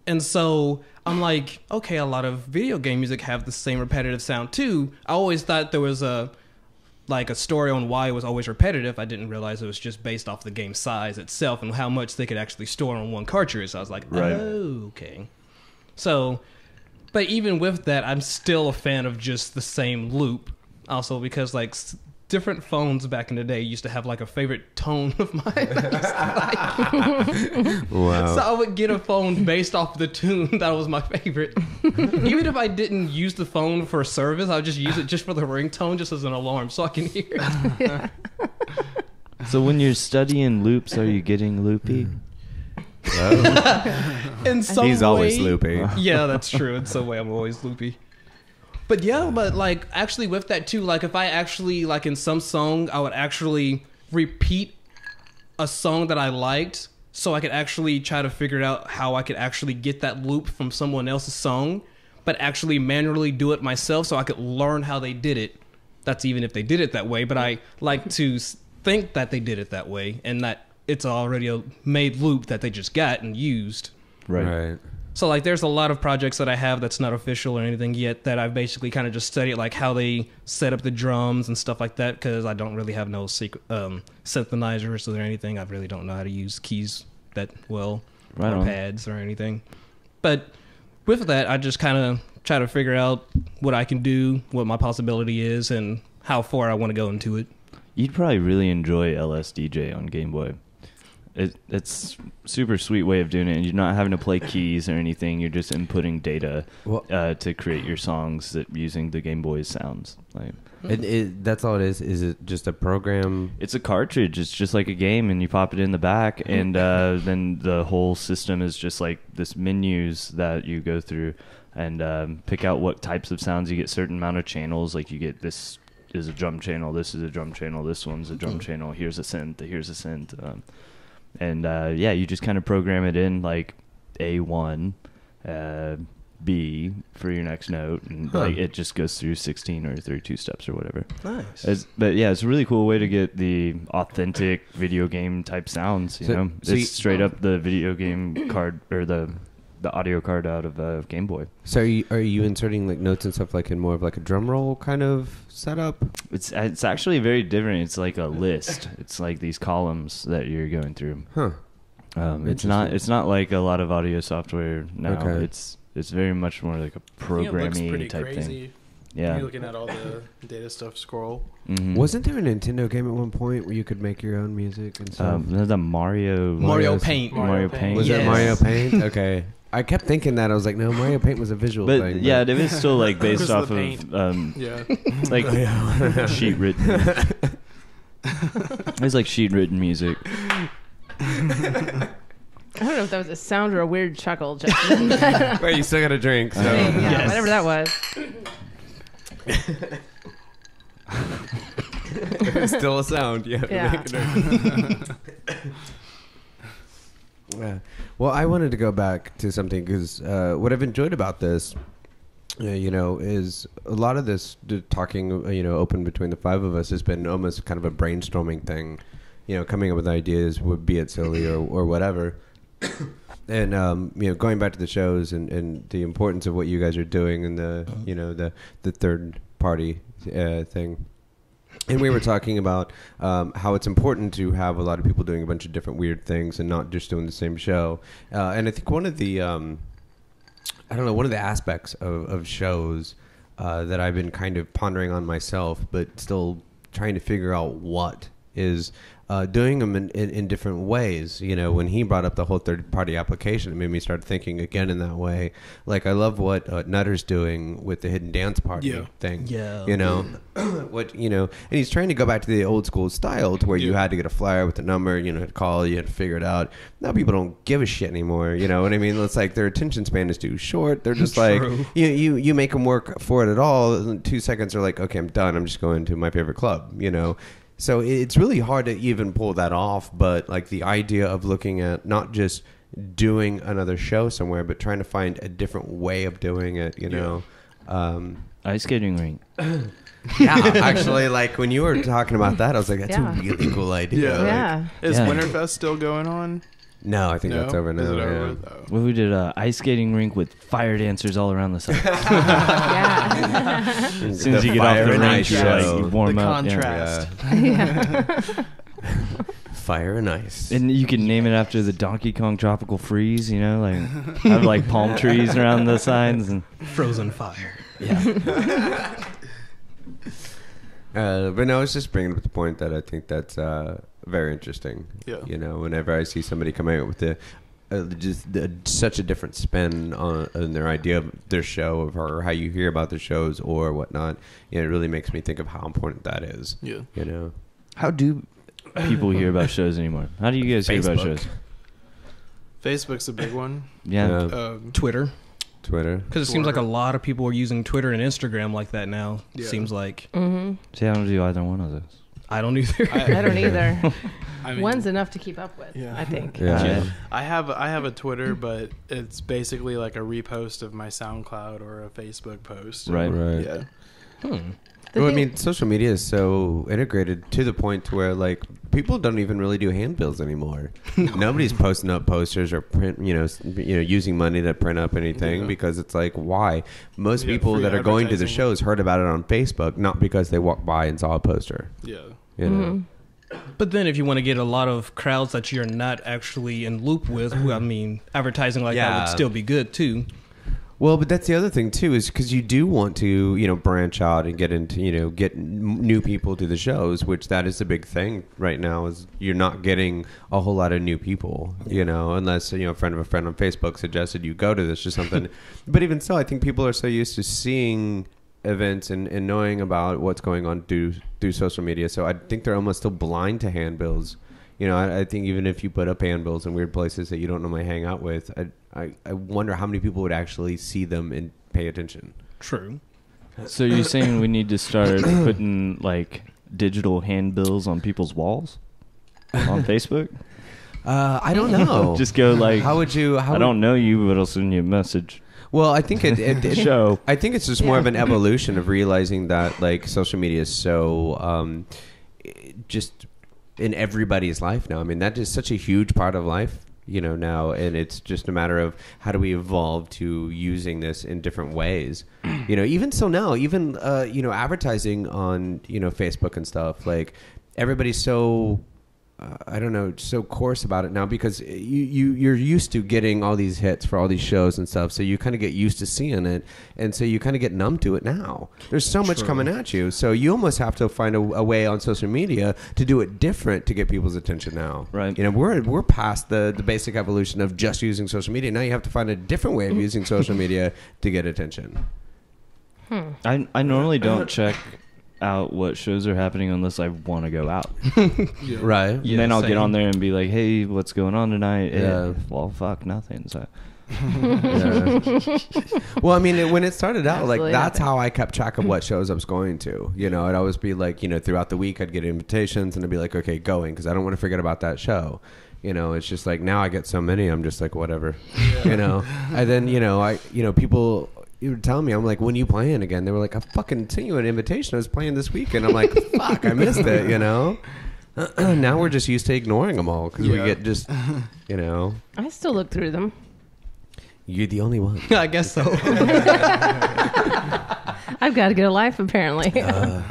Speaker 2: And so I'm like, okay, a lot of video game music have the same repetitive sound too. I always thought there was a story on why it was always repetitive. I didn't realize it was just based off the game size itself and how much they could actually store on one cartridge. So I was like, oh, okay. So, but even with that, I'm still a fan of just the same loop. Also because like different phones back in the day used to have like a favorite tone of mine.
Speaker 3: Wow.
Speaker 2: So I would get a phone based off the tune that was my favorite. Even if I didn't use the phone for service, I would just use it just for the ringtone, just as an alarm, so I can hear it.
Speaker 4: So when you're studying loops, are you getting loopy?
Speaker 2: In some
Speaker 3: He's
Speaker 2: way,
Speaker 3: always loopy.
Speaker 2: Yeah, that's true. In some way, I'm always loopy. But yeah, but like actually with that too, like if I actually like in some song, I would actually repeat a song that I liked, so I could actually try to figure out how I could actually get that loop from someone else's song, but actually manually do it myself, so I could learn how they did it. That's even if they did it that way, but I like to think that they did it that way, and that it's already a made loop that they just got and used.
Speaker 3: Right.
Speaker 2: So like there's a lot of projects that I have that's not official or anything yet that I've basically kind of just studied like how they set up the drums and stuff like that, because I don't really have no secret synthesizers or anything. I really don't know how to use keys that well, or pads or anything. But with that, I just kind of try to figure out what I can do, what my possibility is, and how far I want to go into it.
Speaker 4: You'd probably really enjoy LSDJ on Game Boy. It's super sweet way of doing it, and you're not having to play keys or anything. You're just inputting data to create your songs using the Game Boy's sounds. Like,
Speaker 3: that's all it is. Is it just a program?
Speaker 4: It's a cartridge. It's just like a game, and you pop it in the back, and then the whole system is just like this menus that you go through and pick out what types of sounds. You get certain amount of channels. Like you get this is a drum channel. This is a drum channel. This one's a drum channel. Here's a synth. Here's a synth. And you just kind of program it in like A1, B for your next note, and like it just goes through 16 or 32 steps or whatever.
Speaker 2: Nice.
Speaker 4: But yeah, it's a really cool way to get the authentic video game type sounds. You know, it's straight up the video game card or the audio card out of a Game Boy.
Speaker 3: So are you inserting like notes and stuff like in more of like a drum roll kind of setup?
Speaker 4: It's actually very different. It's like a list. It's like these columns that you're going through.
Speaker 3: Huh.
Speaker 4: It's not like a lot of audio software now.
Speaker 3: Okay.
Speaker 4: It's very much more like a programming type
Speaker 1: crazy.
Speaker 4: thing. Yeah.
Speaker 1: You're looking at all the data stuff scroll.
Speaker 4: Mm-hmm.
Speaker 3: Wasn't there a Nintendo game at one point where you could make your own music and stuff?
Speaker 4: The Mario
Speaker 2: Paint.
Speaker 4: Mario Paint.
Speaker 3: Was
Speaker 2: Yes.
Speaker 3: it Mario Paint? Okay. I kept thinking that. I was like, no, Mario Paint was a visual
Speaker 4: But
Speaker 3: thing.
Speaker 4: yeah, it is still like based
Speaker 1: Because
Speaker 4: off
Speaker 1: of
Speaker 4: of
Speaker 1: the Yeah.
Speaker 4: like sheet written. It's like sheet written music.
Speaker 5: I don't know if that was a sound or a weird chuckle. Justin.
Speaker 3: Wait, you still got a drink, so.
Speaker 5: Yeah,
Speaker 2: Yes.
Speaker 5: whatever that was.
Speaker 3: It's still a sound. You have to
Speaker 5: Yeah.
Speaker 3: make it. Yeah. Well, I wanted to go back to something because what I've enjoyed about this, is a lot of this talking, open between the five of us has been almost kind of a brainstorming thing, coming up with ideas, would be it silly or whatever. And going back to the shows and the importance of what you guys are doing and the third party thing. And we were talking about how it's important to have a lot of people doing a bunch of different weird things and not just doing the same show. And I think one of the aspects of shows that I've been kind of pondering on myself, but still trying to figure out what is doing them in different ways. When he brought up the whole third-party application, it made me start thinking again in that way. Like, I love what Nutter's doing with the hidden dance party thing.
Speaker 2: Yeah.
Speaker 3: And he's trying to go back to the old school style to where you had to get a flyer with a number, to call, you had to figure it out. Now people don't give a shit anymore. You know what I mean? It's like their attention span is too short. They're just like, you make them work for it at all. In 2 seconds, they're like, okay, I'm done. I'm just going to my favorite club, So it's really hard to even pull that off, but like the idea of looking at not just doing another show somewhere, but trying to find a different way of doing it,
Speaker 4: Ice skating rink.
Speaker 3: Yeah, actually, like when you were talking about that, I was like, that's a really cool idea.
Speaker 1: Yeah.
Speaker 3: Like,
Speaker 1: Is Winterfest still going on?
Speaker 3: no, I think that's over now.
Speaker 1: Is it
Speaker 3: yeah.
Speaker 1: over? Oh.
Speaker 4: Well, we did a ice skating rink with fire dancers all around the side.
Speaker 5: Yeah.
Speaker 4: As soon as you get off the rink, you like warm
Speaker 1: The
Speaker 4: up.
Speaker 1: contrast.
Speaker 5: Yeah.
Speaker 3: Fire and ice.
Speaker 4: And you can name it after the Donkey Kong Tropical Freeze, like have like palm trees around the sides and
Speaker 2: Frozen fire.
Speaker 4: yeah.
Speaker 3: But no, I was just bringing up the point that I think that's very interesting.
Speaker 1: Yeah.
Speaker 3: Whenever I see somebody coming out with such a different spin on their idea of their show or how you hear about their shows or whatnot, it really makes me think of how important that is.
Speaker 1: Yeah.
Speaker 4: How do people hear about shows anymore? How do you guys hear about shows?
Speaker 1: Facebook's a big one.
Speaker 4: Yeah.
Speaker 2: Twitter.
Speaker 3: Twitter.
Speaker 2: Because it seems like a lot of people are using Twitter and Instagram like that now.
Speaker 1: Yeah.
Speaker 2: Seems like.
Speaker 5: Mm-hmm.
Speaker 4: See, I don't do either one of those.
Speaker 2: I don't either.
Speaker 5: I don't either.
Speaker 1: I mean,
Speaker 5: One's enough to keep up with,
Speaker 1: Yeah.
Speaker 5: I think.
Speaker 3: Yeah.
Speaker 1: I have a Twitter, but it's basically like a repost of my SoundCloud or a Facebook post.
Speaker 4: Right.
Speaker 3: Right.
Speaker 1: Yeah.
Speaker 3: Well, I mean, social media is so integrated to the point to where like people don't even really do handbills anymore. Nobody's posting up posters or print, using money to print up anything because it's like, why? Most people
Speaker 1: free
Speaker 3: that are going to the
Speaker 1: advertising.
Speaker 3: shows heard about it on Facebook, not because they walked by and saw a poster.
Speaker 1: Yeah.
Speaker 3: You know?
Speaker 2: But then if you want to get a lot of crowds that you're not actually in loop with, I mean, advertising like that
Speaker 3: Yeah.
Speaker 2: would still be good too.
Speaker 3: Well, but that's the other thing too, is because you do want to, branch out and get into, get new people to the shows, which that is the big thing right now. Is you're not getting a whole lot of new people, unless a friend of a friend on Facebook suggested you go to this or something. But even so, I think people are so used to seeing events and knowing about what's going on through social media. So I think they're almost still blind to handbills. I think even if you put up handbills in weird places that you don't normally hang out with, I wonder how many people would actually see them and pay attention.
Speaker 2: True.
Speaker 4: So you're saying we need to start putting like digital handbills on people's walls on Facebook?
Speaker 3: I don't know.
Speaker 4: Just go like,
Speaker 3: How would you?
Speaker 4: I don't know you, but I'll send you a message.
Speaker 3: Well, I think it
Speaker 4: Show.
Speaker 3: I think it's just more of an evolution of realizing that like social media is so just in everybody's life now. I mean, that is such a huge part of life, now, and it's just a matter of how do we evolve to using this in different ways. Even so now, even advertising on Facebook and stuff, like everybody's so I don't know, so coarse about it now because you're used to getting all these hits for all these shows and stuff, so you kind of get used to seeing it, and so you kind of get numb to it now. There's so much coming at you, so you almost have to find a way on social media to do it different to get people's attention now.
Speaker 4: Right.
Speaker 3: We're past the basic evolution of just using social media. Now you have to find a different way of using social media to get attention.
Speaker 4: I normally don't check out what shows are happening unless I want to go out.
Speaker 3: Right.
Speaker 4: And then I'll get on there and be like, hey, what's going on tonight?
Speaker 3: Yeah.
Speaker 4: Well, fuck, nothing. So.
Speaker 3: Yeah. Well, I mean, when it started out, like
Speaker 5: Absolutely
Speaker 3: that's
Speaker 5: nothing.
Speaker 3: how I kept track of what shows I was going to. I'd always be like, throughout the week, I'd get invitations and I'd be like, okay, going, because I don't want to forget about that show. It's just like now I get so many, I'm just like whatever, And then people. You were telling me, I'm like, when are you playing again? They were like, I fucking sent you an invitation. I was playing this weekend. I'm like, fuck, I missed it, Now we're just used to ignoring them all because we get just,
Speaker 5: I still look through them.
Speaker 3: You're the only one.
Speaker 2: I guess so.
Speaker 5: I've got to get a life, apparently.
Speaker 3: Yeah,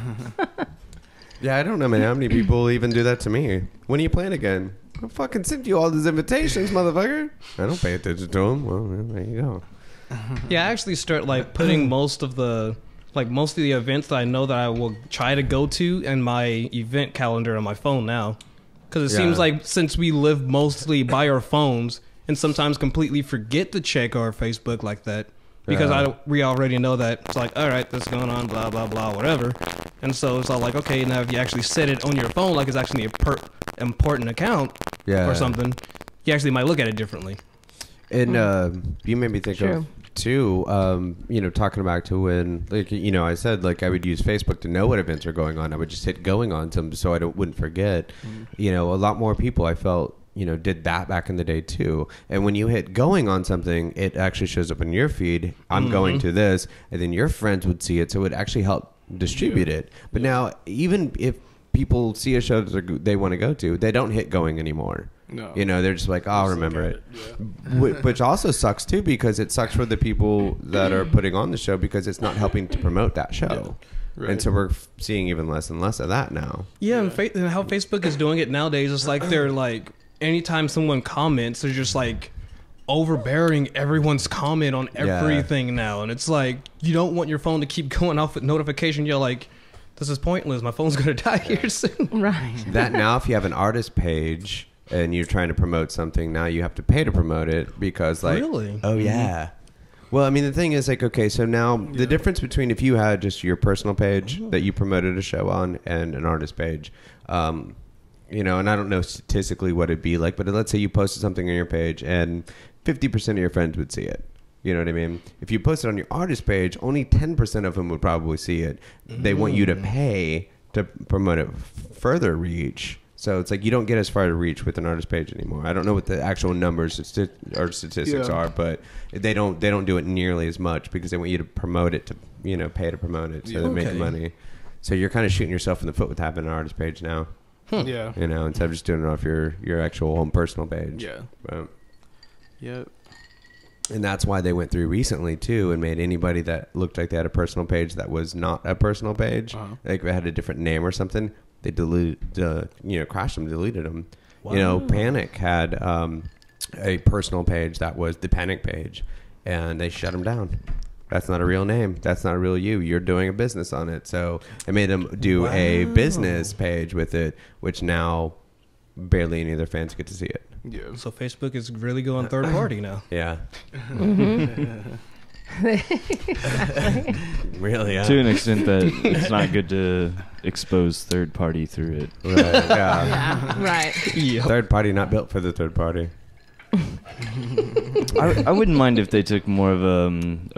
Speaker 3: I don't know, man. How many people even do that to me? When are you playing again? I fucking sent you all these invitations, motherfucker. I don't pay attention to them. Well, there you go.
Speaker 2: Yeah, I actually start like putting most of the events that I know that I will try to go to in my event calendar on my phone now, because it seems like since we live mostly by our phones and sometimes completely forget to check our Facebook like that because we already know that it's like, all right, this is going on, blah blah blah, whatever, and so it's all like, okay, now if you actually set it on your phone like it's actually a important account or something, you actually might look at it differently.
Speaker 3: And you made me think of too, talking back to when, like, I said, like, I would use Facebook to know what events are going on. I would just hit going on them so I wouldn't forget. A lot more people I felt, did that back in the day too. And when you hit going on something, it actually shows up in your feed. I'm going to this, and then your friends would see it. So it would actually help distribute it. But now, even if people see a show that they want to go to, they don't hit going anymore. No. They're just like, oh, I'll remember it. Yeah. Which also sucks too, because it sucks for the people that are putting on the show because it's not helping to promote that show. Yeah. Right. And so we're seeing even less and less of that now.
Speaker 2: Yeah, and how Facebook is doing it nowadays, it's like they're like, anytime someone comments, they're just like overbearing everyone's comment on everything now. And it's like, you don't want your phone to keep going off with notification. You're like, this is pointless. My phone's going to die here soon.
Speaker 5: Right.
Speaker 3: That now, if you have an artist page and you're trying to promote something, now you have to pay to promote it because, like,
Speaker 2: really?
Speaker 3: Oh yeah. Well, I mean, the thing is, like, okay, so now the difference between if you had just your personal page that you promoted a show on and an artist page, and I don't know statistically what it'd be like, but let's say you posted something on your page and 50% of your friends would see it. You know what I mean? If you post it on your artist page, only 10% of them would probably see it. They want you to pay to promote it further reach. So it's like you don't get as far to reach with an artist page anymore. I don't know what the actual numbers or statistics are, but they don't do it nearly as much because they want you to promote it to pay to promote it so they make money. So you're kind of shooting yourself in the foot with having an artist page now.
Speaker 1: Yeah.
Speaker 3: Instead of just doing it off your actual home personal page.
Speaker 1: Yeah.
Speaker 3: But,
Speaker 1: yep.
Speaker 3: And that's why they went through recently too and made anybody that looked like they had a personal page that was not a personal page, like it had a different name or something. They crashed them, deleted them. Wow. Panic had a personal page that was the Panic page, and they shut them down. That's not a real name. That's not a real you. You're doing a business on it. So they made them do a business page with it, which now barely any of their fans get to see it.
Speaker 2: Yeah. So Facebook is really going third party now.
Speaker 3: Yeah.
Speaker 5: Exactly.
Speaker 3: Really? Yeah.
Speaker 4: To an extent that it's not good to expose third party through it.
Speaker 3: Right. Yeah.
Speaker 5: Yeah. Right.
Speaker 2: Yep.
Speaker 3: Third party, not built for the third party.
Speaker 4: I wouldn't mind if they took more of a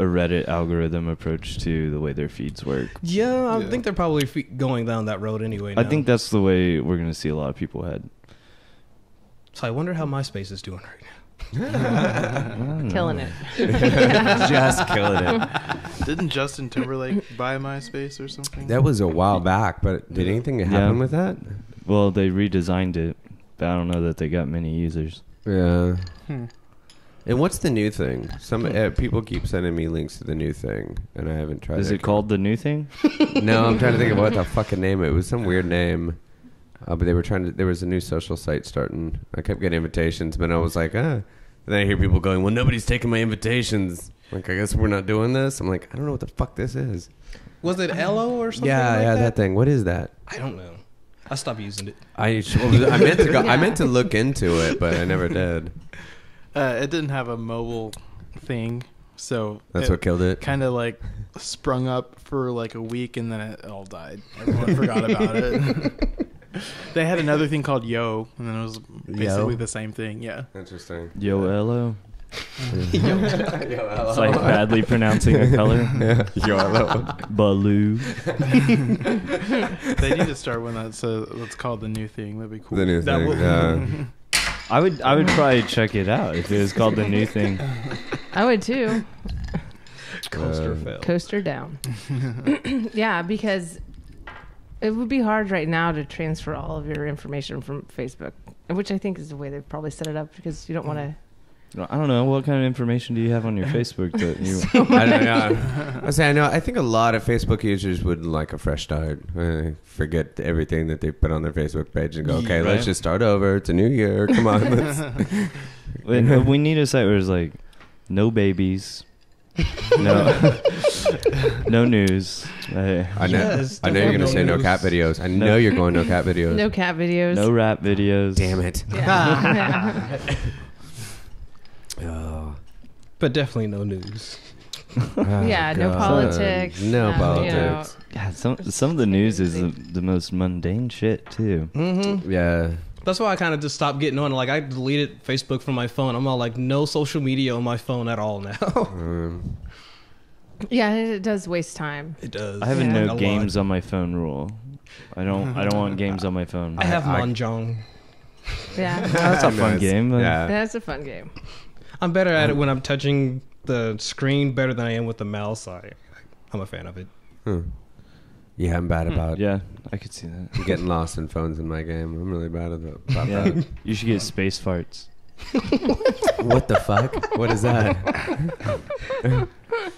Speaker 4: Reddit algorithm approach to the way their feeds work.
Speaker 2: Yeah, I think they're probably going down that road anyway now.
Speaker 4: I think that's the way we're going to see a lot of people head.
Speaker 2: So I wonder how MySpace is doing right now.
Speaker 5: Killing it.
Speaker 3: Just killing it.
Speaker 1: Didn't Justin Timberlake buy MySpace or something?
Speaker 3: That was a while back, but did anything happen with that?
Speaker 4: Well, they redesigned it, but I don't know that they got many users.
Speaker 3: Yeah. And what's the new thing? Some people keep sending me links to the new thing, and I haven't tried it.
Speaker 4: Is it called the new thing?
Speaker 3: No, I'm trying to think of what the fucking name. It was some weird name. But they were trying to. There was a new social site starting. I kept getting invitations, but I was like, And then I hear people going, "Well, nobody's taking my invitations." Like, I guess we're not doing this. I'm like, I don't know what the fuck this is.
Speaker 2: Was it Elo or something?
Speaker 3: Yeah, that thing. What is that?
Speaker 2: I don't know. I stopped using it.
Speaker 3: I meant to go. I meant to look into it, but I never did.
Speaker 1: It didn't have a mobile thing, so
Speaker 3: That's what killed it.
Speaker 1: Kind of like sprung up for like a week, and then it all died. Everyone forgot about it. They had another thing called Yo, and then it was basically the same thing. Yeah.
Speaker 3: Interesting.
Speaker 4: Yo-Elo. It's like badly pronouncing a color.
Speaker 3: Yo-Elo.
Speaker 4: Baloo.
Speaker 1: They need to start one that's called the new thing. That'd be cool.
Speaker 3: The new thing.
Speaker 4: I would probably check it out if it was called the new thing.
Speaker 5: I would too.
Speaker 2: Coaster fell.
Speaker 5: Coaster down. Yeah, because it would be hard right now to transfer all of your information from Facebook, which I think is the way they've probably set it up, because you don't want to.
Speaker 4: I don't know. What kind of information do you have on your Facebook that you...
Speaker 3: I don't know. I think a lot of Facebook users would like a fresh start. Forget everything that they put on their Facebook page and go, okay, let's just start over. It's a new year. Come on.
Speaker 4: We need a site where it's like, no babies. No, no news.
Speaker 3: I know you're going to say no cat videos. I know you're going no cat videos.
Speaker 5: No cat videos.
Speaker 4: No rap videos.
Speaker 3: Damn it.
Speaker 5: Yeah.
Speaker 3: Oh.
Speaker 2: But definitely no news.
Speaker 5: Yeah, no politics.
Speaker 3: No
Speaker 5: you
Speaker 3: politics.
Speaker 4: God, some of the news is the most mundane shit too.
Speaker 2: Mm-hmm.
Speaker 3: Yeah.
Speaker 2: That's why I kind of just stopped getting on. Like, I deleted Facebook from my phone. I'm all like, no social media on my phone at all now.
Speaker 5: Yeah, it does waste time.
Speaker 2: It does.
Speaker 4: I have a
Speaker 5: Yeah.
Speaker 4: no games on my phone rule. I don't want games on my phone.
Speaker 2: I have Mahjong.
Speaker 5: Yeah.
Speaker 4: That's a fun
Speaker 3: Nice.
Speaker 4: game.
Speaker 3: Yeah.
Speaker 5: That's a fun game.
Speaker 2: I'm better at it when I'm touching the screen better than I am with the mouse. I'm a fan of it.
Speaker 3: Yeah, I'm bad about
Speaker 4: Yeah, I could see that.
Speaker 3: getting lost in phones in my game. I'm really bad about
Speaker 4: Yeah,
Speaker 3: that.
Speaker 4: you should get space farts.
Speaker 3: What the fuck? What is that?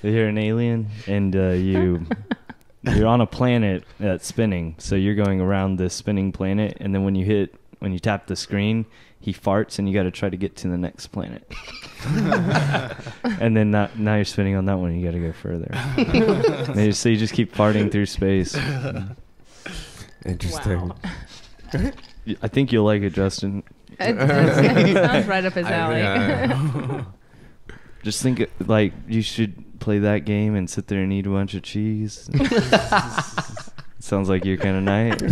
Speaker 4: You're an alien, and you're on a planet that's spinning. So you're going around this spinning planet, and then when you tap the screen, he farts, and you got to try to get to the next planet. And then now you're spinning on that one. You got to go further. So you just keep farting through space.
Speaker 3: Interesting.
Speaker 5: Wow.
Speaker 4: I think you'll like it, Justin.
Speaker 5: It sounds right up his alley.
Speaker 4: Just think like you should play that game and sit there and eat a bunch of cheese. Sounds like your kind of night.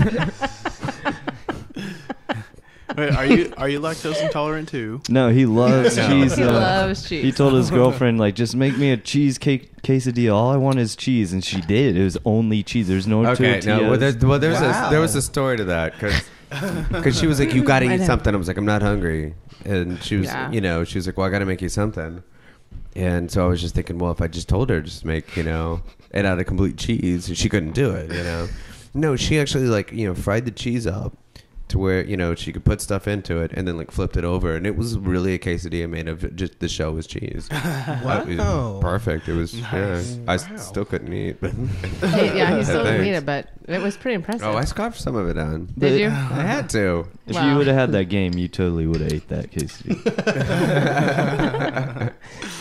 Speaker 1: Wait, are you lactose intolerant too?
Speaker 4: No, he loves cheese.
Speaker 5: He loves cheese.
Speaker 4: He told his girlfriend, like, just make me a cheesecake quesadilla. All I want is cheese, and she did. It was only cheese. There's no tortillas.
Speaker 3: No, there was a story to that because she was like, you got to eat something. I was like, I'm not hungry, and she was, she was like, well, I got to make you something, and so I was just thinking, well, if I just told her just make, it out of complete cheese, and she couldn't do it, No, she actually fried the cheese up to where she could put stuff into it and then flipped it over, and it was really a quesadilla made of just the shell was cheese.
Speaker 2: Wow.
Speaker 3: It was perfect. It was
Speaker 1: Nice.
Speaker 3: I still couldn't eat, but
Speaker 5: Yeah, he still didn't eat
Speaker 3: Thanks.
Speaker 5: it, but it was pretty impressive.
Speaker 3: I scarfed some of it down.
Speaker 5: Did you?
Speaker 3: I had to.
Speaker 4: If
Speaker 5: Wow.
Speaker 4: you would have had that game, you totally would have ate that quesadilla.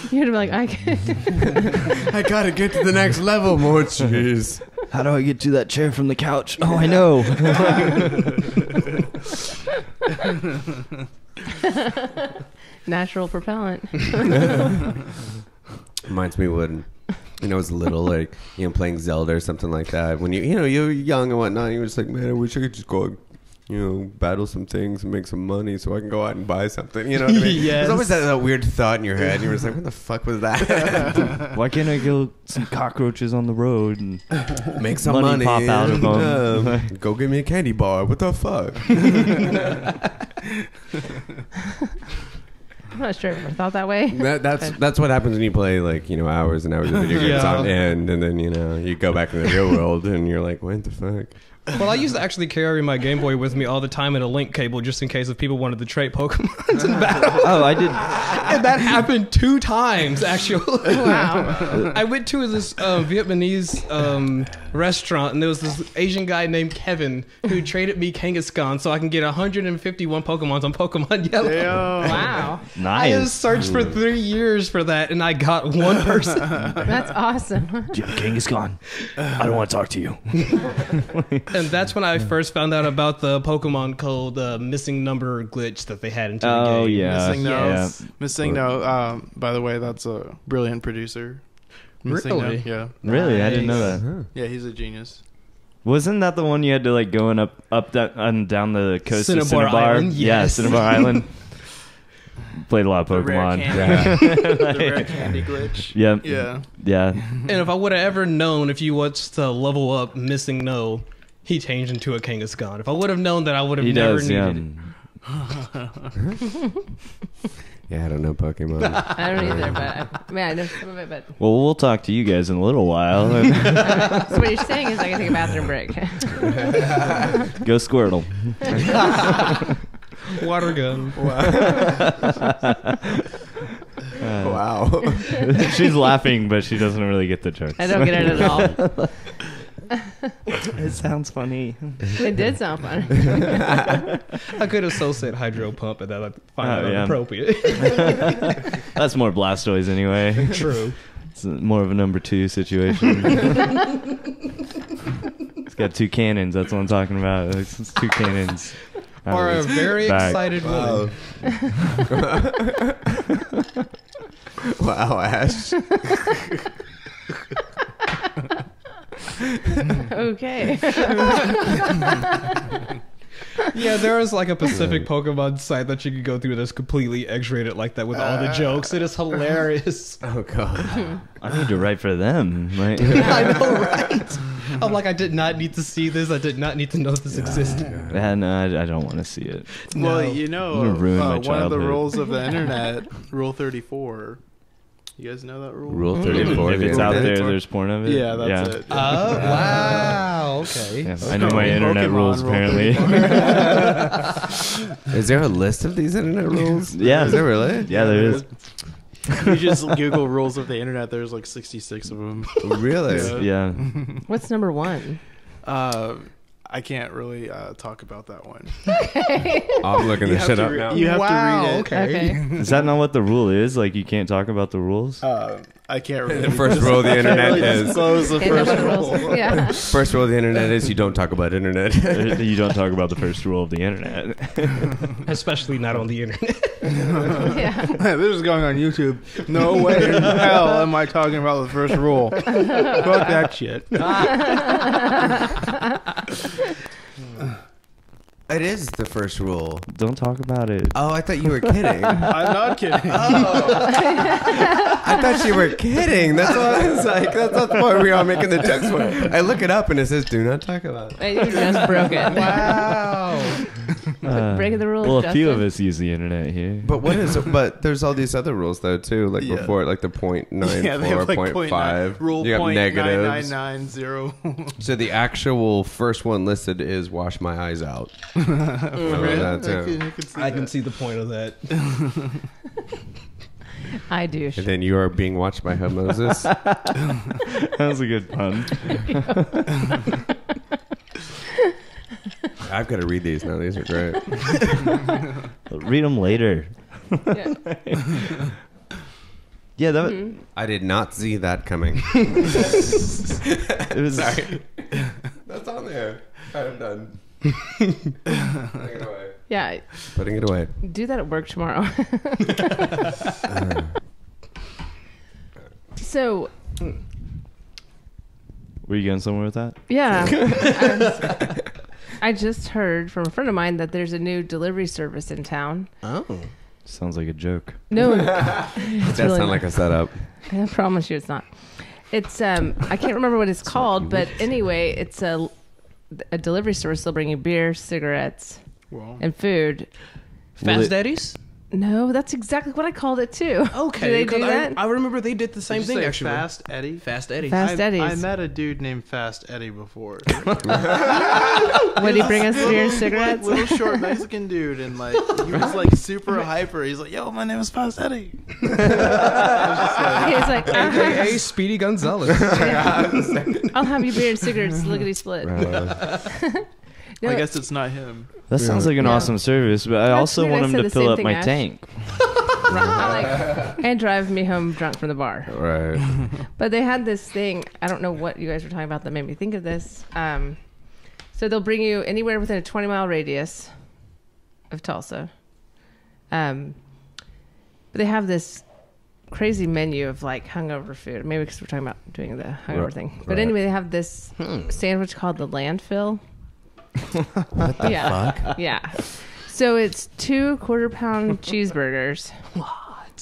Speaker 5: You'd be like, I can't.
Speaker 3: I gotta get to the next level. More cheese.
Speaker 4: How do I get to that chair from the couch? Oh, I know.
Speaker 5: Natural propellant.
Speaker 3: Reminds me when I was little, playing Zelda or something like that. When you're young and whatnot, you're just like, man, I wish I could just go, battle some things and make some money so I can go out and buy something. You know what I mean?
Speaker 2: Yes.
Speaker 3: There's always that weird thought in your head, and you're just like, what the fuck was that?
Speaker 4: Why can't I kill some cockroaches on the road and
Speaker 3: Make some
Speaker 4: money pop out of them?
Speaker 3: Go give me a candy bar. What the fuck?
Speaker 5: I'm not sure if I thought that way.
Speaker 3: That's what happens when you play like hours and hours of video games on end, and then you go back in the real world and you're like, what the fuck?
Speaker 2: Well, I used to actually carry my Game Boy with me all the time in a link cable just in case if people wanted to trade Pokemon in battle.
Speaker 4: Oh, I did.
Speaker 2: And that happened 2 times, actually.
Speaker 5: Wow.
Speaker 2: I went to this Vietnamese restaurant, and there was this Asian guy named Kevin who traded me Kangaskhan so I can get 151 Pokemons on Pokemon Yellow.
Speaker 5: Wow.
Speaker 2: I
Speaker 4: Nice.
Speaker 2: just searched for 3 years for that, and I got one person.
Speaker 5: That's awesome.
Speaker 4: King is gone. I don't want to talk to you.
Speaker 2: And that's when I first found out about the Pokemon called missing number glitch that they had into the
Speaker 4: Oh
Speaker 2: game.
Speaker 4: yeah.
Speaker 1: Missing No.
Speaker 4: Yeah.
Speaker 1: Missing No. By the way, that's a brilliant producer. Missing No,
Speaker 2: Really?
Speaker 1: yeah.
Speaker 4: Really, I didn't know that.
Speaker 3: Huh.
Speaker 1: Yeah, he's a genius.
Speaker 4: Wasn't that the one you had to like going up and down the coast of
Speaker 2: Cinnabar
Speaker 4: Cinnabar?
Speaker 2: Island,
Speaker 4: Yeah,
Speaker 2: yes.
Speaker 4: Cinnabar Island. Played a lot of Pokemon.
Speaker 1: The rare candy glitch.
Speaker 4: Yep.
Speaker 1: Yeah.
Speaker 4: Yeah.
Speaker 2: And if I would have ever known if you watched the level up Missing No, he changed into a Kangaskhan. If I would have known that, I would have
Speaker 4: He
Speaker 2: never
Speaker 4: does.
Speaker 2: needed
Speaker 4: Yeah.
Speaker 2: it.
Speaker 3: Yeah, I don't know Pokemon.
Speaker 5: I don't either, but I know some of it. But
Speaker 4: Well, we'll talk to you guys in a little while.
Speaker 5: so what you're saying is I can take a bathroom break.
Speaker 4: Go Squirtle.
Speaker 2: Water gun.
Speaker 3: Wow.
Speaker 4: She's laughing, but she doesn't really get the joke.
Speaker 5: I don't get it at all.
Speaker 4: It sounds funny.
Speaker 5: It did sound fun.
Speaker 2: I could associate Hydro Pump, and that I find
Speaker 4: Oh,
Speaker 2: that
Speaker 4: yeah.
Speaker 2: inappropriate.
Speaker 4: That's more Blastoise anyway.
Speaker 2: True.
Speaker 4: It's more of a number 2 situation. It's got 2 cannons. That's what I'm talking about. It's 2 cannons. out
Speaker 2: Or
Speaker 4: of
Speaker 2: a
Speaker 4: its
Speaker 2: very
Speaker 4: back.
Speaker 2: excited woman.
Speaker 3: Wow, Ash.
Speaker 5: Okay.
Speaker 2: Yeah, there is like a Pacific Pokemon site that you could go through that's completely X-rated like that with all the jokes. It is hilarious.
Speaker 3: Oh god.
Speaker 4: I need to write for them. Right?
Speaker 2: I know, right? I'm like, I did not need to see this. I did not need to know this existed.
Speaker 4: And I don't want to see it.
Speaker 1: Well,
Speaker 2: No.
Speaker 1: you know,
Speaker 4: I'm gonna ruin my
Speaker 1: one of the
Speaker 4: childhood.
Speaker 1: rules of the internet, Rule 34. You guys know that rule?
Speaker 3: Rule
Speaker 4: If,
Speaker 3: 34.
Speaker 4: if it's out there, there's porn of it.
Speaker 1: Yeah, that's it.
Speaker 2: Oh, wow. Okay.
Speaker 4: Yeah, I know my internet
Speaker 1: Pokemon
Speaker 4: rules
Speaker 1: Rule
Speaker 4: apparently.
Speaker 3: Is there a list of these internet rules?
Speaker 4: Yeah.
Speaker 3: Is there really?
Speaker 4: Yeah, there is.
Speaker 1: You just Google rules of the internet. There's like 66 of them.
Speaker 3: Really?
Speaker 1: Yeah.
Speaker 4: Yeah.
Speaker 5: What's number 1?
Speaker 1: I can't really talk about that one.
Speaker 3: I'm looking this shit up
Speaker 1: You
Speaker 3: now.
Speaker 1: have
Speaker 2: Wow,
Speaker 1: to read it.
Speaker 5: Okay.
Speaker 4: Is that not what the rule is? Like you can't talk about the rules?
Speaker 1: I can't really.
Speaker 3: The first rule of the internet
Speaker 1: really
Speaker 3: is
Speaker 1: disclose the
Speaker 5: Okay, no
Speaker 1: first
Speaker 5: one rules.
Speaker 1: rule.
Speaker 5: Yeah.
Speaker 3: first rule of the internet is you don't talk about internet.
Speaker 4: You don't talk about the first rule of the internet.
Speaker 2: Especially not on the internet.
Speaker 5: Yeah.
Speaker 1: This is going on YouTube. No way in hell am I talking about the first rule. Fuck that shit.
Speaker 3: It is the first rule.
Speaker 4: Don't talk about it.
Speaker 3: Oh, I thought you were kidding.
Speaker 1: I'm not kidding.
Speaker 3: I thought you were kidding. That's why I was like, that's why we are making the jokes for. I look it up and it says, "Do not talk about it."
Speaker 5: And you just broke it.
Speaker 2: Wow.
Speaker 5: Breaking the rules.
Speaker 4: Well, a few of
Speaker 5: Justin.
Speaker 4: us use the internet here.
Speaker 3: But what is? But there's all these other rules though too. Like
Speaker 1: Yeah.
Speaker 3: before, like the 0.94,
Speaker 1: Yeah, they have like
Speaker 3: 0.5.
Speaker 1: Rule
Speaker 3: You have negatives.
Speaker 1: 0.9990.
Speaker 3: So the actual first one listed is "wash my eyes out." I love that too.
Speaker 2: I can see the point of that.
Speaker 5: I do.
Speaker 3: And then you are being watched by her Moses.
Speaker 4: That was a good pun.
Speaker 3: I've got to read these now. These are great.
Speaker 4: Read them later.
Speaker 5: Yeah.
Speaker 4: Yeah, that
Speaker 5: Mhm.
Speaker 3: I did not see that coming.
Speaker 4: it was.
Speaker 3: Sorry. That's on there. I'm done. Putting it away.
Speaker 5: Yeah.
Speaker 3: Putting it away.
Speaker 5: Do that at work tomorrow. So,
Speaker 4: Were you going somewhere with that?
Speaker 5: yeah. I just heard from a friend of mine that there's a new delivery service in town.
Speaker 2: Oh.
Speaker 4: Sounds like a joke.
Speaker 5: No,
Speaker 3: That
Speaker 5: really
Speaker 3: sounds
Speaker 5: not.
Speaker 3: like a setup.
Speaker 5: I promise you it's not. It's I can't remember what it's called, but anyway, it's a delivery service. They'll bring you beer, cigarettes,
Speaker 1: Well,
Speaker 5: and food.
Speaker 2: Fast Daddies?
Speaker 5: No, that's exactly what I called it too.
Speaker 2: Okay,
Speaker 5: Do they
Speaker 2: 'cause
Speaker 5: do that?
Speaker 2: I remember they did the same
Speaker 1: Did you
Speaker 2: thing
Speaker 1: say
Speaker 2: actually.
Speaker 1: Fast Eddie.
Speaker 2: Fast Eddie.
Speaker 5: Fast Eddie's.
Speaker 1: I met a dude named Fast Eddie before.
Speaker 5: Would he bring us beer and cigarettes?
Speaker 1: Little short Mexican dude, and like he was like super hyper. He's like, "Yo, my name is Fast Eddie."
Speaker 5: He was like,
Speaker 2: AKA Speedy Gonzalez.
Speaker 5: I'll have you beer and cigarettes, lickety split. No,
Speaker 1: I guess it's not him.
Speaker 4: That sounds like an
Speaker 5: Yeah.
Speaker 4: awesome service, but I
Speaker 5: That's
Speaker 4: also
Speaker 5: weird.
Speaker 4: want
Speaker 5: I
Speaker 4: him
Speaker 5: said
Speaker 4: to
Speaker 5: the
Speaker 4: fill
Speaker 5: same
Speaker 4: up
Speaker 5: thing,
Speaker 4: my
Speaker 5: Ash.
Speaker 4: tank.
Speaker 5: and drive me home drunk from the bar.
Speaker 3: Right.
Speaker 5: But they had this thing. I don't know what you guys were talking about that made me think of this. So they'll bring you anywhere within a 20-mile radius of Tulsa. But they have this crazy menu of like hungover food. Maybe because we're talking about doing the hungover
Speaker 3: Right.
Speaker 5: thing. But
Speaker 3: Right.
Speaker 5: anyway, they have this sandwich called the landfill.
Speaker 3: What the
Speaker 5: Yeah.
Speaker 3: fuck?
Speaker 5: Yeah. So it's 2 quarter-pound cheeseburgers.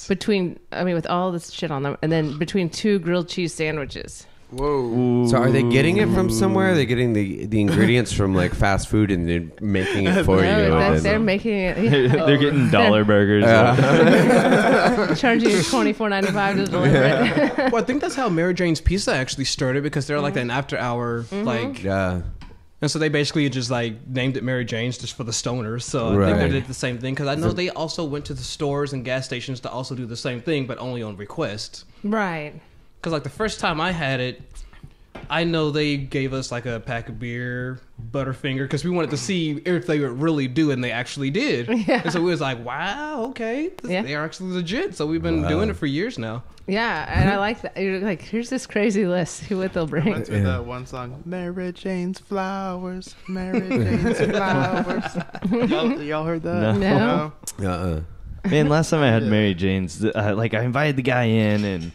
Speaker 5: With all this shit on them, and then between 2 grilled cheese sandwiches.
Speaker 1: Whoa.
Speaker 3: So are they getting it from somewhere? Are they getting the ingredients from like fast food and then making it for you?
Speaker 5: They're making it.
Speaker 4: They're getting dollar burgers.
Speaker 5: Charging you $24.95 to deliver it.
Speaker 2: Well, I think that's how Mary Jane's Pizza actually started because they're like an after-hour like.
Speaker 3: Yeah.
Speaker 2: And so they basically just like named it Mary Jane's just for the stoners. So I think
Speaker 3: Right.
Speaker 2: they did the same thing because I know they also went to the stores and gas stations to also do the same thing, but only on request.
Speaker 5: Right.
Speaker 2: Because like the first time I had it, I know they gave us like a pack of beer, Butterfinger, because we wanted to see if they would really do, and they actually did.
Speaker 5: Yeah.
Speaker 2: And so we was like, wow, okay,
Speaker 5: Yeah.
Speaker 2: they are actually legit. So we've been doing it for years now.
Speaker 5: Yeah, and I like that. You're like, here's this crazy list. See what they'll bring.
Speaker 1: Reminds me of that one song, Mary Jane's Flowers, Mary Jane's Flowers. Y'all heard that?
Speaker 5: No.
Speaker 3: Uh-uh.
Speaker 4: Man, last time I had
Speaker 1: Yeah.
Speaker 4: Mary Jane's, like I invited the guy in and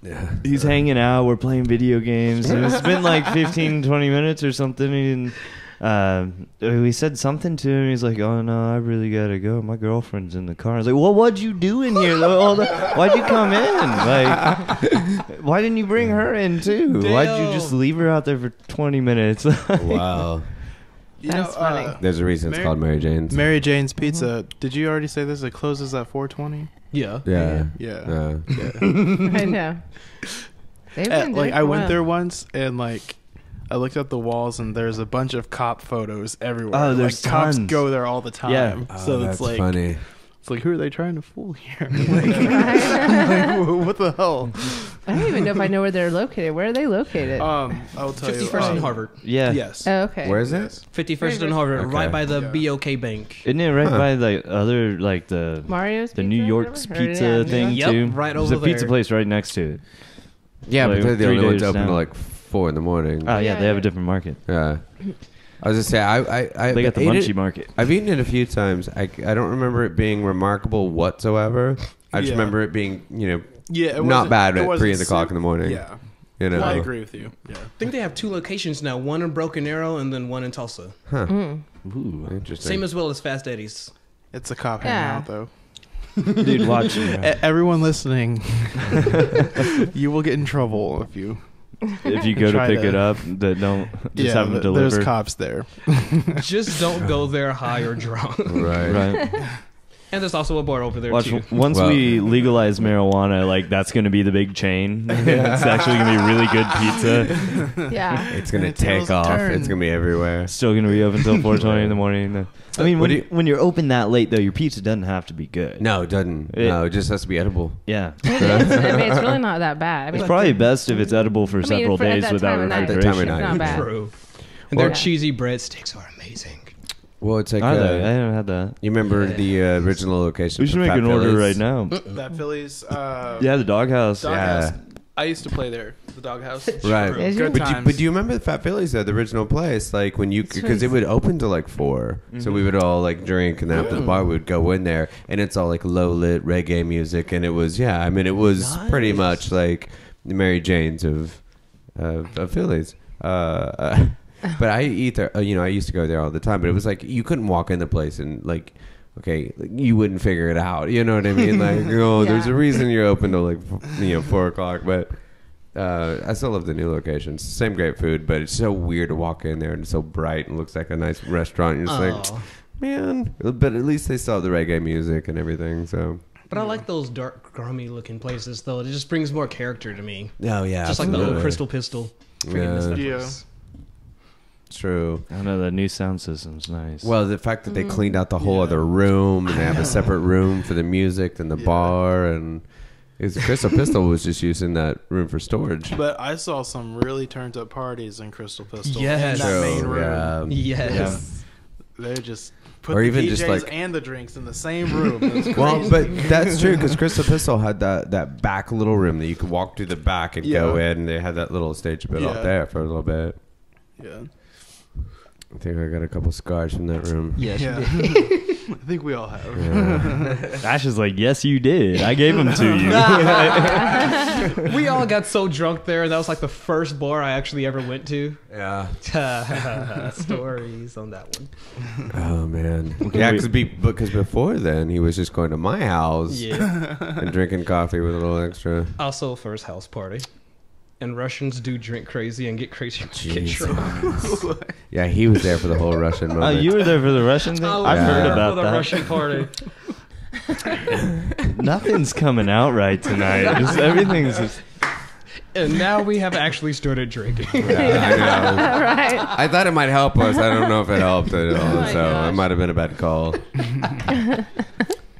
Speaker 3: Yeah.
Speaker 4: he's hanging out. We're playing video games. And it's been like 15, 20 minutes or something. And we said something to him. He's like, "Oh no, I really gotta go. My girlfriend's in the car." I was like, "Well, what'd you do in here? Why'd you come in? Like, why didn't you bring her in too? Why'd you just leave her out there for 20 minutes?"
Speaker 3: Wow.
Speaker 1: You
Speaker 5: That's
Speaker 1: know,
Speaker 5: funny.
Speaker 3: There's a reason it's
Speaker 1: Mary-
Speaker 3: called Mary Jane's.
Speaker 1: Mary Jane's Pizza. Did you already say this? It closes at 4:20.
Speaker 2: Yeah.
Speaker 3: Yeah.
Speaker 1: Yeah.
Speaker 5: I know. They've been
Speaker 1: Like
Speaker 5: doing
Speaker 1: I
Speaker 5: it
Speaker 1: went
Speaker 5: for a
Speaker 1: there
Speaker 5: while.
Speaker 1: once and like I looked at the walls and there's a bunch of cop photos everywhere.
Speaker 4: Oh, there's
Speaker 1: like cops
Speaker 4: tons.
Speaker 1: go there all the time.
Speaker 4: Yeah.
Speaker 1: So
Speaker 3: that's
Speaker 1: it's like
Speaker 3: funny.
Speaker 1: it's like who are they trying to fool here? like, what the hell?
Speaker 5: I don't even know if I know where they're located. Where are they located?
Speaker 1: I'll tell you.
Speaker 2: 51st and Harvard.
Speaker 4: Yeah.
Speaker 1: Yes.
Speaker 5: Oh, okay.
Speaker 3: Where is it?
Speaker 2: 51st and Harvard,
Speaker 3: Okay.
Speaker 2: right by the
Speaker 1: Yeah.
Speaker 2: BOK Bank.
Speaker 4: Isn't it right
Speaker 3: Huh.
Speaker 4: by the other, like the
Speaker 5: Mario's
Speaker 4: the
Speaker 5: Pizza
Speaker 4: New
Speaker 5: or
Speaker 4: York's
Speaker 5: whatever? Or,
Speaker 4: pizza
Speaker 5: yeah, New
Speaker 4: thing
Speaker 5: York?
Speaker 2: Yep,
Speaker 4: too?
Speaker 2: right
Speaker 4: There's
Speaker 2: over
Speaker 4: a pizza
Speaker 2: there.
Speaker 4: place right next to it.
Speaker 3: Yeah,
Speaker 4: Like
Speaker 3: but they're the
Speaker 4: 3
Speaker 3: only ones
Speaker 4: days
Speaker 3: open
Speaker 4: down.
Speaker 3: till like 4 in the morning.
Speaker 4: Oh yeah,
Speaker 5: Yeah,
Speaker 4: they have
Speaker 5: yeah.
Speaker 4: a different market.
Speaker 3: Yeah. I was just saying, I
Speaker 4: They got the
Speaker 3: ate
Speaker 4: Munchie
Speaker 3: it-
Speaker 4: market.
Speaker 3: I've eaten it a few times. I don't remember it being remarkable whatsoever. I just
Speaker 1: Yeah.
Speaker 3: remember it being,
Speaker 1: Yeah, it
Speaker 3: not
Speaker 1: wasn't-
Speaker 3: bad
Speaker 1: it
Speaker 3: at
Speaker 1: wasn't
Speaker 3: 3 o'clock in the morning.
Speaker 1: Yeah,
Speaker 3: You know?
Speaker 1: I agree with you. Yeah,
Speaker 2: I think they have 2 locations now, one in Broken Arrow and then one in Tulsa.
Speaker 3: Huh.
Speaker 5: Mm.
Speaker 4: Ooh.
Speaker 3: Interesting.
Speaker 2: Same as well as Fast Eddie's.
Speaker 1: it's a cop
Speaker 5: Yeah.
Speaker 1: hangout though.
Speaker 4: Dude, watch.
Speaker 1: Everyone listening, you will get in trouble if you.
Speaker 4: If you go to
Speaker 1: Try
Speaker 4: pick
Speaker 1: to-
Speaker 4: it up, that don't just have them deliver.
Speaker 1: there's cops there.
Speaker 2: Just don't go there high or drunk.
Speaker 3: Right.
Speaker 4: Right.
Speaker 2: And there's also a bar over there
Speaker 4: Watch.
Speaker 2: too.
Speaker 4: Once
Speaker 3: Well-
Speaker 4: we legalize marijuana, like that's going to be the big chain. It's actually going to be really good pizza.
Speaker 5: Yeah.
Speaker 3: It's going to
Speaker 1: The tables
Speaker 3: take off.
Speaker 1: turn.
Speaker 3: It's going to be everywhere.
Speaker 4: Still going to be open until 4:20 in the morning. I mean,
Speaker 3: What do you-
Speaker 4: when you're open that late, though, your pizza doesn't have to be good.
Speaker 3: No, it doesn't.
Speaker 4: It-
Speaker 3: It just has to be edible.
Speaker 4: Yeah.
Speaker 5: It is. I mean, it's really not that bad. I mean,
Speaker 4: It's probably best if it's edible for
Speaker 5: I mean,
Speaker 4: several
Speaker 5: for- at
Speaker 4: days
Speaker 5: that
Speaker 4: without
Speaker 5: time of night,
Speaker 3: At that time of
Speaker 4: refrigeration.
Speaker 3: night.
Speaker 5: It's not bad.
Speaker 2: True. And their
Speaker 5: Yeah.
Speaker 2: cheesy breadsticks are amazing.
Speaker 3: Well, it's like,
Speaker 4: Are they? I haven't had that.
Speaker 3: you remember the original location?
Speaker 4: We should
Speaker 3: for
Speaker 4: make
Speaker 3: Fat
Speaker 4: an order
Speaker 3: Phillies?
Speaker 4: right now.
Speaker 1: That Phillies.
Speaker 4: Yeah, the doghouse.
Speaker 1: Doghouse.
Speaker 3: Yeah.
Speaker 1: I used to play there. The doghouse.
Speaker 3: Right.
Speaker 5: Is
Speaker 1: Good
Speaker 5: it?
Speaker 1: times.
Speaker 3: But do you remember the Fat Phillies though, the original place? Like when you, because it would open till like 4, so we would all like drink, and then after the bar we would go in there, and it's all like low lit reggae music, and it was I mean it was pretty much like the Mary Janes of Phillies. But I eat there. I used to go there all the time, but it was like you couldn't walk in the place and like. Okay, you wouldn't figure it out. You know what I mean? Like, there's
Speaker 5: Yeah.
Speaker 3: a reason you're open till like 4 o'clock. But I still love the new locations. Same great food, but it's so weird to walk in there and it's so bright and looks like a nice restaurant. You're just like, man. But at least they still have the reggae music and everything. So.
Speaker 2: But I like those dark, grimy looking places, though. It just brings more character to me.
Speaker 3: Oh yeah,
Speaker 2: Just like the old Crystal Pistol.
Speaker 1: Yeah.
Speaker 3: True.
Speaker 4: I don't know, the new sound system's nice.
Speaker 3: Well, the fact that they cleaned out the whole other room and they have a separate room for the music than the bar, and because Crystal Pistol was just using that room for storage.
Speaker 1: But I saw some really turned up parties in Crystal Pistol.
Speaker 2: Yes.
Speaker 1: In that main room.
Speaker 3: Yeah.
Speaker 2: Yes.
Speaker 1: They just put
Speaker 3: Or
Speaker 1: the
Speaker 3: even
Speaker 1: DJs
Speaker 3: just like-
Speaker 1: and the drinks in the same room. It was
Speaker 3: Well,
Speaker 1: crazy.
Speaker 3: but that's true because Crystal Pistol had that back little room that you could walk through the back and go
Speaker 1: Yeah.
Speaker 3: in, and they had that little stage built
Speaker 1: Yeah.
Speaker 3: up there for a little bit.
Speaker 1: Yeah.
Speaker 3: I think I got a couple scars from that room.
Speaker 2: Yes,
Speaker 1: Yeah.
Speaker 2: you did.
Speaker 1: I think we all have.
Speaker 3: Yeah.
Speaker 4: Ash is like, yes, you did. I gave them to you.
Speaker 2: We all got so drunk there. That was like the first bar I actually ever went to.
Speaker 3: Yeah.
Speaker 2: Stories on that one.
Speaker 3: Oh man. Yeah, because before then he was just going to my house
Speaker 2: Yeah.
Speaker 3: and drinking coffee with a little extra.
Speaker 2: Also, first house party. And Russians do drink crazy and get crazy when they get
Speaker 3: Jesus.
Speaker 2: drunk.
Speaker 3: Yeah, he was there for the whole Russian
Speaker 4: Oh,
Speaker 3: moment.
Speaker 4: you were there for the Russian thing? I've
Speaker 3: Yeah.
Speaker 4: heard
Speaker 2: for
Speaker 4: about
Speaker 2: the
Speaker 4: that.
Speaker 2: Russian party.
Speaker 4: Nothing's coming out right tonight. Just everything's just...
Speaker 2: And now we have actually started drinking.
Speaker 3: Yeah, I know.
Speaker 5: Right.
Speaker 3: I thought it might help us. I don't know if it helped at all.
Speaker 5: my
Speaker 3: So
Speaker 5: gosh.
Speaker 3: it might have been a bad call.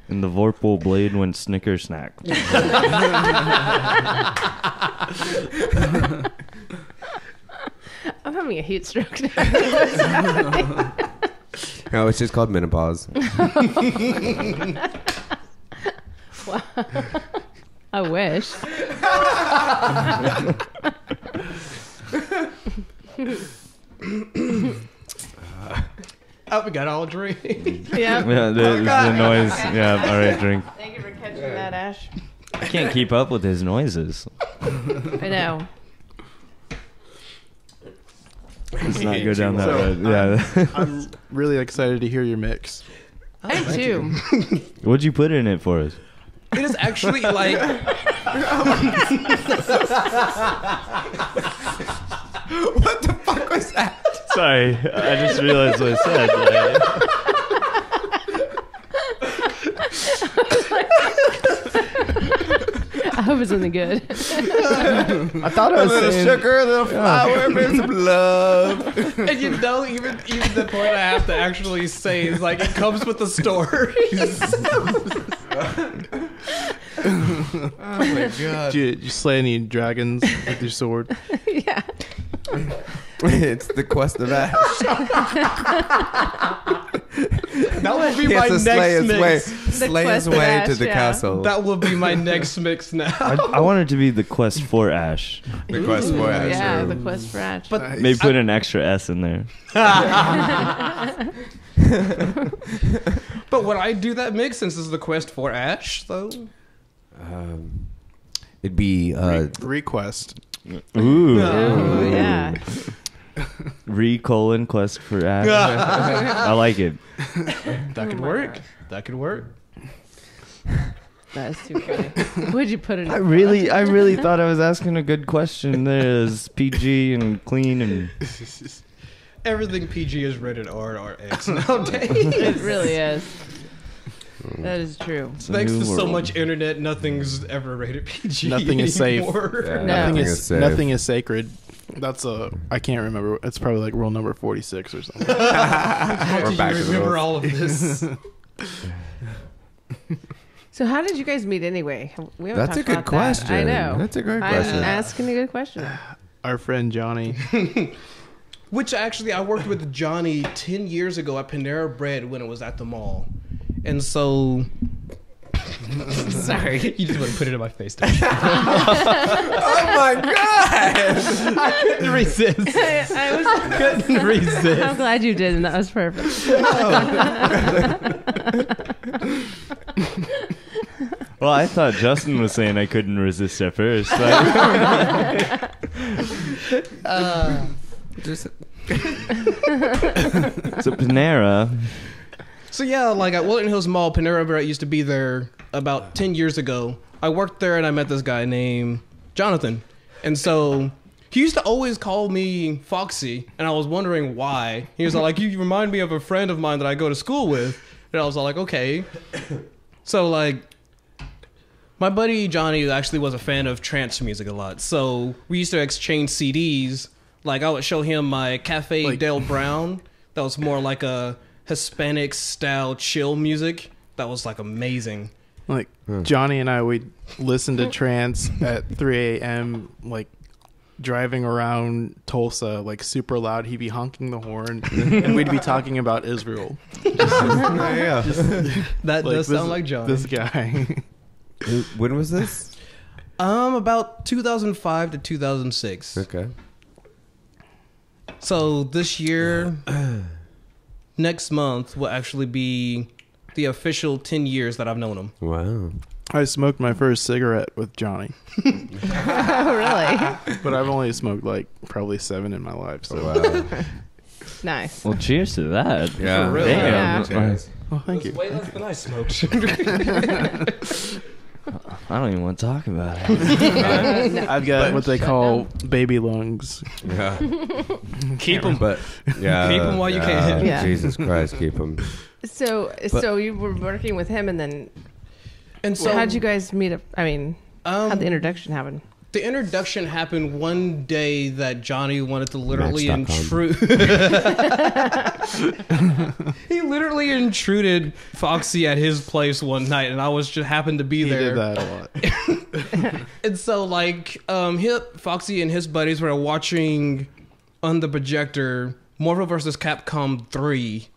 Speaker 4: And the Vorpal blade went snicker snack.
Speaker 5: I'm having a heat stroke now.
Speaker 3: No, it's just called menopause.
Speaker 5: I wish.
Speaker 2: Oh, we got all drink.
Speaker 5: Yeah.
Speaker 4: Yeah, the noise. Yeah, all right, drink.
Speaker 5: Thank you for catching that, Ash.
Speaker 4: I can't keep up with his noises.
Speaker 5: I know.
Speaker 4: Let's not go down that
Speaker 1: So,
Speaker 4: road. Yeah.
Speaker 1: I'm really excited to hear your mix.
Speaker 5: I am too.
Speaker 4: What'd you put in it for us?
Speaker 2: It is actually like
Speaker 3: What the fuck was that?
Speaker 4: Sorry, I just realized what I said.
Speaker 5: I hope it's something good.
Speaker 4: I thought I
Speaker 3: A
Speaker 4: was
Speaker 3: little
Speaker 4: saying...
Speaker 3: sugar, a little flour, maybe some love.
Speaker 2: and you know, even the point I have to actually say is like it comes with the stories.
Speaker 3: Oh my god.
Speaker 1: Did you slay any dragons with your sword?
Speaker 5: Yeah.
Speaker 3: It's the quest of Ash.
Speaker 2: That will be
Speaker 3: He
Speaker 2: my
Speaker 3: has to slay
Speaker 2: next
Speaker 3: his way,
Speaker 2: mix.
Speaker 3: slay his
Speaker 5: quest of
Speaker 3: way
Speaker 5: Ash,
Speaker 3: to the
Speaker 5: yeah.
Speaker 3: castle.
Speaker 2: That will be my next mix now.
Speaker 4: I want it to be the quest for Ash.
Speaker 3: The quest for Ash.
Speaker 5: Yeah, the quest for Ash.
Speaker 2: But
Speaker 4: Maybe put an extra S in there.
Speaker 2: but would I do that mix since this is the quest for Ash though?
Speaker 3: It'd be
Speaker 1: Request.
Speaker 4: Ooh.
Speaker 5: Oh, yeah.
Speaker 4: Re-colon quest for Ash. I like it.
Speaker 2: That could work. That could work.
Speaker 5: That is too funny. What'd you put in?
Speaker 4: I really thought I was asking a good question. There's PG and clean and...
Speaker 2: Everything PG is rated R or X nowadays.
Speaker 5: It really is. That is true.
Speaker 4: It's a
Speaker 2: Thanks
Speaker 4: new
Speaker 2: to so
Speaker 4: world.
Speaker 2: much internet, nothing's ever rated PG.
Speaker 1: Nothing is safe.
Speaker 2: anymore.
Speaker 3: Yeah,
Speaker 5: No.
Speaker 1: Nothing
Speaker 3: nothing
Speaker 1: is
Speaker 3: is safe.
Speaker 1: nothing is sacred. That's I can't remember. It's probably like rule number 46 or something.
Speaker 2: How
Speaker 3: We're
Speaker 2: do
Speaker 3: back
Speaker 2: you
Speaker 3: to the
Speaker 2: remember
Speaker 3: rules.
Speaker 2: all of this?
Speaker 5: So how did you guys meet anyway? We haven't
Speaker 3: That's a
Speaker 5: talked
Speaker 3: good
Speaker 5: about that.
Speaker 3: question.
Speaker 5: I know.
Speaker 3: That's a great
Speaker 5: I'm
Speaker 3: question.
Speaker 5: asking a good question.
Speaker 1: Our friend Johnny.
Speaker 2: Which actually, I worked with Johnny 10 years ago at Panera Bread when it was at the mall. And so... Sorry. You just want to put it in my face, don't you?
Speaker 3: Oh my god!
Speaker 2: I couldn't resist.
Speaker 5: I was.
Speaker 2: Couldn't resist.
Speaker 5: I'm glad you did, and that was perfect.
Speaker 4: Well, I thought Justin was saying I couldn't resist at first.
Speaker 3: Just
Speaker 4: So Panera...
Speaker 2: So yeah, like at Wilton Hills Mall, Panera Bread used to be there about 10 years ago. I worked there and I met this guy named Jonathan. And so he used to always call me Foxy, and I was wondering why. He was like, you remind me of a friend of mine that I go to school with. And I was all like, okay. So, like, my buddy Johnny actually was a fan of trance music a lot. So we used to exchange CDs. Like, I would show him my Cafe Del Brown. That was more like a Hispanic-style chill music. That was, like, amazing.
Speaker 1: Like, Johnny and I, we'd listen to trance at 3 a.m., like, driving around Tulsa, like, super loud. He'd be honking the horn, and we'd be talking about Israel.
Speaker 3: Yeah.
Speaker 2: That
Speaker 1: Like,
Speaker 2: does sound like Johnny.
Speaker 1: This guy.
Speaker 3: When was this?
Speaker 2: About 2005 to 2006.
Speaker 3: Okay.
Speaker 2: So this year, next month will actually be the official 10 years that I've known him.
Speaker 3: Wow.
Speaker 1: I smoked my first cigarette with Johnny,
Speaker 5: Oh, really?
Speaker 1: but I've only smoked, like, probably 7 in my life. So,
Speaker 3: Wow.
Speaker 5: Nice.
Speaker 4: Well, cheers to that.
Speaker 3: Yeah.
Speaker 2: real.
Speaker 5: Yeah.
Speaker 3: Cheers.
Speaker 1: well, thank you.
Speaker 2: Way less than I smoked.
Speaker 4: I don't even want to talk about it.
Speaker 1: I've got what they call baby lungs.
Speaker 3: Yeah.
Speaker 2: Keep them.
Speaker 3: But yeah.
Speaker 2: Keep 'em while you can.
Speaker 5: Yeah.
Speaker 3: Jesus Christ, keep them.
Speaker 5: So you were working with him, and then
Speaker 2: And so
Speaker 5: how'd you guys meet up? I mean, how'd the
Speaker 2: um,
Speaker 5: introduction happen?
Speaker 2: the introduction happened one day that Johnny wanted to literally
Speaker 3: Match.com.
Speaker 2: intrude. He literally intruded Foxy at his place one night, and I was just happened to be
Speaker 1: He
Speaker 2: there.
Speaker 1: did that a lot.
Speaker 2: And so, like, Foxy and his buddies were watching on the projector Marvel vs. Capcom 3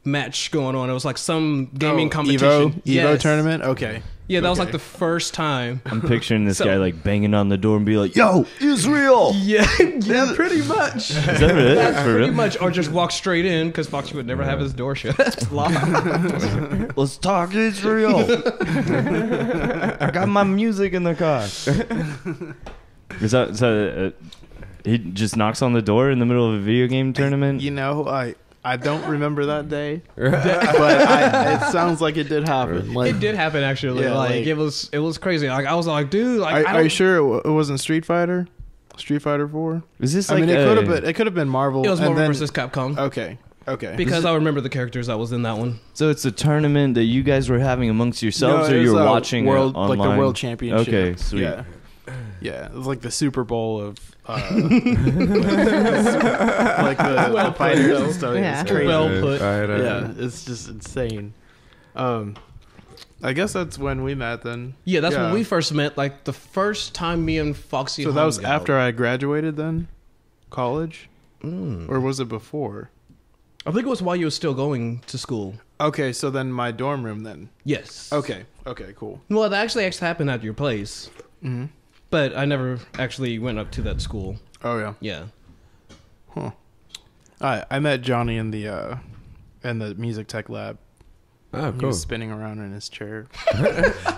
Speaker 2: match going on. It was like some gaming competition.
Speaker 1: Evo
Speaker 2: Yes.
Speaker 1: tournament? Okay.
Speaker 2: Yeah, that was like
Speaker 1: Okay.
Speaker 2: the first time.
Speaker 4: I'm picturing this
Speaker 2: So-
Speaker 4: guy like banging on the door and be like, "Yo, Israel!"
Speaker 2: Yeah, yeah, pretty much.
Speaker 4: Is that it?
Speaker 2: That's
Speaker 4: For
Speaker 2: pretty
Speaker 4: real?
Speaker 2: much, or just walk straight in because Foxy would never have his door shut. Locked.
Speaker 4: Let's talk Israel. I got my music in the car. Is that so? He just knocks on the door in the middle of a video game tournament.
Speaker 1: You know, I don't remember that day, but it sounds like it did happen. Like,
Speaker 2: It did happen actually.
Speaker 1: Yeah,
Speaker 2: like,
Speaker 1: like-
Speaker 2: it was crazy. Like, I was like, dude, like,
Speaker 1: Are you sure it wasn't Street Fighter? Street Fighter 4?
Speaker 4: Is this
Speaker 1: I
Speaker 4: like
Speaker 1: mean, it
Speaker 4: a-
Speaker 1: could have been. It could have been Marvel.
Speaker 2: It was
Speaker 1: and
Speaker 2: Marvel
Speaker 1: then-
Speaker 2: vs. Capcom.
Speaker 1: Okay. Okay.
Speaker 2: Because I remember the characters that was in that one.
Speaker 4: So it's a tournament that you guys were having amongst yourselves,
Speaker 1: No,
Speaker 4: or
Speaker 1: it
Speaker 4: you
Speaker 1: was
Speaker 4: were
Speaker 1: a
Speaker 4: watching
Speaker 1: world,
Speaker 4: it online?
Speaker 1: like the World Championship.
Speaker 4: Okay, sweet.
Speaker 1: Yeah. Yeah, it was like the Super Bowl of like the fighters and stuff.
Speaker 5: Yeah.
Speaker 1: It's crazy.
Speaker 2: Well put.
Speaker 1: Yeah, it's just insane. I guess that's when we met then.
Speaker 2: Yeah, that's when we first met. Like the first time me and Foxy.
Speaker 1: So that
Speaker 2: hung
Speaker 1: was
Speaker 2: out.
Speaker 1: after I graduated then? College?
Speaker 2: Mm.
Speaker 1: Or was it before?
Speaker 2: I think it was while you were still going to school.
Speaker 1: Okay, so then my dorm room then.
Speaker 2: Yes.
Speaker 1: Okay, cool.
Speaker 2: Well, that actually happened at your place,
Speaker 1: Mm-hmm.
Speaker 2: but I never actually went up to that school.
Speaker 1: Oh yeah.
Speaker 2: Yeah.
Speaker 1: Huh. I met Johnny in the music tech lab.
Speaker 3: Oh,
Speaker 1: He
Speaker 3: cool.
Speaker 1: was spinning around in his chair.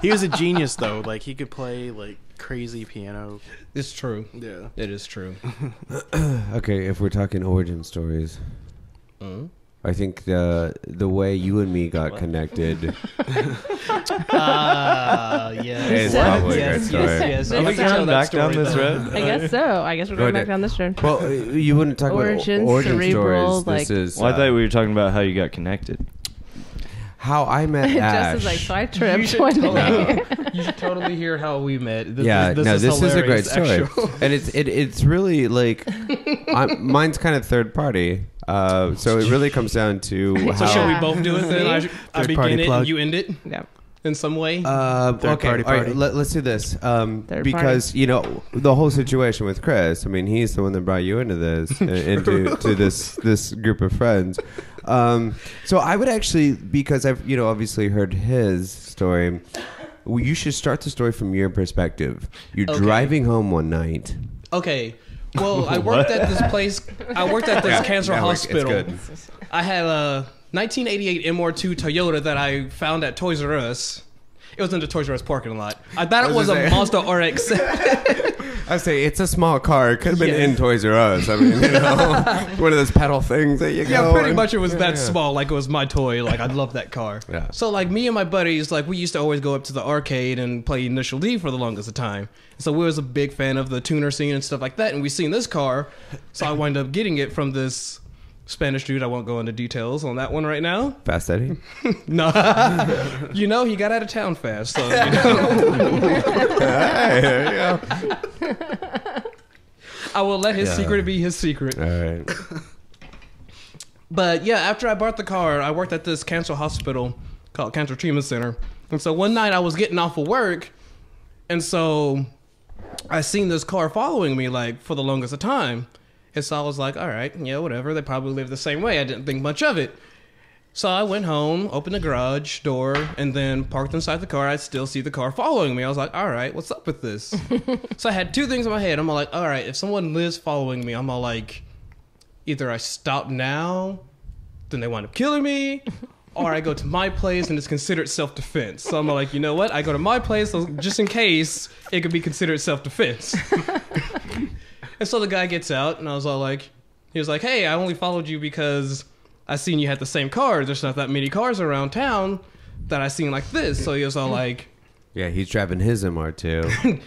Speaker 1: He was a genius though. Like he could play like crazy piano.
Speaker 2: It's true.
Speaker 1: Yeah.
Speaker 2: It is true.
Speaker 3: Okay, if we're talking origin stories,
Speaker 2: Mm.
Speaker 3: I think the way you and me got connected
Speaker 2: Yes.
Speaker 3: is probably a
Speaker 2: yes,
Speaker 3: great story.
Speaker 2: yes.
Speaker 5: Are
Speaker 2: I'd
Speaker 5: we
Speaker 2: like to tell
Speaker 4: going
Speaker 2: that
Speaker 4: back down
Speaker 2: story,
Speaker 4: this
Speaker 2: though.
Speaker 4: road?
Speaker 5: I guess so. I guess we're
Speaker 3: Go
Speaker 5: going
Speaker 3: ahead.
Speaker 5: back down this road.
Speaker 3: Well, you wouldn't talk
Speaker 5: Origins,
Speaker 3: about origin
Speaker 5: cerebral,
Speaker 3: stories. This
Speaker 5: like-
Speaker 3: is
Speaker 4: Well, I thought we were talking about how you got connected.
Speaker 3: how I met Ash.
Speaker 5: Just as like, so I
Speaker 2: You
Speaker 5: tripped
Speaker 2: should
Speaker 5: one
Speaker 2: totally-
Speaker 5: day.
Speaker 2: You should totally hear how we met.
Speaker 3: This is a great
Speaker 2: hilarious,
Speaker 3: story,
Speaker 2: actually.
Speaker 3: and it's really like mine's kind of third party. So it really comes down to
Speaker 2: So
Speaker 3: how.
Speaker 2: shall we both do it then? I
Speaker 1: Third
Speaker 2: begin
Speaker 1: party
Speaker 2: it
Speaker 1: plug.
Speaker 2: and you end it
Speaker 5: Yeah.
Speaker 2: in some way.
Speaker 1: Third
Speaker 3: Okay,
Speaker 1: party
Speaker 3: all right,
Speaker 1: party.
Speaker 3: let's do this.
Speaker 5: Party.
Speaker 3: Because you know the whole situation with Chris. I mean, he's the one that brought you into this, into to this group of friends. So I would actually, because I've obviously heard his story. Well, you should start the story from your perspective. You're
Speaker 2: Okay.
Speaker 3: driving home one night.
Speaker 2: Okay. Well, I worked at this place. I worked at this cancer
Speaker 3: Yeah, it's
Speaker 2: hospital.
Speaker 3: good.
Speaker 2: I had a 1988 MR2 Toyota that I found at Toys R Us. It was in the Toys R Us parking lot. I thought it was a Mazda RX.
Speaker 3: I say it's a small car. It could have been in Toys R Us. I mean, one of those pedal things that you go.
Speaker 2: Yeah, pretty much it was that small. Like it was my toy. Like I love that car.
Speaker 3: Yeah.
Speaker 2: So like me and my buddies, like we used to always go up to the arcade and play Initial D for the longest of time. So we was a big fan of the tuner scene and stuff like that. And we seen this car, so I wound up getting it from this Spanish dude. I won't go into details on that one right now.
Speaker 3: Fast Eddie.
Speaker 2: No, he got out of town fast. So
Speaker 3: Hey, there you go.
Speaker 2: I will let his secret be his secret.
Speaker 3: All right.
Speaker 2: But yeah, after I bought the car, I worked at this cancer hospital called Cancer Treatment Center. And so one night I was getting off of work, and so I seen this car following me like for the longest of time. And so I was like, all right, yeah, whatever. They probably live the same way. I didn't think much of it. So I went home, opened the garage door, and then parked inside the car. I still see the car following me. I was like, all right, what's up with this? So I had two things in my head. I'm all like, all right, if someone lives following me, I'm all like, either I stop now, then they wind up killing me, or I go to my place and it's considered self-defense. So I'm all like, you know what? I go to my place so just in case it could be considered self-defense. And so the guy gets out, and I was all like, he was like, hey, I only followed you because I seen you had the same car. There's not that many cars around town that I seen like this. So he was all like...
Speaker 3: Yeah, he's driving his MR2.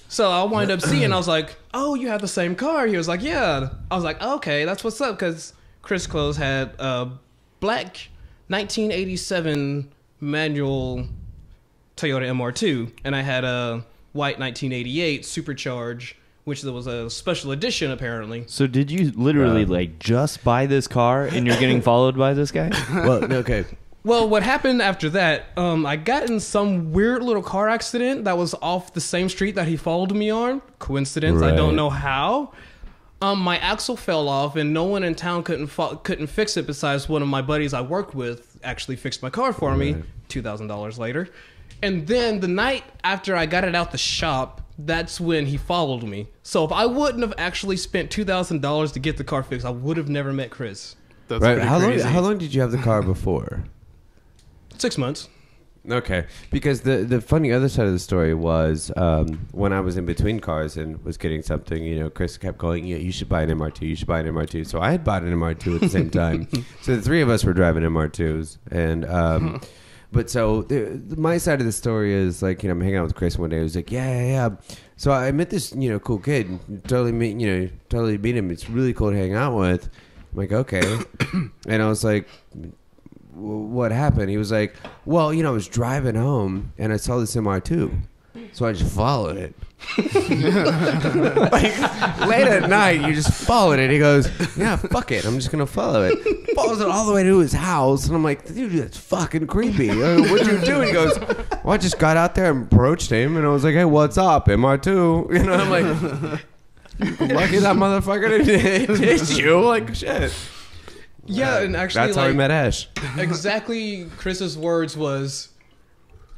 Speaker 2: So I wind up seeing, I was like, oh, you have the same car? He was like, yeah. I was like, okay, that's what's up, because Chris Close had a black 1987 manual Toyota MR2, and I had a white 1988 Supercharge, which there was a special edition apparently.
Speaker 4: So did you literally like just buy this car and you're getting followed by this guy?
Speaker 3: Well, okay.
Speaker 2: Well, what happened after that, I got in some weird little car accident that was off the same street that he followed me on. Coincidence, I don't know how. My axle fell off and no one in town couldn't fix it besides one of my buddies I worked with actually fixed my car for me $2,000 later. And then the night after I got it out the shop, that's when he followed me. So if I wouldn't have actually spent $2,000 to get the car fixed, I would have never met Chris.
Speaker 1: That's
Speaker 3: Right.
Speaker 1: pretty
Speaker 3: How long?
Speaker 1: crazy.
Speaker 3: How long did you have the car before?
Speaker 2: 6 months.
Speaker 3: Okay, because the funny other side of the story was when I was in between cars and was getting something, you know, Chris kept going, yeah, you should buy an MR2, you should buy an MR2. So I had bought an MR2 at the same time. So the three of us were driving MR2s. And, but so my side of the story is like, you know, I'm hanging out with Chris one day. He was like, yeah. So I met this, you know, cool kid. Totally meet him. It's really cool to hang out with. I'm like, okay. And I was like, what happened? He was like, well, you know, I was driving home and I saw this MR2, so I just followed it. Like, late at night, you just followed it. He goes, yeah, fuck it, I'm just gonna follow it. Follows it all the way to his house, and I'm like, dude, that's fucking creepy. What'd you do? He goes, well, I just got out there and approached him, and I was like, hey, what's up, MR2? You know, I'm like, lucky that motherfucker didn't hit you. Like, shit.
Speaker 2: Yeah, and actually,
Speaker 3: that's how we met Ash.
Speaker 2: Exactly, Chris's words was,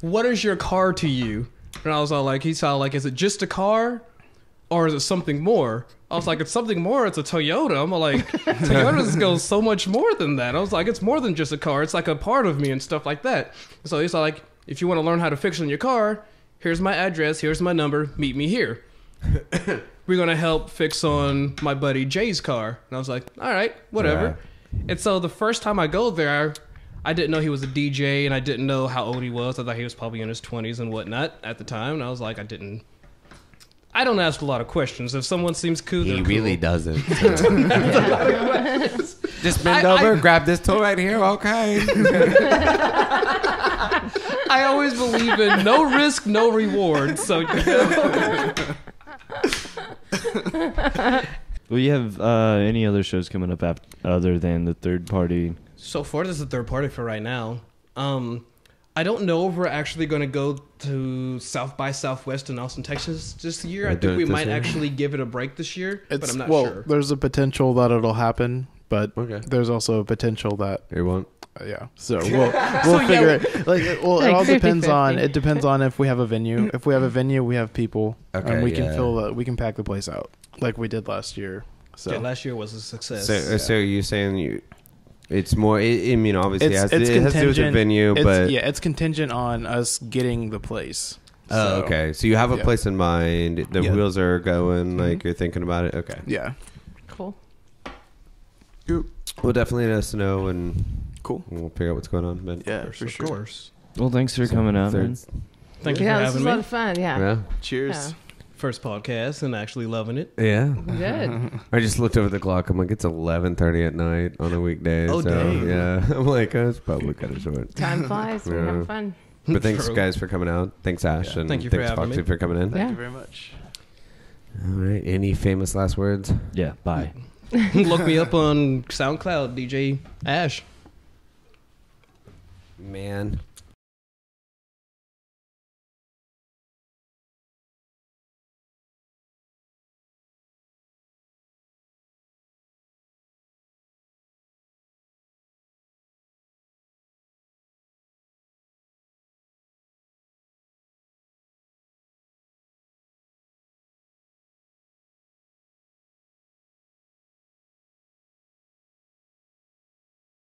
Speaker 2: what is your car to you? And I was all like, he sounded like, is it just a car or is it something more? I was like, it's something more. It's a Toyota. I'm all like, Toyotas go so much more than that. I was like, it's more than just a car. It's like a part of me and stuff like that. So he's all like, if you want to learn how to fix on your car, here's my address. Here's my number. Meet me here. We're going to help fix on my buddy Jay's car. And I was like, all right, whatever.
Speaker 3: Yeah.
Speaker 2: And so the first time I go there, I didn't know he was a DJ, and I didn't know how old he was. I thought he was probably in his 20s and whatnot at the time. And I was like, I don't ask a lot of questions. If someone seems cool,
Speaker 3: He
Speaker 2: they're
Speaker 3: really
Speaker 2: cool.
Speaker 3: doesn't. Just bend over, grab this tool right here, okay?
Speaker 2: I always believe in no risk, no reward. So
Speaker 4: Well, you have any other shows coming up other than the third party?
Speaker 2: So far, this is the third party for right now. I don't know if we're actually going to go to South by Southwest in Austin, Texas this year. I think we might actually give it a break this year, but I'm not sure.
Speaker 1: There's a potential that it'll happen, but
Speaker 3: Okay.
Speaker 1: there's also a potential that
Speaker 3: It won't.
Speaker 1: yeah. So we'll figure it. Like, well, it
Speaker 5: Like
Speaker 1: all depends
Speaker 5: 50-50.
Speaker 1: on. It depends on if we have a venue. If we have a venue, we have people,
Speaker 3: Okay,
Speaker 1: and we can
Speaker 3: yeah.
Speaker 1: we can pack the place out like we did last year. So
Speaker 2: Yeah, last year was a success.
Speaker 3: So you're saying it's more, I mean, obviously
Speaker 1: it's
Speaker 3: it has to do with the
Speaker 1: contingent.
Speaker 3: venue, but...
Speaker 1: It's contingent on us getting the place.
Speaker 3: Oh, okay. So you have a
Speaker 1: yeah.
Speaker 3: place in mind. The
Speaker 1: Yeah.
Speaker 3: wheels are going. Like you're thinking about it. Okay.
Speaker 1: Yeah.
Speaker 5: Cool.
Speaker 3: Well, definitely let us know, and
Speaker 1: Cool.
Speaker 3: we'll figure out what's going on. But
Speaker 1: Yeah, for
Speaker 2: Of
Speaker 1: sure.
Speaker 2: course.
Speaker 4: Well, thanks for coming out, man.
Speaker 2: Thank you
Speaker 5: Yeah,
Speaker 2: for
Speaker 5: this was
Speaker 2: having
Speaker 5: a lot
Speaker 2: me.
Speaker 5: of fun. Yeah.
Speaker 3: Yeah.
Speaker 1: Cheers.
Speaker 2: First podcast and actually loving it.
Speaker 3: Yeah.
Speaker 5: Good.
Speaker 3: I just looked over the clock. I'm like, it's 11:30 at night on a weekday.
Speaker 2: Oh,
Speaker 3: so,
Speaker 2: dang.
Speaker 3: Yeah. I'm like, oh, it's probably kind of short.
Speaker 5: Time flies. We're
Speaker 3: Yeah.
Speaker 5: having fun.
Speaker 3: But thanks,
Speaker 2: True.
Speaker 3: guys, for coming out. Thanks, Ash.
Speaker 1: Yeah.
Speaker 3: And
Speaker 2: Thank you for
Speaker 3: thanks,
Speaker 2: having
Speaker 3: Foxy,
Speaker 2: me.
Speaker 3: for coming in.
Speaker 1: Thank
Speaker 5: Yeah.
Speaker 1: you very much.
Speaker 3: All right. Any famous last words?
Speaker 4: Yeah, bye.
Speaker 2: Look me up on SoundCloud, DJ Ash.
Speaker 3: Man.